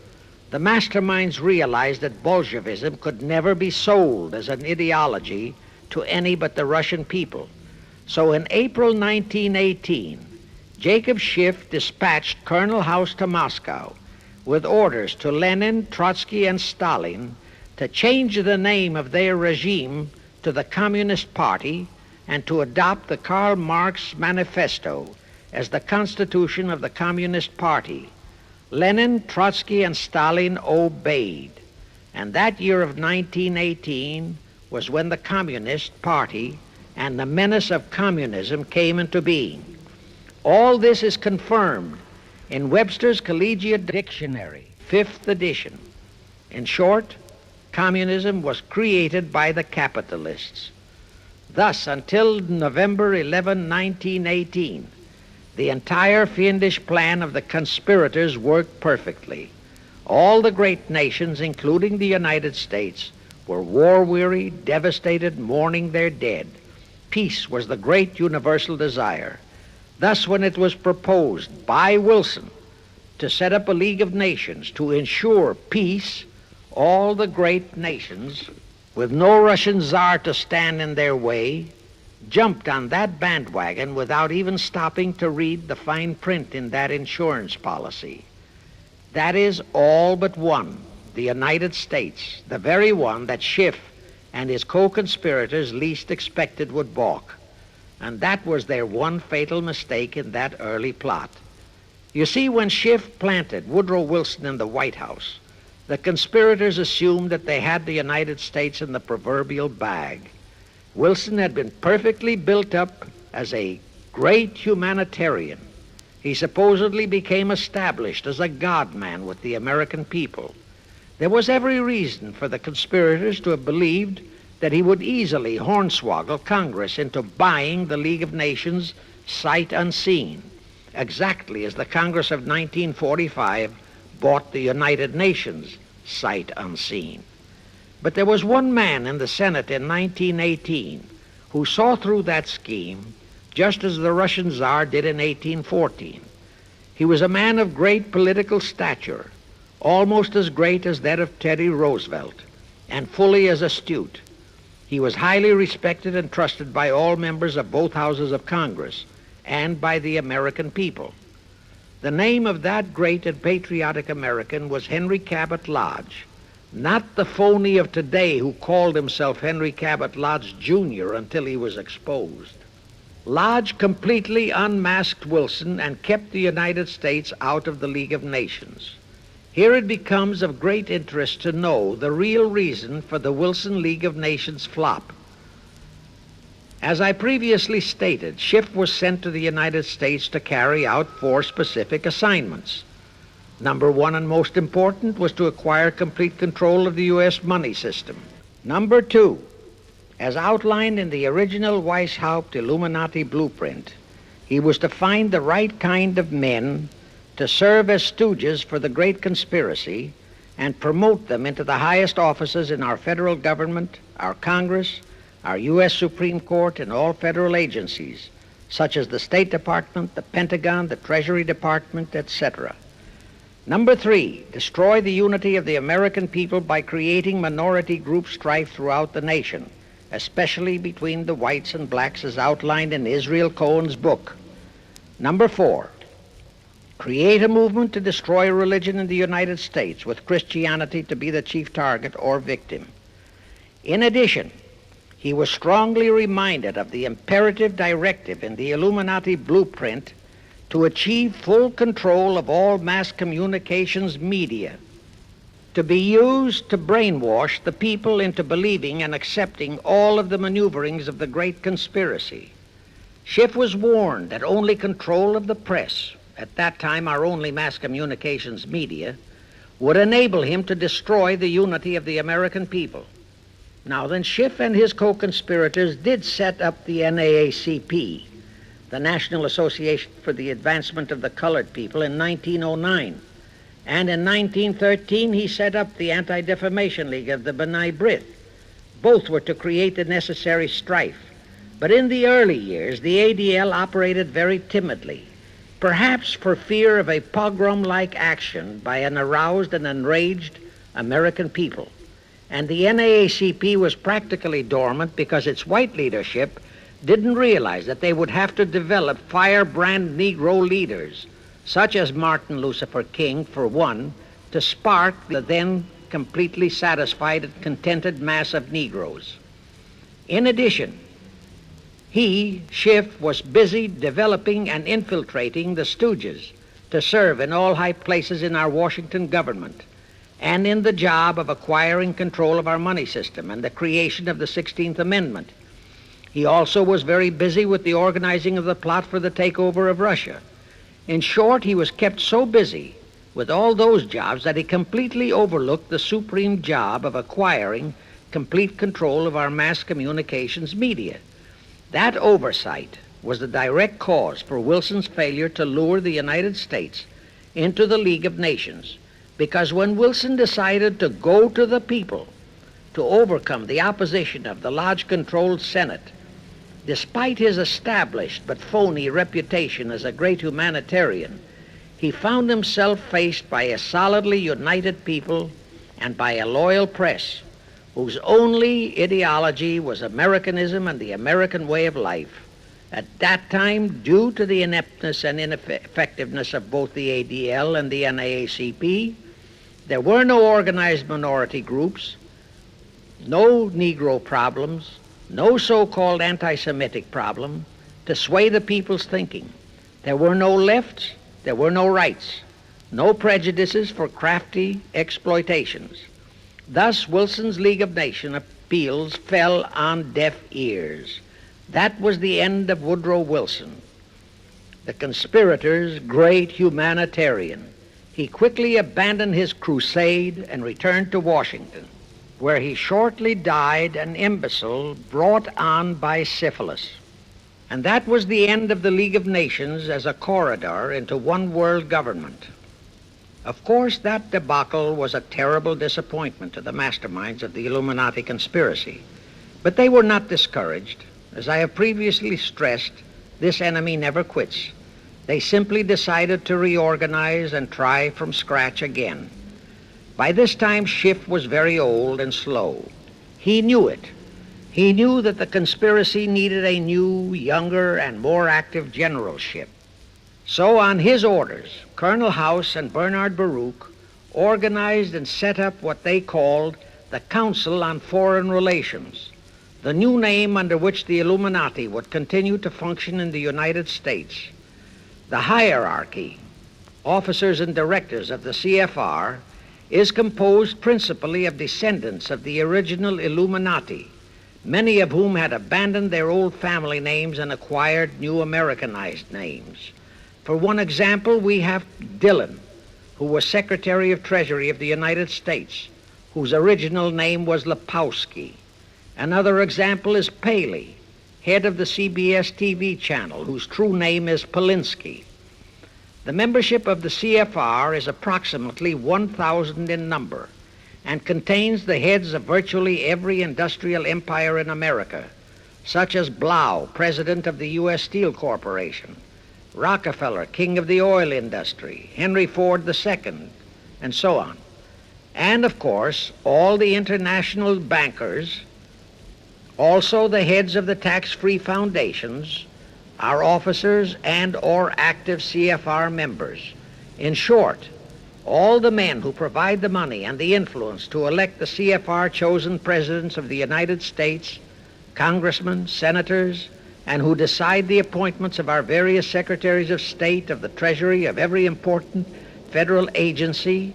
The masterminds realized that Bolshevism could never be sold as an ideology to any but the Russian people. So in April 1918, Jacob Schiff dispatched Colonel House to Moscow with orders to Lenin, Trotsky, and Stalin to change the name of their regime to the Communist Party and to adopt the Karl Marx Manifesto as the constitution of the Communist Party. Lenin, Trotsky, and Stalin obeyed. And that year of 1918 was when the Communist Party and the menace of communism came into being. All this is confirmed in Webster's Collegiate Dictionary, 5th edition. In short, communism was created by the capitalists. Thus, until November 11, 1918, the entire fiendish plan of the conspirators worked perfectly. All the great nations, including the United States, were war-weary, devastated, mourning their dead. Peace was the great universal desire. Thus, when it was proposed by Wilson to set up a League of Nations to ensure peace, all the great nations, with no Russian Tsar to stand in their way, jumped on that bandwagon without even stopping to read the fine print in that insurance policy. That is, all but one, the United States, the very one that Schiff and his co-conspirators least expected would balk. And that was their one fatal mistake in that early plot. You see, when Schiff planted Woodrow Wilson in the White House, the conspirators assumed that they had the United States in the proverbial bag. Wilson had been perfectly built up as a great humanitarian. He supposedly became established as a God-man with the American people. There was every reason for the conspirators to have believed that he would easily hornswoggle Congress into buying the League of Nations sight unseen, exactly as the Congress of 1945 bought the United Nations sight unseen. But there was one man in the Senate in 1918 who saw through that scheme just as the Russian Tsar did in 1814. He was a man of great political stature, almost as great as that of Teddy Roosevelt, and fully as astute. He was highly respected and trusted by all members of both houses of Congress and by the American people. The name of that great and patriotic American was Henry Cabot Lodge, not the phony of today who called himself Henry Cabot Lodge Jr. until he was exposed. Lodge completely unmasked Wilson and kept the United States out of the League of Nations. Here it becomes of great interest to know the real reason for the Wilson League of Nations flop. As I previously stated, Schiff was sent to the United States to carry out 4 specific assignments. Number 1 and most important was to acquire complete control of the U.S. money system. Number 2, as outlined in the original Weishaupt Illuminati blueprint, he was to find the right kind of men to serve as stooges for the great conspiracy and promote them into the highest offices in our federal government, our Congress, our U.S. Supreme Court, and all federal agencies, such as the State Department, the Pentagon, the Treasury Department, etc. Number 3, destroy the unity of the American people by creating minority group strife throughout the nation, especially between the whites and blacks as outlined in Israel Cohen's book. Number 4, create a movement to destroy religion in the United States, with Christianity to be the chief target or victim. In addition, he was strongly reminded of the imperative directive in the Illuminati blueprint to achieve full control of all mass communications media, to be used to brainwash the people into believing and accepting all of the maneuverings of the great conspiracy. Schiff was warned that only control of the press, at that time our only mass communications media, would enable him to destroy the unity of the American people. Now then, Schiff and his co-conspirators did set up the NAACP, the National Association for the Advancement of the Colored People, in 1909. And in 1913, he set up the Anti-Defamation League of the B'nai B'rith. Both were to create the necessary strife. But in the early years, the ADL operated very timidly, perhaps for fear of a pogrom-like action by an aroused and enraged American people. And the NAACP was practically dormant because its white leadership didn't realize that they would have to develop firebrand Negro leaders, such as Martin Lucifer King, for one, to spark the then completely satisfied and contented mass of Negroes. In addition, he, Schiff, was busy developing and infiltrating the stooges to serve in all high places in our Washington government and in the job of acquiring control of our money system and the creation of the 16th Amendment. He also was very busy with the organizing of the plot for the takeover of Russia. In short, he was kept so busy with all those jobs that he completely overlooked the supreme job of acquiring complete control of our mass communications media, That oversight was the direct cause for Wilson's failure to lure the United States into the League of Nations, because when Wilson decided to go to the people to overcome the opposition of the Lodge-controlled Senate, despite his established but phony reputation as a great humanitarian, he found himself faced by a solidly united people and by a loyal press whose only ideology was Americanism and the American way of life. At that time, due to the ineptness and ineffectiveness of both the ADL and the NAACP, there were no organized minority groups, no Negro problems, no so-called anti-Semitic problem to sway the people's thinking. There were no lefts, there were no rights, no prejudices for crafty exploitations. Thus, Wilson's League of Nations appeals fell on deaf ears. That was the end of Woodrow Wilson, the conspirator's great humanitarian. He quickly abandoned his crusade and returned to Washington, where he shortly died an imbecile brought on by syphilis. And that was the end of the League of Nations as a corridor into one world government. Of course, that debacle was a terrible disappointment to the masterminds of the Illuminati conspiracy, but they were not discouraged. As I have previously stressed, this enemy never quits. They simply decided to reorganize and try from scratch again. By this time, Schiff was very old and slow. He knew it. He knew that the conspiracy needed a new, younger, and more active generalship. So on his orders, Colonel House and Bernard Baruch organized and set up what they called the Council on Foreign Relations, the new name under which the Illuminati would continue to function in the United States. The hierarchy, officers and directors of the CFR, is composed principally of descendants of the original Illuminati, many of whom had abandoned their old family names and acquired new Americanized names. For one example, we have Dillon, who was Secretary of Treasury of the United States, whose original name was Lepowski. Another example is Paley, head of the CBS TV channel, whose true name is Polinsky. The membership of the CFR is approximately 1,000 in number and contains the heads of virtually every industrial empire in America, such as Blau, president of the U.S. Steel Corporation, Rockefeller, king of the oil industry, Henry Ford II, and so on. And, of course, all the international bankers, also the heads of the tax-free foundations, are officers and or active CFR members. In short, all the men who provide the money and the influence to elect the CFR chosen presidents of the United States, congressmen, senators, and who decide the appointments of our various secretaries of state, of the Treasury, of every important federal agency,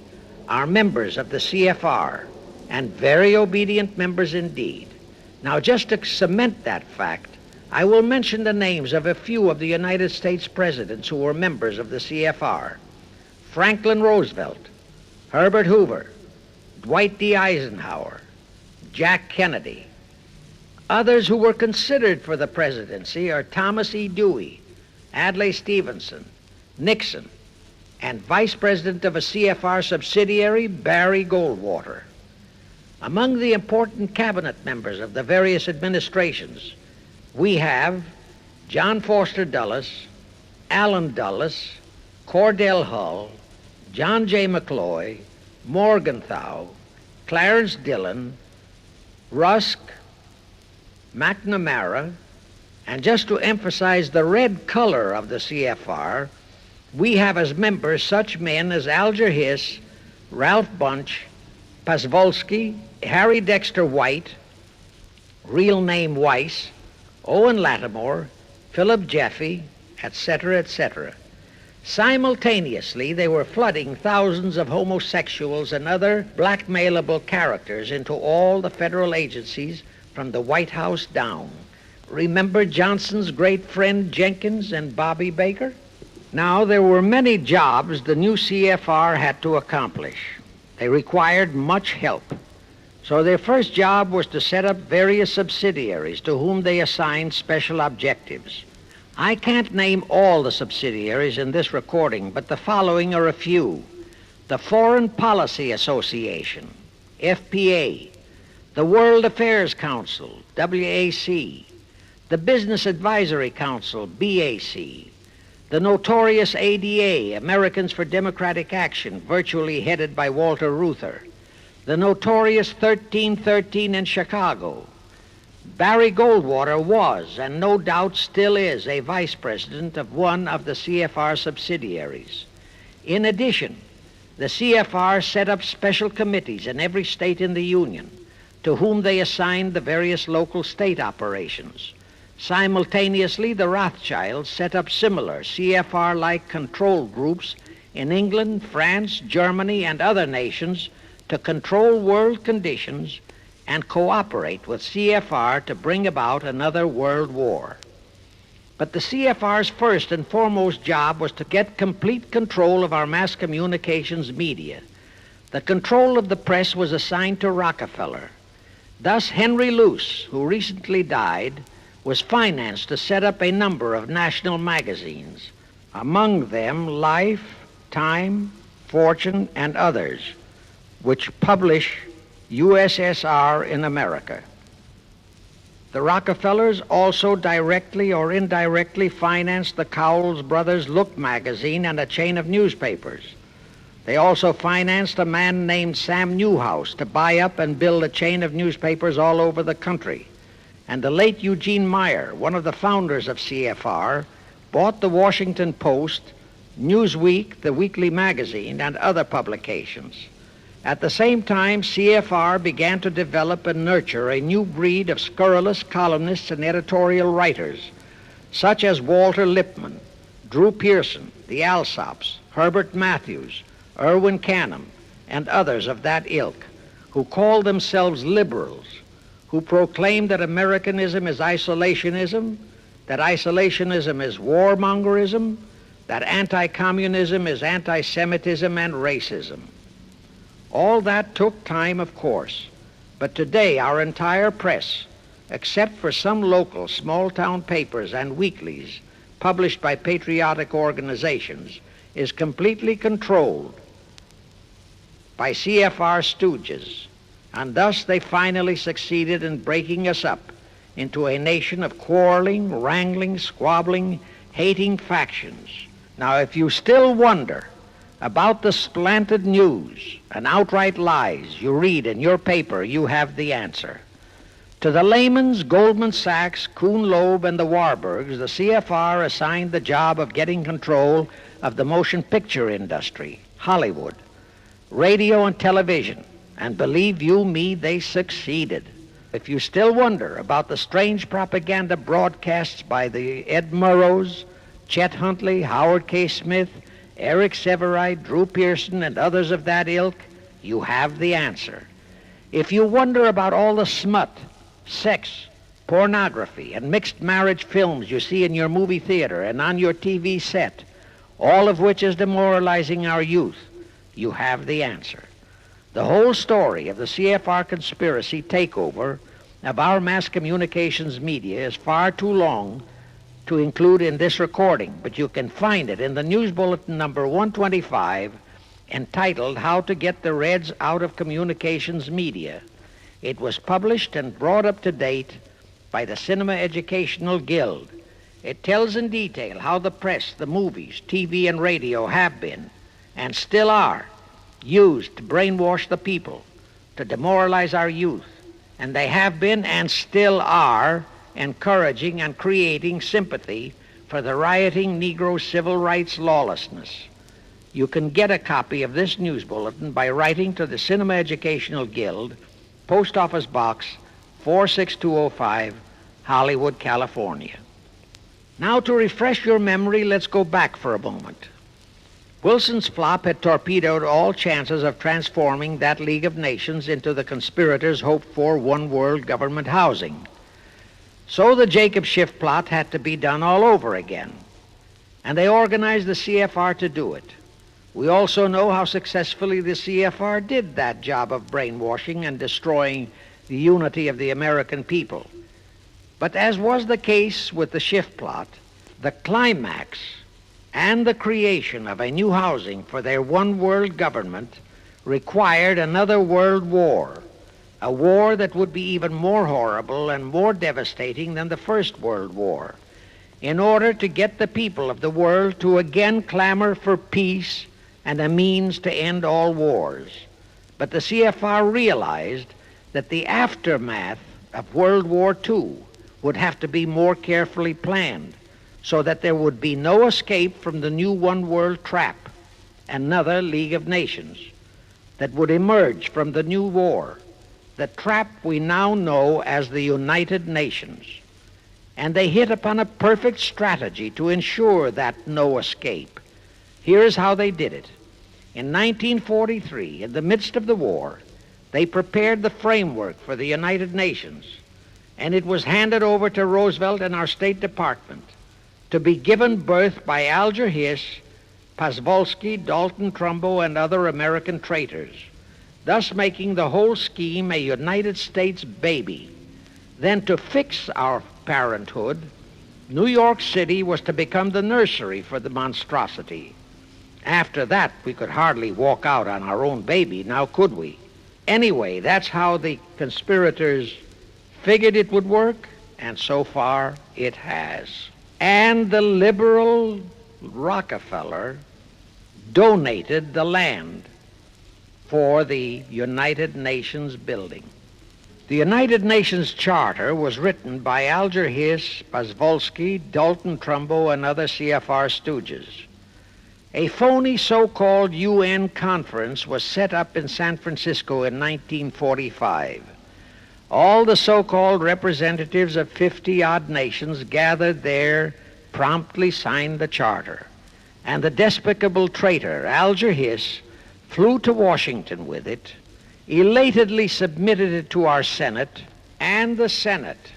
are members of the CFR, and very obedient members indeed. Now, just to cement that fact, I will mention the names of a few of the United States presidents who were members of the CFR. Franklin Roosevelt, Herbert Hoover, Dwight D. Eisenhower, Jack Kennedy. Others who were considered for the presidency are Thomas E. Dewey, Adlai Stevenson, Nixon, and Vice President of a CFR subsidiary, Barry Goldwater. Among the important cabinet members of the various administrations, we have John Foster Dulles, Allen Dulles, Cordell Hull, John J. McCloy, Morgenthau, Clarence Dillon, Rusk, McNamara, and just to emphasize the red color of the CFR, we have as members such men as Alger Hiss, Ralph Bunch, Pasvolsky, Harry Dexter White, real name Weiss, Owen Lattimore, Philip Jeffy, etc., etc. Simultaneously, they were flooding thousands of homosexuals and other blackmailable characters into all the federal agencies from the White House down. Remember Johnson's great friend Jenkins and Bobby Baker? Now, there were many jobs the new CFR had to accomplish. They required much help. So their first job was to set up various subsidiaries to whom they assigned special objectives. I can't name all the subsidiaries in this recording, but the following are a few. The Foreign Policy Association, FPA, the World Affairs Council, WAC, the Business Advisory Council, BAC, the notorious ADA, Americans for Democratic Action, virtually headed by Walter Reuther, the notorious 1313 in Chicago. Barry Goldwater was, and no doubt still is, a vice president of one of the CFR subsidiaries. In addition, the CFR set up special committees in every state in the Union, to whom they assigned the various local state operations. Simultaneously, the Rothschilds set up similar CFR-like control groups in England, France, Germany, and other nations to control world conditions and cooperate with CFR to bring about another world war. But the CFR's first and foremost job was to get complete control of our mass communications media. The control of the press was assigned to Rockefeller. Thus, Henry Luce, who recently died, was financed to set up a number of national magazines, among them Life, Time, Fortune, and others, which publish USSR in America. The Rockefellers also directly or indirectly financed the Cowles Brothers Look magazine and a chain of newspapers. They also financed a man named Sam Newhouse to buy up and build a chain of newspapers all over the country. And the late Eugene Meyer, one of the founders of CFR, bought the Washington Post, Newsweek, the weekly magazine, and other publications. At the same time, CFR began to develop and nurture a new breed of scurrilous columnists and editorial writers, such as Walter Lippmann, Drew Pearson, the Alsops, Herbert Matthews, Irwin Canham, and others of that ilk, who called themselves liberals, who proclaimed that Americanism is isolationism, that isolationism is warmongerism, that anti-communism is anti-Semitism and racism. All that took time, of course, but today our entire press, except for some local small-town papers and weeklies published by patriotic organizations, is completely controlled by CFR stooges, and thus they finally succeeded in breaking us up into a nation of quarreling, wrangling, squabbling, hating factions. Now, if you still wonder about the slanted news and outright lies you read in your paper, you have the answer. To the Lehmans, Goldman Sachs, Kuhn Loeb, and the Warburgs, the CFR assigned the job of getting control of the motion picture industry, Hollywood, radio and television, and believe you me, they succeeded. If you still wonder about the strange propaganda broadcasts by the Ed Murrows, Chet Huntley, Howard K. Smith, Eric Severide, Drew Pearson, and others of that ilk, you have the answer. If you wonder about all the smut, sex, pornography, and mixed marriage films you see in your movie theater and on your TV set, all of which is demoralizing our youth, you have the answer. The whole story of the CFR conspiracy takeover of our mass communications media is far too long to include in this recording, but you can find it in the News Bulletin number 125, entitled How to Get the Reds Out of Communications Media. It was published and brought up to date by the Cinema Educational Guild. It tells in detail how the press, the movies, TV, and radio have been, and still are, used to brainwash the people, to demoralize our youth, and they have been and still are encouraging and creating sympathy for the rioting Negro civil rights lawlessness. You can get a copy of this news bulletin by writing to the Cinema Educational Guild, Post Office Box 46205, Hollywood, California. Now, to refresh your memory, let's go back for a moment. Wilson's flop had torpedoed all chances of transforming that League of Nations into the conspirators' hoped-for one-world government housing. So the Jacob Schiff plot had to be done all over again, and they organized the CFR to do it. We also know how successfully the CFR did that job of brainwashing and destroying the unity of the American people. But as was the case with the shift plot, the climax and the creation of a new housing for their one world government required another world war, a war that would be even more horrible and more devastating than the First World War, in order to get the people of the world to again clamor for peace and a means to end all wars. But the CFR realized that the aftermath of World War II would have to be more carefully planned so that there would be no escape from the new one world trap, another League of Nations, that would emerge from the new war, the trap we now know as the United Nations. And they hit upon a perfect strategy to ensure that no escape. Here's how they did it. In 1943, in the midst of the war, they prepared the framework for the United Nations, and it was handed over to Roosevelt and our State Department to be given birth by Alger Hiss, Pasvolsky, Dalton Trumbo, and other American traitors, thus making the whole scheme a United States baby. Then to fix our parenthood, New York City was to become the nursery for the monstrosity. After that, we could hardly walk out on our own baby, now could we? Anyway, that's how the conspirators figured it would work, and so far it has. And the liberal Rockefeller donated the land for the United Nations building. The United Nations Charter was written by Alger Hiss, Pasvolsky, Dalton Trumbo, and other CFR stooges. A phony so-called UN conference was set up in San Francisco in 1945. All the so-called representatives of 50-odd nations gathered there, promptly signed the charter, and the despicable traitor Alger Hiss flew to Washington with it, elatedly submitted it to our Senate, and the Senate,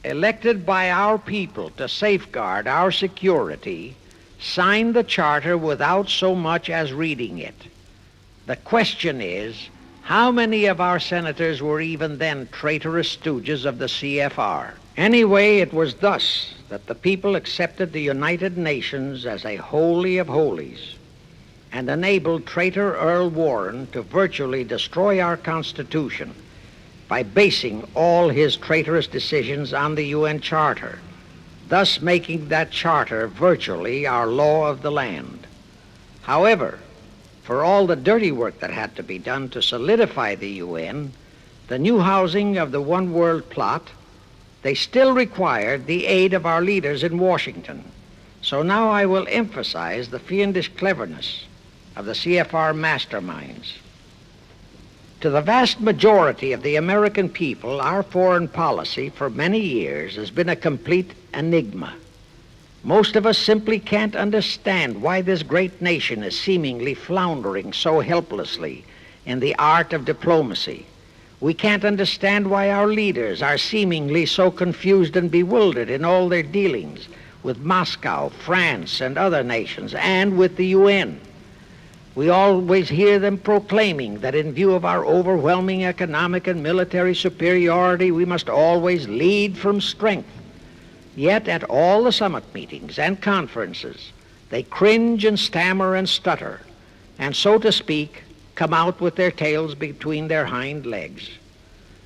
elected by our people to safeguard our security, signed the charter without so much as reading it. The question is, how many of our senators were even then traitorous stooges of the CFR? Anyway, it was thus that the people accepted the United Nations as a holy of holies and enabled traitor Earl Warren to virtually destroy our Constitution by basing all his traitorous decisions on the UN Charter, thus making that charter virtually our law of the land. However, for all the dirty work that had to be done to solidify the UN, the new housing of the one world plot, they still required the aid of our leaders in Washington. So now I will emphasize the fiendish cleverness of the CFR masterminds. To the vast majority of the American people, our foreign policy for many years has been a complete enigma. Most of us simply can't understand why this great nation is seemingly floundering so helplessly in the art of diplomacy. We can't understand why our leaders are seemingly so confused and bewildered in all their dealings with Moscow, France, and other nations, and with the UN. We always hear them proclaiming that in view of our overwhelming economic and military superiority, we must always lead from strength. Yet at all the summit meetings and conferences, they cringe and stammer and stutter, and so to speak, come out with their tails between their hind legs.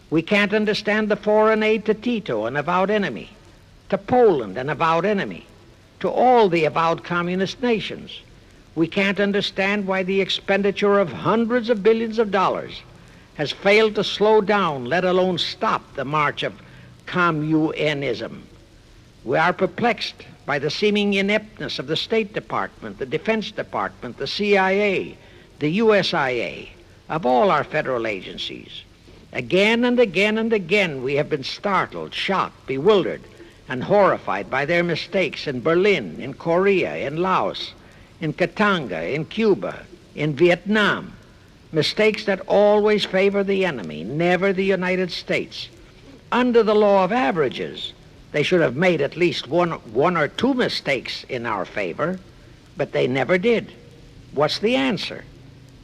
We can't understand the foreign aid to Tito, an avowed enemy, to Poland, an avowed enemy, to all the avowed communist nations. We can't understand why the expenditure of hundreds of billions of dollars has failed to slow down, let alone stop, the march of communism. We are perplexed by the seeming ineptness of the State Department, the Defense Department, the CIA, the USIA, of all our federal agencies. Again and again and again we have been startled, shocked, bewildered, and horrified by their mistakes in Berlin, in Korea, in Laos, in Katanga, in Cuba, in Vietnam. Mistakes that always favor the enemy, never the United States. Under the law of averages, they should have made at least one or two mistakes in our favor, but they never did. What's the answer?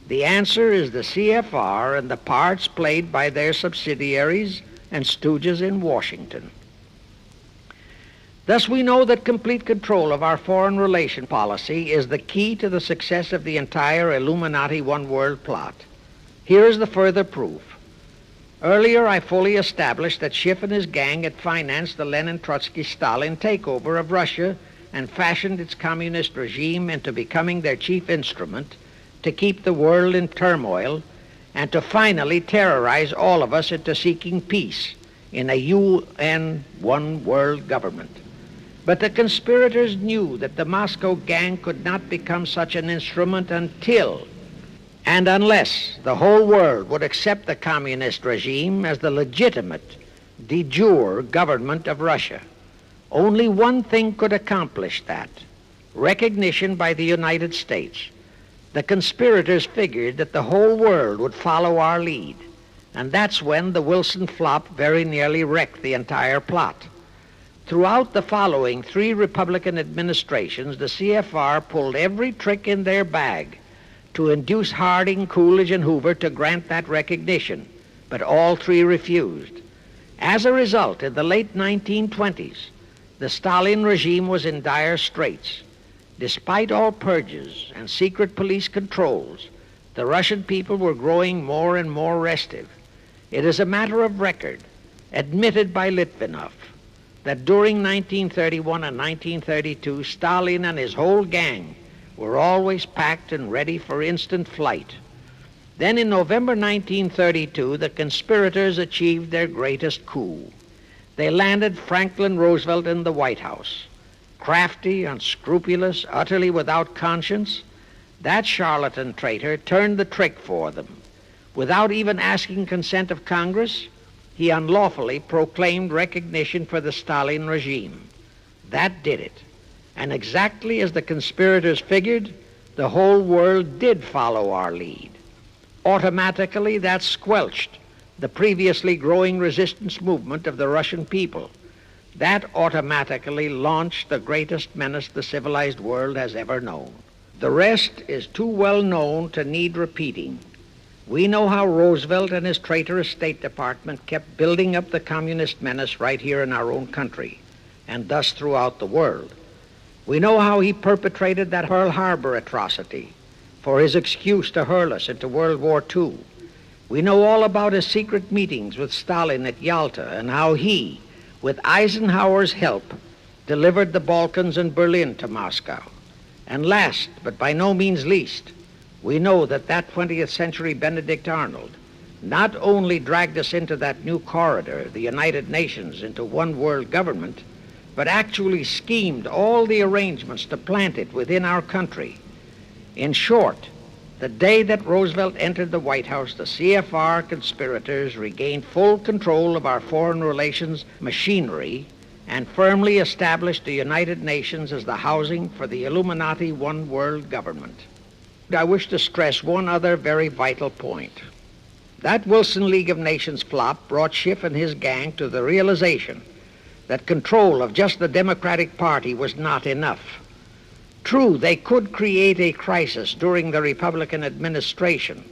The answer is the CFR and the parts played by their subsidiaries and stooges in Washington. Thus, we know that complete control of our foreign relation policy is the key to the success of the entire Illuminati One World plot. Here is the further proof. Earlier, I fully established that Schiff and his gang had financed the Lenin-Trotsky-Stalin takeover of Russia and fashioned its communist regime into becoming their chief instrument to keep the world in turmoil and to finally terrorize all of us into seeking peace in a UN One World government. But the conspirators knew that the Moscow gang could not become such an instrument until and unless the whole world would accept the communist regime as the legitimate, de jure government of Russia. Only one thing could accomplish that: recognition by the United States. The conspirators figured that the whole world would follow our lead, and that's when the Wilson flop very nearly wrecked the entire plot. Throughout the following 3 Republican administrations, the CFR pulled every trick in their bag to induce Harding, Coolidge, and Hoover to grant that recognition, but all 3 refused. As a result, in the late 1920s, the Stalin regime was in dire straits. Despite all purges and secret police controls, the Russian people were growing more and more restive. It is a matter of record, admitted by Litvinov, that during 1931 and 1932, Stalin and his whole gang were always packed and ready for instant flight. Then in November 1932, the conspirators achieved their greatest coup. They landed Franklin Roosevelt in the White House. Crafty, unscrupulous, utterly without conscience, that charlatan traitor turned the trick for them. Without even asking consent of Congress, he unlawfully proclaimed recognition for the Stalin regime. That did it. And exactly as the conspirators figured, the whole world did follow our lead. Automatically, that squelched the previously growing resistance movement of the Russian people. That automatically launched the greatest menace the civilized world has ever known. The rest is too well known to need repeating. We know how Roosevelt and his traitorous State Department kept building up the communist menace right here in our own country, and thus throughout the world. We know how he perpetrated that Pearl Harbor atrocity for his excuse to hurl us into World War II. We know all about his secret meetings with Stalin at Yalta and how he, with Eisenhower's help, delivered the Balkans and Berlin to Moscow. And last, but by no means least, we know that 20th century Benedict Arnold not only dragged us into that new corridor, the United Nations, into one world government, but actually schemed all the arrangements to plant it within our country. In short, the day that Roosevelt entered the White House, the CFR conspirators regained full control of our foreign relations machinery and firmly established the United Nations as the housing for the Illuminati One World government. I wish to stress one other very vital point. That Wilson League of Nations flop brought Schiff and his gang to the realization that control of just the Democratic Party was not enough. True, they could create a crisis during the Republican administration,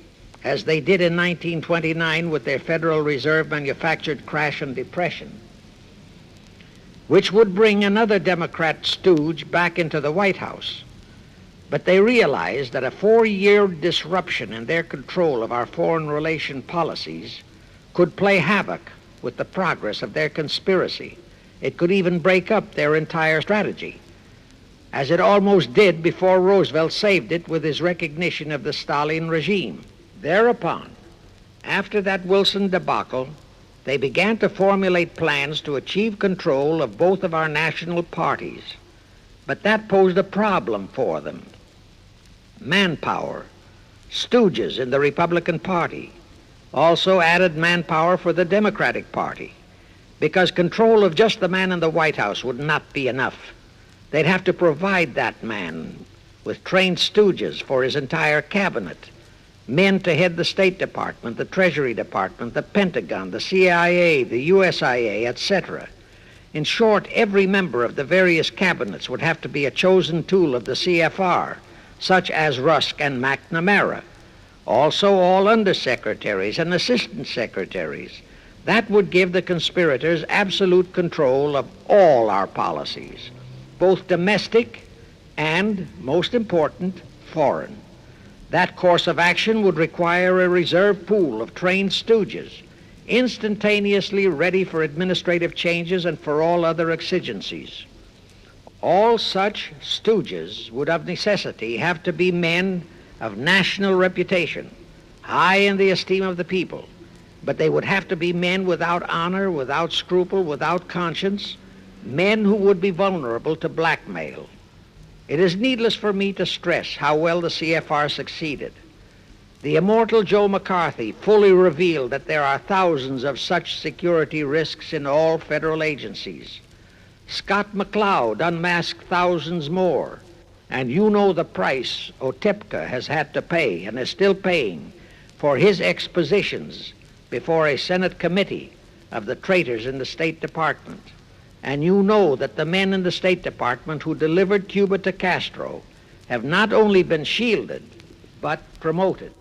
as they did in 1929 with their Federal Reserve manufactured crash and depression, which would bring another Democrat stooge back into the White House. But they realized that a 4-year disruption in their control of our foreign relation policies could play havoc with the progress of their conspiracy. It could even break up their entire strategy, as it almost did before Roosevelt saved it with his recognition of the Stalin regime. Thereupon, after that Wilson debacle, they began to formulate plans to achieve control of both of our national parties. But that posed a problem for them. Manpower, stooges in the Republican Party, also added manpower for the Democratic Party, because control of just the man in the White House would not be enough. They'd have to provide that man with trained stooges for his entire cabinet, men to head the State Department, the Treasury Department, the Pentagon, the CIA, the USIA, etc. In short, every member of the various cabinets would have to be a chosen tool of the CFR, such as Rusk and McNamara, also all undersecretaries and assistant secretaries. That would give the conspirators absolute control of all our policies, both domestic and, most important, foreign. That course of action would require a reserve pool of trained stooges, instantaneously ready for administrative changes and for all other exigencies. All such stooges would of necessity have to be men of national reputation, high in the esteem of the people, but they would have to be men without honor, without scruple, without conscience, men who would be vulnerable to blackmail. It is needless for me to stress how well the CFR succeeded. The immortal Joe McCarthy fully revealed that there are thousands of such security risks in all federal agencies. Scott McCloud unmasked thousands more, and you know the price Otepka has had to pay and is still paying for his expositions before a Senate committee of the traitors in the State Department. And you know that the men in the State Department who delivered Cuba to Castro have not only been shielded, but promoted.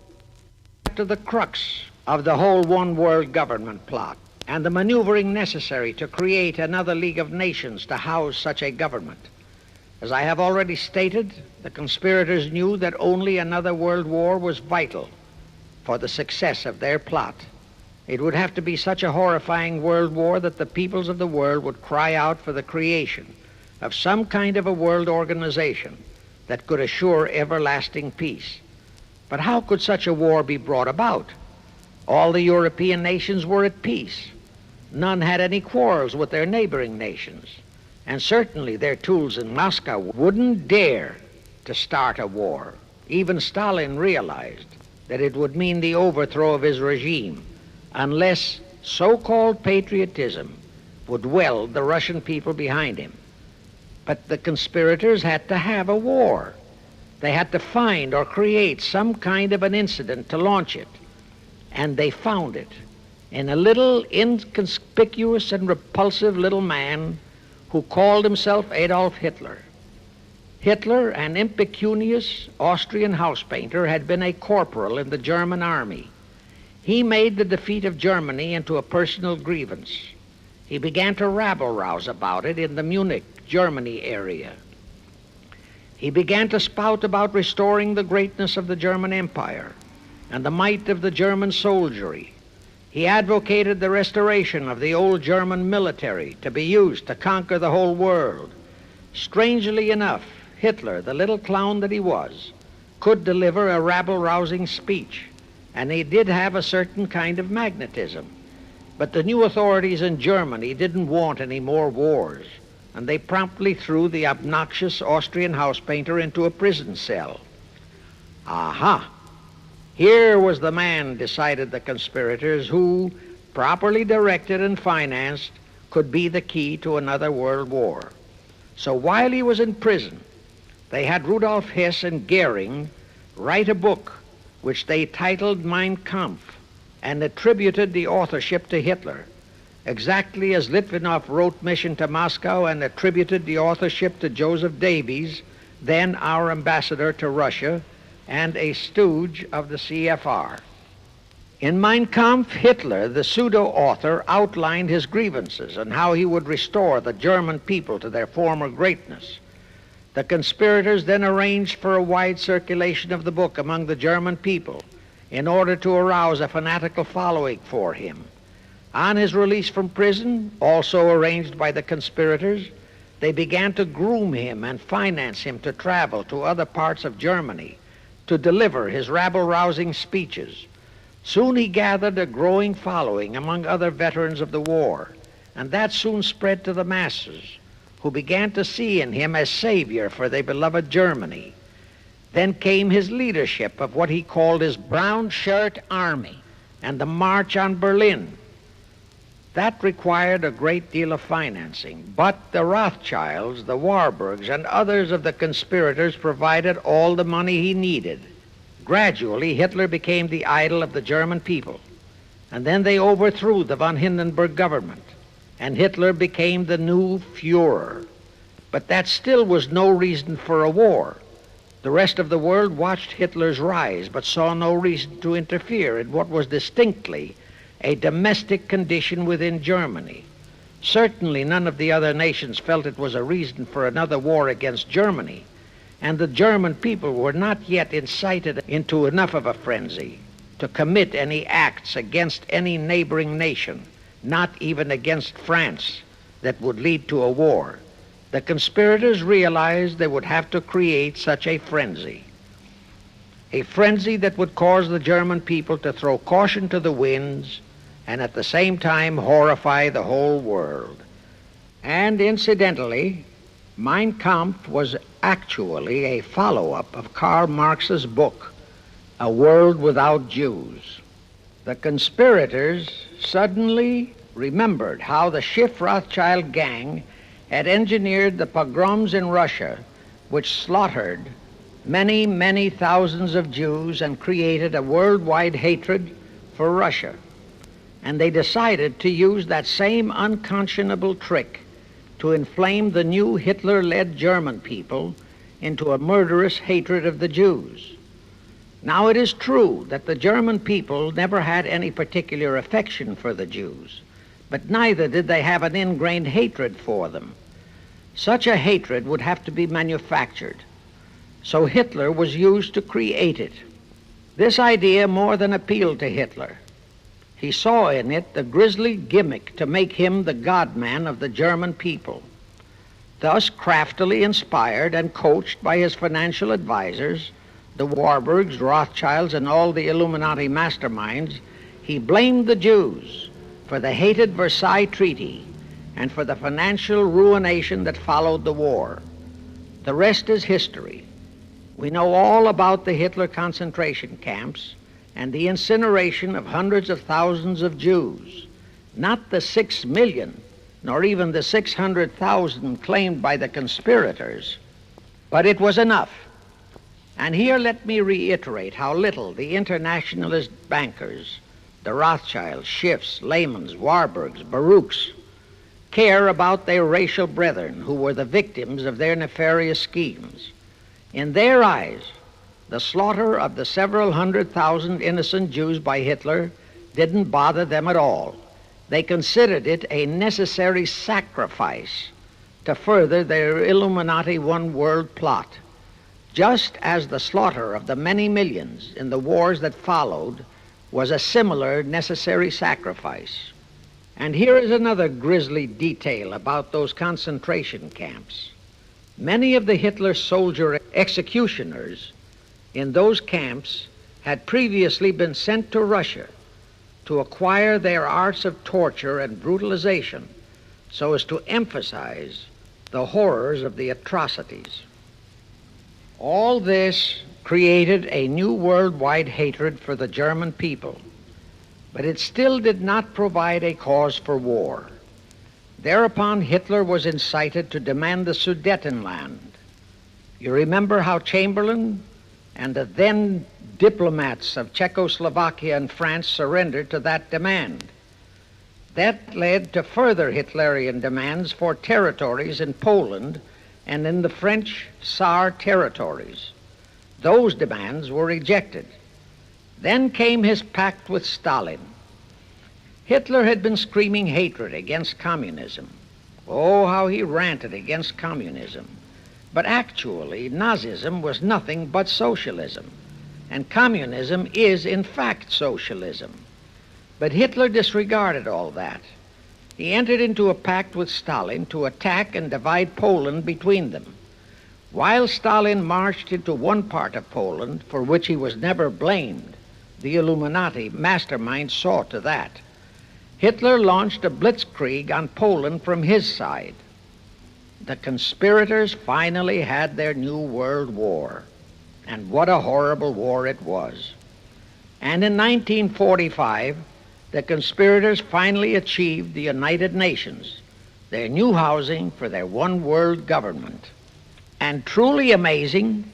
To the crux of the whole one-world government plot and the maneuvering necessary to create another League of Nations to house such a government. As I have already stated, the conspirators knew that only another world war was vital for the success of their plot. It would have to be such a horrifying world war that the peoples of the world would cry out for the creation of some kind of a world organization that could assure everlasting peace. But how could such a war be brought about? All the European nations were at peace. None had any quarrels with their neighboring nations. And certainly their tools in Moscow wouldn't dare to start a war. Even Stalin realized that it would mean the overthrow of his regime unless so-called patriotism would weld the Russian people behind him. But the conspirators had to have a war. They had to find or create some kind of an incident to launch it. And they found it in a little inconspicuous and repulsive little man who called himself Adolf Hitler. Hitler, an impecunious Austrian house painter, had been a corporal in the German army. He made the defeat of Germany into a personal grievance. He began to rabble-rouse about it in the Munich, Germany area. He began to spout about restoring the greatness of the German Empire and the might of the German soldiery. He advocated the restoration of the old German military to be used to conquer the whole world. Strangely enough, Hitler, the little clown that he was, could deliver a rabble-rousing speech, and he did have a certain kind of magnetism. But the new authorities in Germany didn't want any more wars, and they promptly threw the obnoxious Austrian house painter into a prison cell. Aha! Here was the man, decided the conspirators, who, properly directed and financed, could be the key to another world war. So while he was in prison, they had Rudolf Hess and Goering write a book which they titled Mein Kampf and attributed the authorship to Hitler, exactly as Litvinov wrote Mission to Moscow and attributed the authorship to Joseph Davies, then our ambassador to Russia and a stooge of the CFR. In Mein Kampf, Hitler, the pseudo-author, outlined his grievances and how he would restore the German people to their former greatness. The conspirators then arranged for a wide circulation of the book among the German people in order to arouse a fanatical following for him. On his release from prison, also arranged by the conspirators, they began to groom him and finance him to travel to other parts of Germany to deliver his rabble-rousing speeches. Soon he gathered a growing following among other veterans of the war, and that soon spread to the masses, who began to see in him a savior for their beloved Germany. Then came his leadership of what he called his Brown Shirt Army and the March on Berlin. That required a great deal of financing, but the Rothschilds, the Warburgs, and others of the conspirators provided all the money he needed. Gradually, Hitler became the idol of the German people, and then they overthrew the von Hindenburg government, and Hitler became the new Fuhrer. But that still was no reason for a war. The rest of the world watched Hitler's rise, but saw no reason to interfere in what was distinctly a domestic condition within Germany. Certainly none of the other nations felt it was a reason for another war against Germany, and the German people were not yet incited into enough of a frenzy to commit any acts against any neighboring nation, not even against France, that would lead to a war. The conspirators realized they would have to create such a frenzy that would cause the German people to throw caution to the winds and at the same time horrify the whole world. And incidentally, Mein Kampf was actually a follow-up of Karl Marx's book, A World Without Jews. The conspirators suddenly remembered how the Schiff Rothschild gang had engineered the pogroms in Russia, which slaughtered many, many thousands of Jews and created a worldwide hatred for Russia. And they decided to use that same unconscionable trick to inflame the new Hitler-led German people into a murderous hatred of the Jews. Now, it is true that the German people never had any particular affection for the Jews, but neither did they have an ingrained hatred for them. Such a hatred would have to be manufactured, so Hitler was used to create it. This idea more than appealed to Hitler. He saw in it the grisly gimmick to make him the God-man of the German people. Thus, craftily inspired and coached by his financial advisors, the Warburgs, Rothschilds, and all the Illuminati masterminds, he blamed the Jews for the hated Versailles Treaty and for the financial ruination that followed the war. The rest is history. We know all about the Hitler concentration camps and the incineration of hundreds of thousands of Jews, not the 6 million, nor even the 600,000 claimed by the conspirators, but it was enough. And here let me reiterate how little the internationalist bankers, the Rothschilds, Schiffs, Lehmans, Warburgs, Baruchs, care about their racial brethren who were the victims of their nefarious schemes. In their eyes, the slaughter of the several 100,000 innocent Jews by Hitler didn't bother them at all. They considered it a necessary sacrifice to further their Illuminati one-world plot, just as the slaughter of the many millions in the wars that followed was a similar necessary sacrifice. And here is another grisly detail about those concentration camps. Many of the Hitler soldier executioners in those camps had previously been sent to Russia to acquire their arts of torture and brutalization so as to emphasize the horrors of the atrocities. All this created a new worldwide hatred for the German people, but it still did not provide a cause for war. Thereupon Hitler was incited to demand the Sudetenland. You remember how Chamberlain and the then diplomats of Czechoslovakia and France surrendered to that demand. That led to further Hitlerian demands for territories in Poland and in the French Saar territories. Those demands were rejected. Then came his pact with Stalin. Hitler had been screaming hatred against communism. Oh, how he ranted against communism. But actually, Nazism was nothing but socialism, and communism is, in fact, socialism. But Hitler disregarded all that. He entered into a pact with Stalin to attack and divide Poland between them. While Stalin marched into one part of Poland, for which he was never blamed, the Illuminati mastermind saw to that. Hitler launched a blitzkrieg on Poland from his side. The conspirators finally had their new world war, and what a horrible war it was. And in 1945, the conspirators finally achieved the United Nations, their new housing for their one world government. And truly amazing,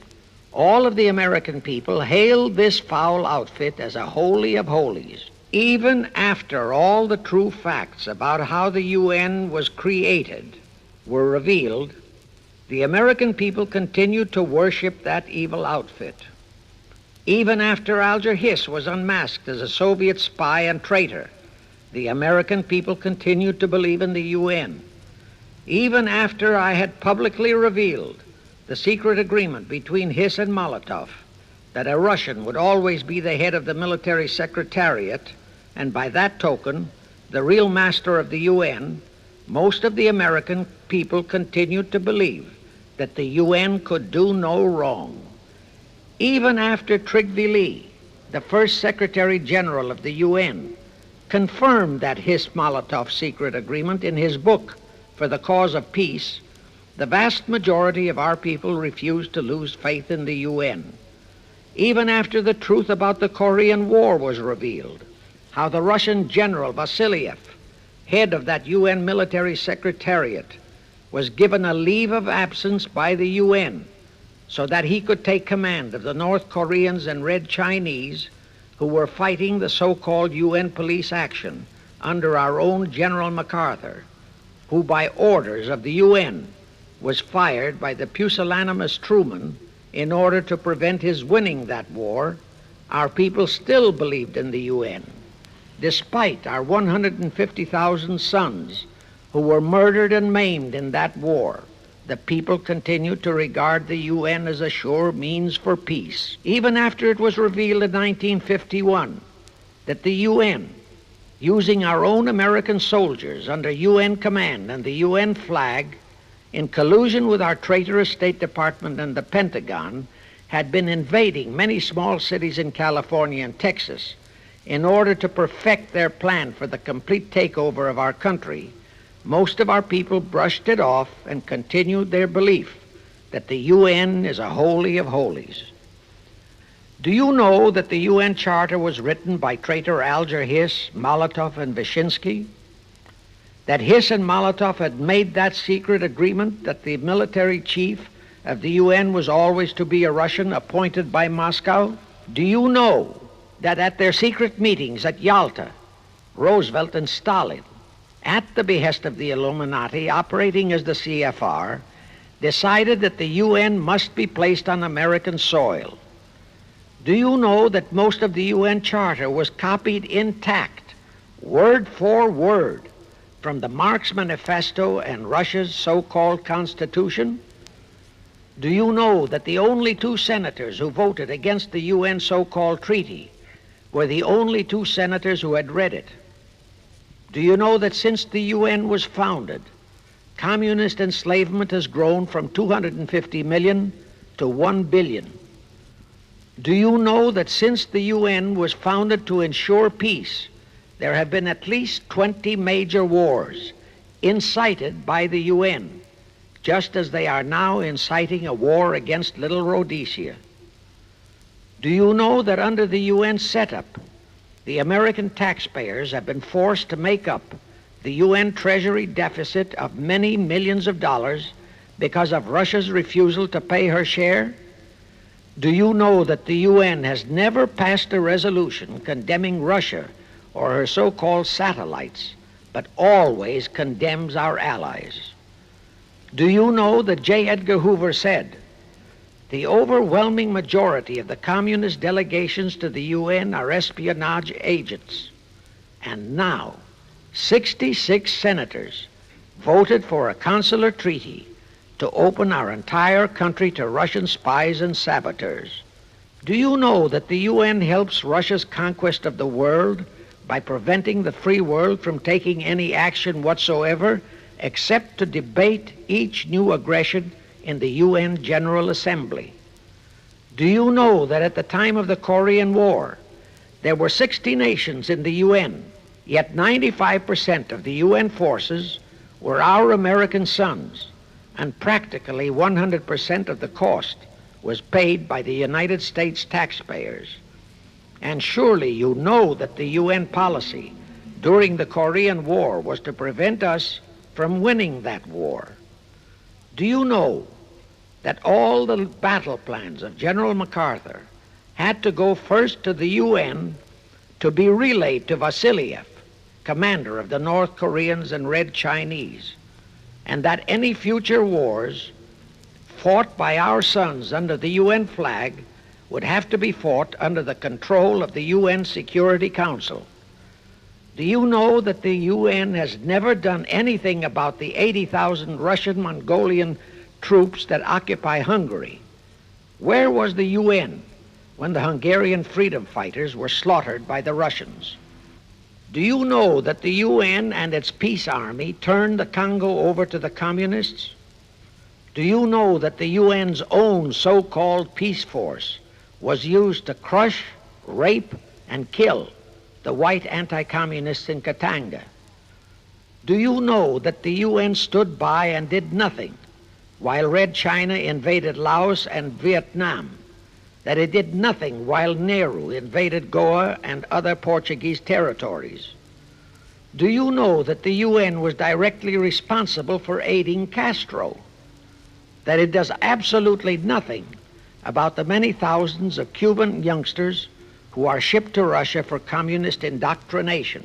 all of the American people hailed this foul outfit as a holy of holies. Even after all the true facts about how the UN was created were revealed, The American people continued to worship that evil outfit. Even after Alger Hiss was unmasked as a Soviet spy and traitor, the American people continued to believe in the UN. Even after I had publicly revealed the secret agreement between Hiss and Molotov that a Russian would always be the head of the military secretariat, and by that token, the real master of the UN, most of the American people continued to believe that the UN could do no wrong. Even after Trygve Lie, the first Secretary General of the UN, confirmed that Hiss-Molotov secret agreement in his book For the Cause of Peace, the vast majority of our people refused to lose faith in the UN. Even after the truth about the Korean War was revealed, how the Russian General Vasiliev, head of that UN military secretariat, was given a leave of absence by the UN so that he could take command of the North Koreans and Red Chinese who were fighting the so-called UN police action under our own General MacArthur, who by orders of the UN was fired by the pusillanimous Truman in order to prevent his winning that war. Our people still believed in the UN. Despite our 150,000 sons who were murdered and maimed in that war, the people continued to regard the UN as a sure means for peace. Even after it was revealed in 1951 that the UN, using our own American soldiers under UN command and the UN flag, in collusion with our traitorous State Department and the Pentagon, had been invading many small cities in California and Texas in order to perfect their plan for the complete takeover of our country, most of our people brushed it off and continued their belief that the UN is a holy of holies. Do you know that the UN Charter was written by traitor Alger Hiss, Molotov, and Wyszynski? That Hiss and Molotov had made that secret agreement that the military chief of the UN was always to be a Russian appointed by Moscow? Do you know that at their secret meetings at Yalta, Roosevelt and Stalin, at the behest of the Illuminati operating as the CFR, decided that the UN must be placed on American soil? Do you know that most of the UN Charter was copied intact, word for word, from the Marx Manifesto and Russia's so-called Constitution? Do you know that the only two senators who voted against the UN so-called treaty were the only two senators who had read it? Do you know that since the UN was founded, communist enslavement has grown from 250 million to 1 billion? Do you know that since the UN was founded to ensure peace, there have been at least 20 major wars incited by the UN, just as they are now inciting a war against Little Rhodesia? Do you know that under the UN setup, the American taxpayers have been forced to make up the UN Treasury deficit of many millions of dollars because of Russia's refusal to pay her share? Do you know that the UN has never passed a resolution condemning Russia or her so-called satellites, but always condemns our allies? Do you know that J. Edgar Hoover said, "The overwhelming majority of the communist delegations to the UN are espionage agents"? And now, 66 senators voted for a consular treaty to open our entire country to Russian spies and saboteurs. Do you know that the UN helps Russia's conquest of the world by preventing the free world from taking any action whatsoever except to debate each new aggression in the UN General Assembly? Do you know that at the time of the Korean War, there were 60 nations in the UN, yet 95% of the UN forces were our American sons, and practically 100% of the cost was paid by the United States taxpayers? And surely you know that the UN policy during the Korean War was to prevent us from winning that war. Do you know that all the battle plans of General MacArthur had to go first to the UN to be relayed to Vasiliev, commander of the North Koreans and Red Chinese, and that any future wars fought by our sons under the UN flag would have to be fought under the control of the UN Security Council. Do you know that the UN has never done anything about the 80,000 Russian Mongolian troops that occupy Hungary? Where was the UN when the Hungarian freedom fighters were slaughtered by the Russians? Do you know that the UN and its peace army turned the Congo over to the communists? Do you know that the UN's own so-called peace force was used to crush, rape, and kill the white anti-communists in Katanga? Do you know that the UN stood by and did nothing while Red China invaded Laos and Vietnam? That it did nothing while Nehru invaded Goa and other Portuguese territories? Do you know that the UN was directly responsible for aiding Castro? That it does absolutely nothing about the many thousands of Cuban youngsters who are shipped to Russia for communist indoctrination?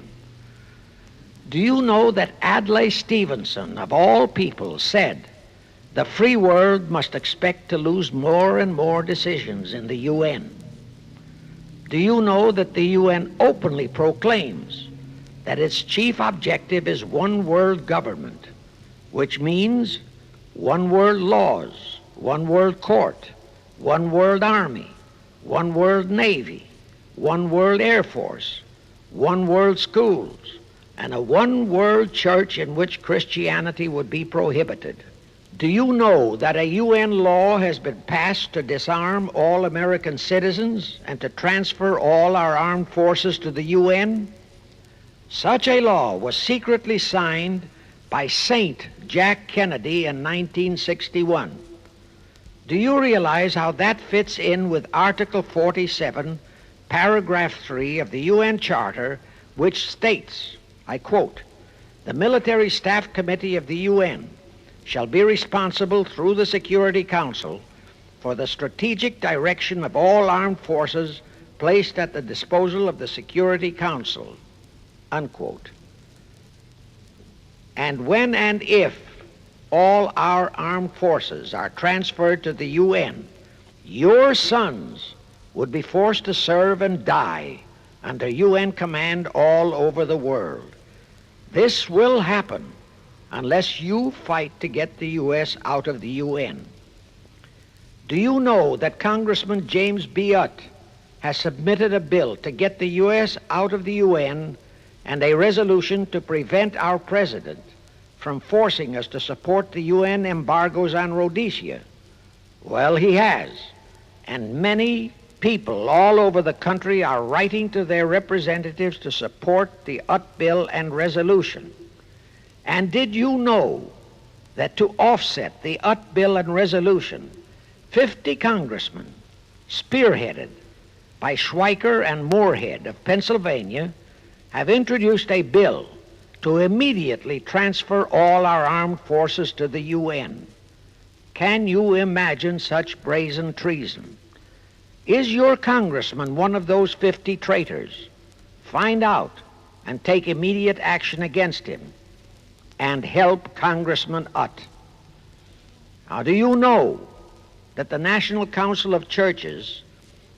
Do you know that Adlai Stevenson, of all people, said the free world must expect to lose more and more decisions in the UN? Do you know that the UN openly proclaims that its chief objective is one world government, which means one world laws, one world court, one world army, one world navy, one world air force, one world schools, and a one world church in which Christianity would be prohibited? Do you know that a UN law has been passed to disarm all American citizens and to transfer all our armed forces to the UN? Such a law was secretly signed by Saint Jack Kennedy in 1961. Do you realize how that fits in with Article 47, Paragraph 3 of the UN Charter, which states, I quote, "The Military Staff Committee of the UN shall be responsible through the Security Council for the strategic direction of all armed forces placed at the disposal of the Security Council," unquote. And when and if all our armed forces are transferred to the UN, your sons would be forced to serve and die under UN command all over the world. This will happen unless you fight to get the U.S. out of the UN. Do you know that Congressman James B. Utt has submitted a bill to get the U.S. out of the UN and a resolution to prevent our president from forcing us to support the UN embargoes on Rhodesia? Well, he has, and many people all over the country are writing to their representatives to support the Utt bill and resolution. And did you know that to offset the Utt bill and resolution, 50 congressmen, spearheaded by Schweiker and Moorhead of Pennsylvania, have introduced a bill to immediately transfer all our armed forces to the UN? Can you imagine such brazen treason? Is your congressman one of those 50 traitors? Find out and take immediate action against him, and help Congressman Utt. Now, do you know that the National Council of Churches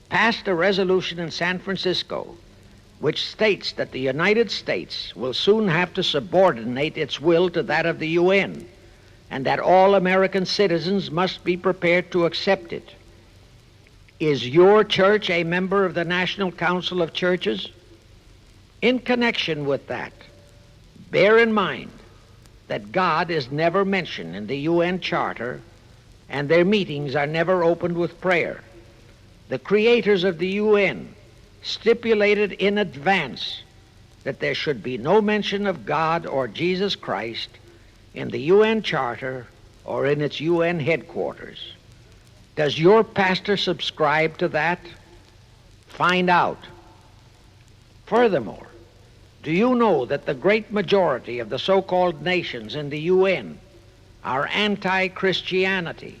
passed a resolution in San Francisco which states that the United States will soon have to subordinate its will to that of the UN, and that all American citizens must be prepared to accept it? Is your church a member of the National Council of Churches? In connection with that, bear in mind that God is never mentioned in the UN Charter, and their meetings are never opened with prayer. The creators of the UN stipulated in advance that there should be no mention of God or Jesus Christ in the UN Charter or in its UN headquarters. Does your pastor subscribe to that? Find out. Furthermore, do you know that the great majority of the so-called nations in the UN are anti-Christianity?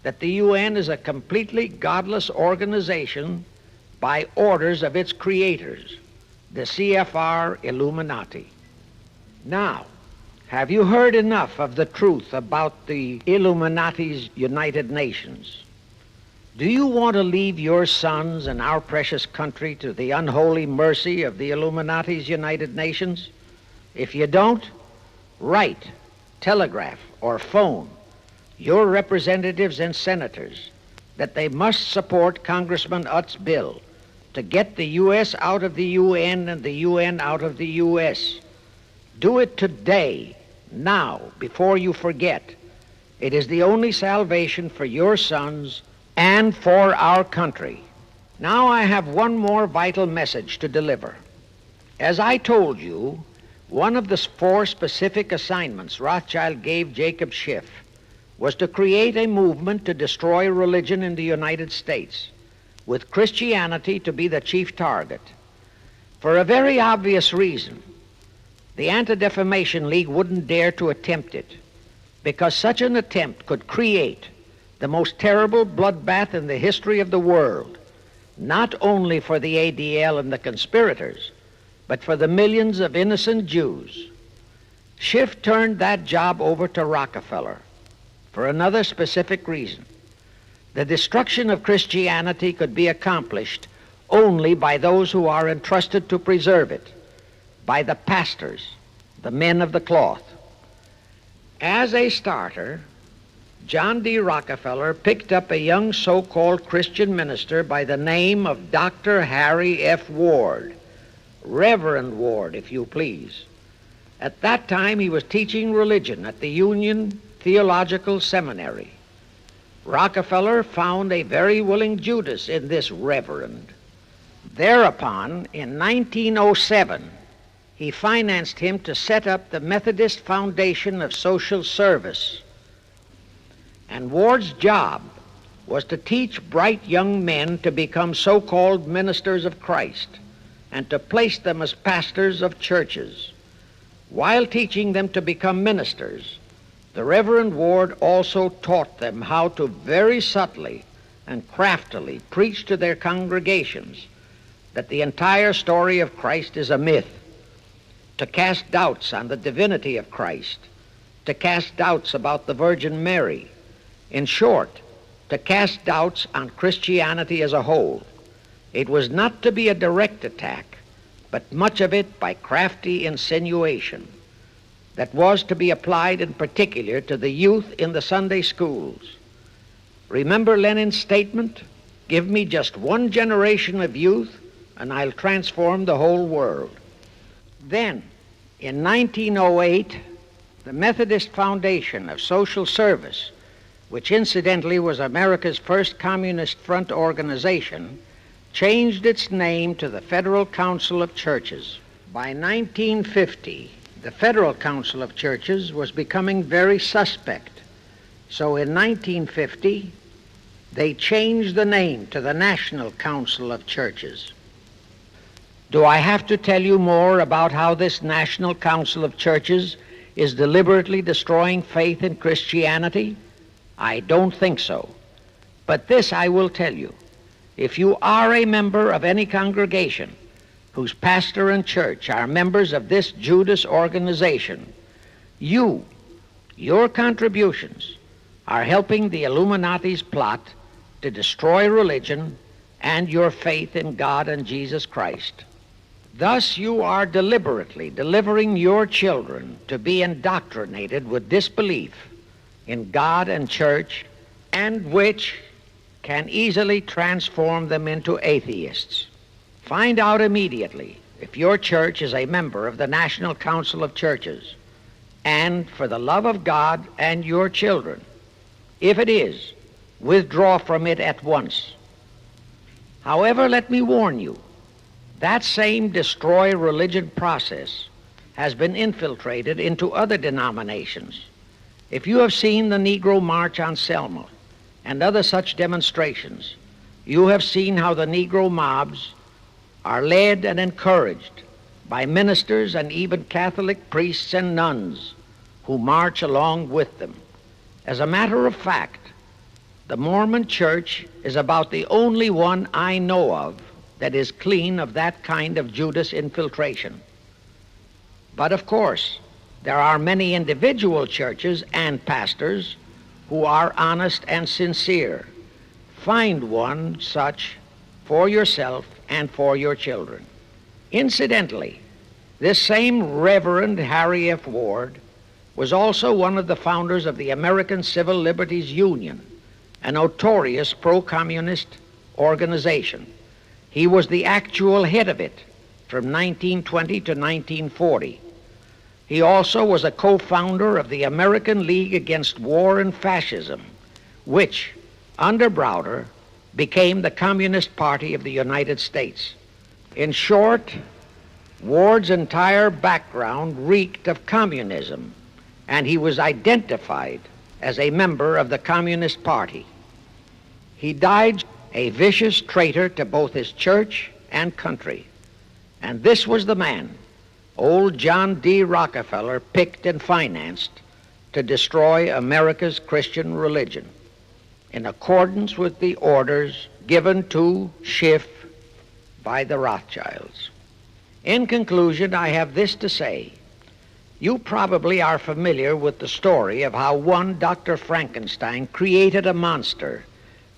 That the UN is a completely godless organization by orders of its creators, the CFR Illuminati. Now, Have you heard enough of the truth about the Illuminati's United Nations? Do you want to leave your sons and our precious country to the unholy mercy of the Illuminati's United Nations? If you don't, write, telegraph, or phone your representatives and senators that they must support Congressman Utt's bill to get the U.S. out of the UN and the UN out of the U.S. Do it today, now, before you forget. It is the only salvation for your sons and for our country. Now I have one more vital message to deliver. As I told you, one of the 4 specific assignments Rothschild gave Jacob Schiff was to create a movement to destroy religion in the United States, with Christianity to be the chief target. For a very obvious reason, the Anti-Defamation League wouldn't dare to attempt it, because such an attempt could create the most terrible bloodbath in the history of the world, not only for the ADL and the conspirators, but for the millions of innocent Jews. Schiff turned that job over to Rockefeller for another specific reason. The destruction of Christianity could be accomplished only by those who are entrusted to preserve it, by the pastors, the men of the cloth. As a starter, John D. Rockefeller picked up a young so-called Christian minister by the name of Dr. Harry F. Ward, Reverend Ward, if you please. At that time, he was teaching religion at the Union Theological Seminary. Rockefeller found a very willing Judas in this reverend. Thereupon, in 1907, he financed him to set up the Methodist Foundation of Social Service. And Ward's job was to teach bright young men to become so-called ministers of Christ and to place them as pastors of churches. While teaching them to become ministers, the Reverend Ward also taught them how to very subtly and craftily preach to their congregations that the entire story of Christ is a myth, to cast doubts on the divinity of Christ, to cast doubts about the Virgin Mary. In short, to cast doubts on Christianity as a whole. It was not to be a direct attack, but much of it by crafty insinuation that was to be applied in particular to the youth in the Sunday schools. Remember Lenin's statement, "Give me just one generation of youth and I'll transform the whole world." Then, in 1908, the Methodist Foundation of Social Service, which incidentally was America's first Communist Front organization, changed its name to the Federal Council of Churches. By 1950, the Federal Council of Churches was becoming very suspect. So in 1950, they changed the name to the National Council of Churches. Do I have to tell you more about how this National Council of Churches is deliberately destroying faith in Christianity? I don't think so. But this I will tell you. If you are a member of any congregation whose pastor and church are members of this Judas organization, your contributions are helping the Illuminati's plot to destroy religion and your faith in God and Jesus Christ. Thus you are deliberately delivering your children to be indoctrinated with disbelief in God and church, and which can easily transform them into atheists. Find out immediately if your church is a member of the National Council of Churches, and for the love of God and your children, if it is, withdraw from it at once. However, let me warn you, that same destroy religion process has been infiltrated into other denominations. If you have seen the Negro March on Selma and other such demonstrations, you have seen how the Negro mobs are led and encouraged by ministers and even Catholic priests and nuns who march along with them. As a matter of fact, the Mormon Church is about the only one I know of that is clean of that kind of Judas infiltration. But of course, There are many individual churches and pastors who are honest and sincere. Find one such for yourself and for your children. Incidentally, this same Reverend Harry F. Ward was also one of the founders of the American Civil Liberties Union, a notorious pro-communist organization. He was the actual head of it from 1920 to 1940. He also was a co-founder of the American League Against War and Fascism, which, under Browder, became the Communist Party of the United States. In short, Ward's entire background reeked of communism, and he was identified as a member of the Communist Party. He died a vicious traitor to both his church and country. And this was the man old John D. Rockefeller picked and financed to destroy America's Christian religion, in accordance with the orders given to Schiff by the Rothschilds. In conclusion, I have this to say. You probably are familiar with the story of how one Dr. Frankenstein created a monster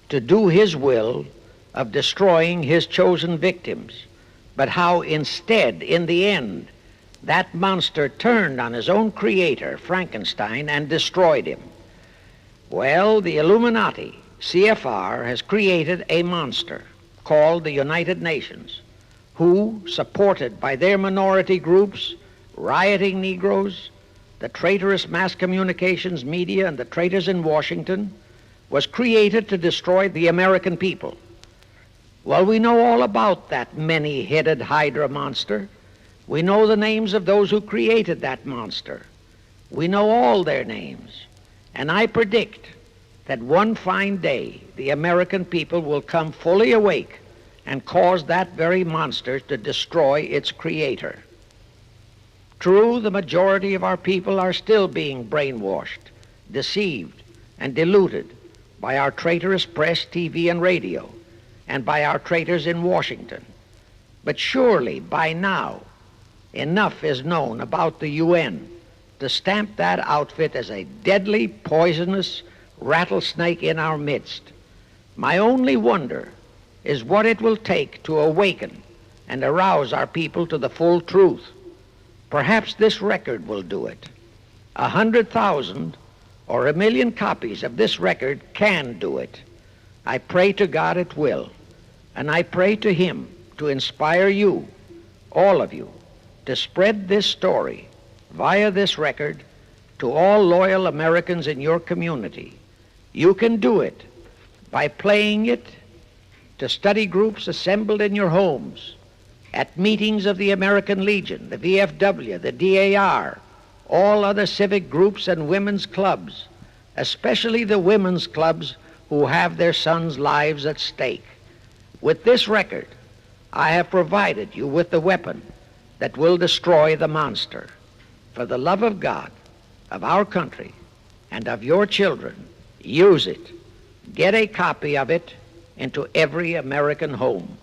to do his will of destroying his chosen victims, but how instead, in the end, that monster turned on his own creator, Frankenstein, and destroyed him. Well, the Illuminati, CFR, has created a monster called the United Nations, who, supported by their minority groups, rioting Negroes, the traitorous mass communications media, and the traitors in Washington, was created to destroy the American people. Well, we know all about that many-headed Hydra monster. We know the names of those who created that monster. We know all their names. And I predict that one fine day the American people will come fully awake and cause that very monster to destroy its creator. True, the majority of our people are still being brainwashed, deceived, and deluded by our traitorous press, TV, and radio, and by our traitors in Washington. But surely, by now, enough is known about the UN to stamp that outfit as a deadly, poisonous rattlesnake in our midst. My only wonder is what it will take to awaken and arouse our people to the full truth. Perhaps this record will do it. 100,000 or 1,000,000 copies of this record can do it. I pray to God it will, and I pray to Him to inspire you, all of you, to spread this story via this record to all loyal Americans in your community. You can do it by playing it to study groups assembled in your homes, at meetings of the American Legion, the VFW, the DAR, all other civic groups and women's clubs, especially the women's clubs who have their sons' lives at stake. With this record, I have provided you with the weapon that will destroy the monster. For the love of God, of our country, and of your children, use it. Get a copy of it into every American home.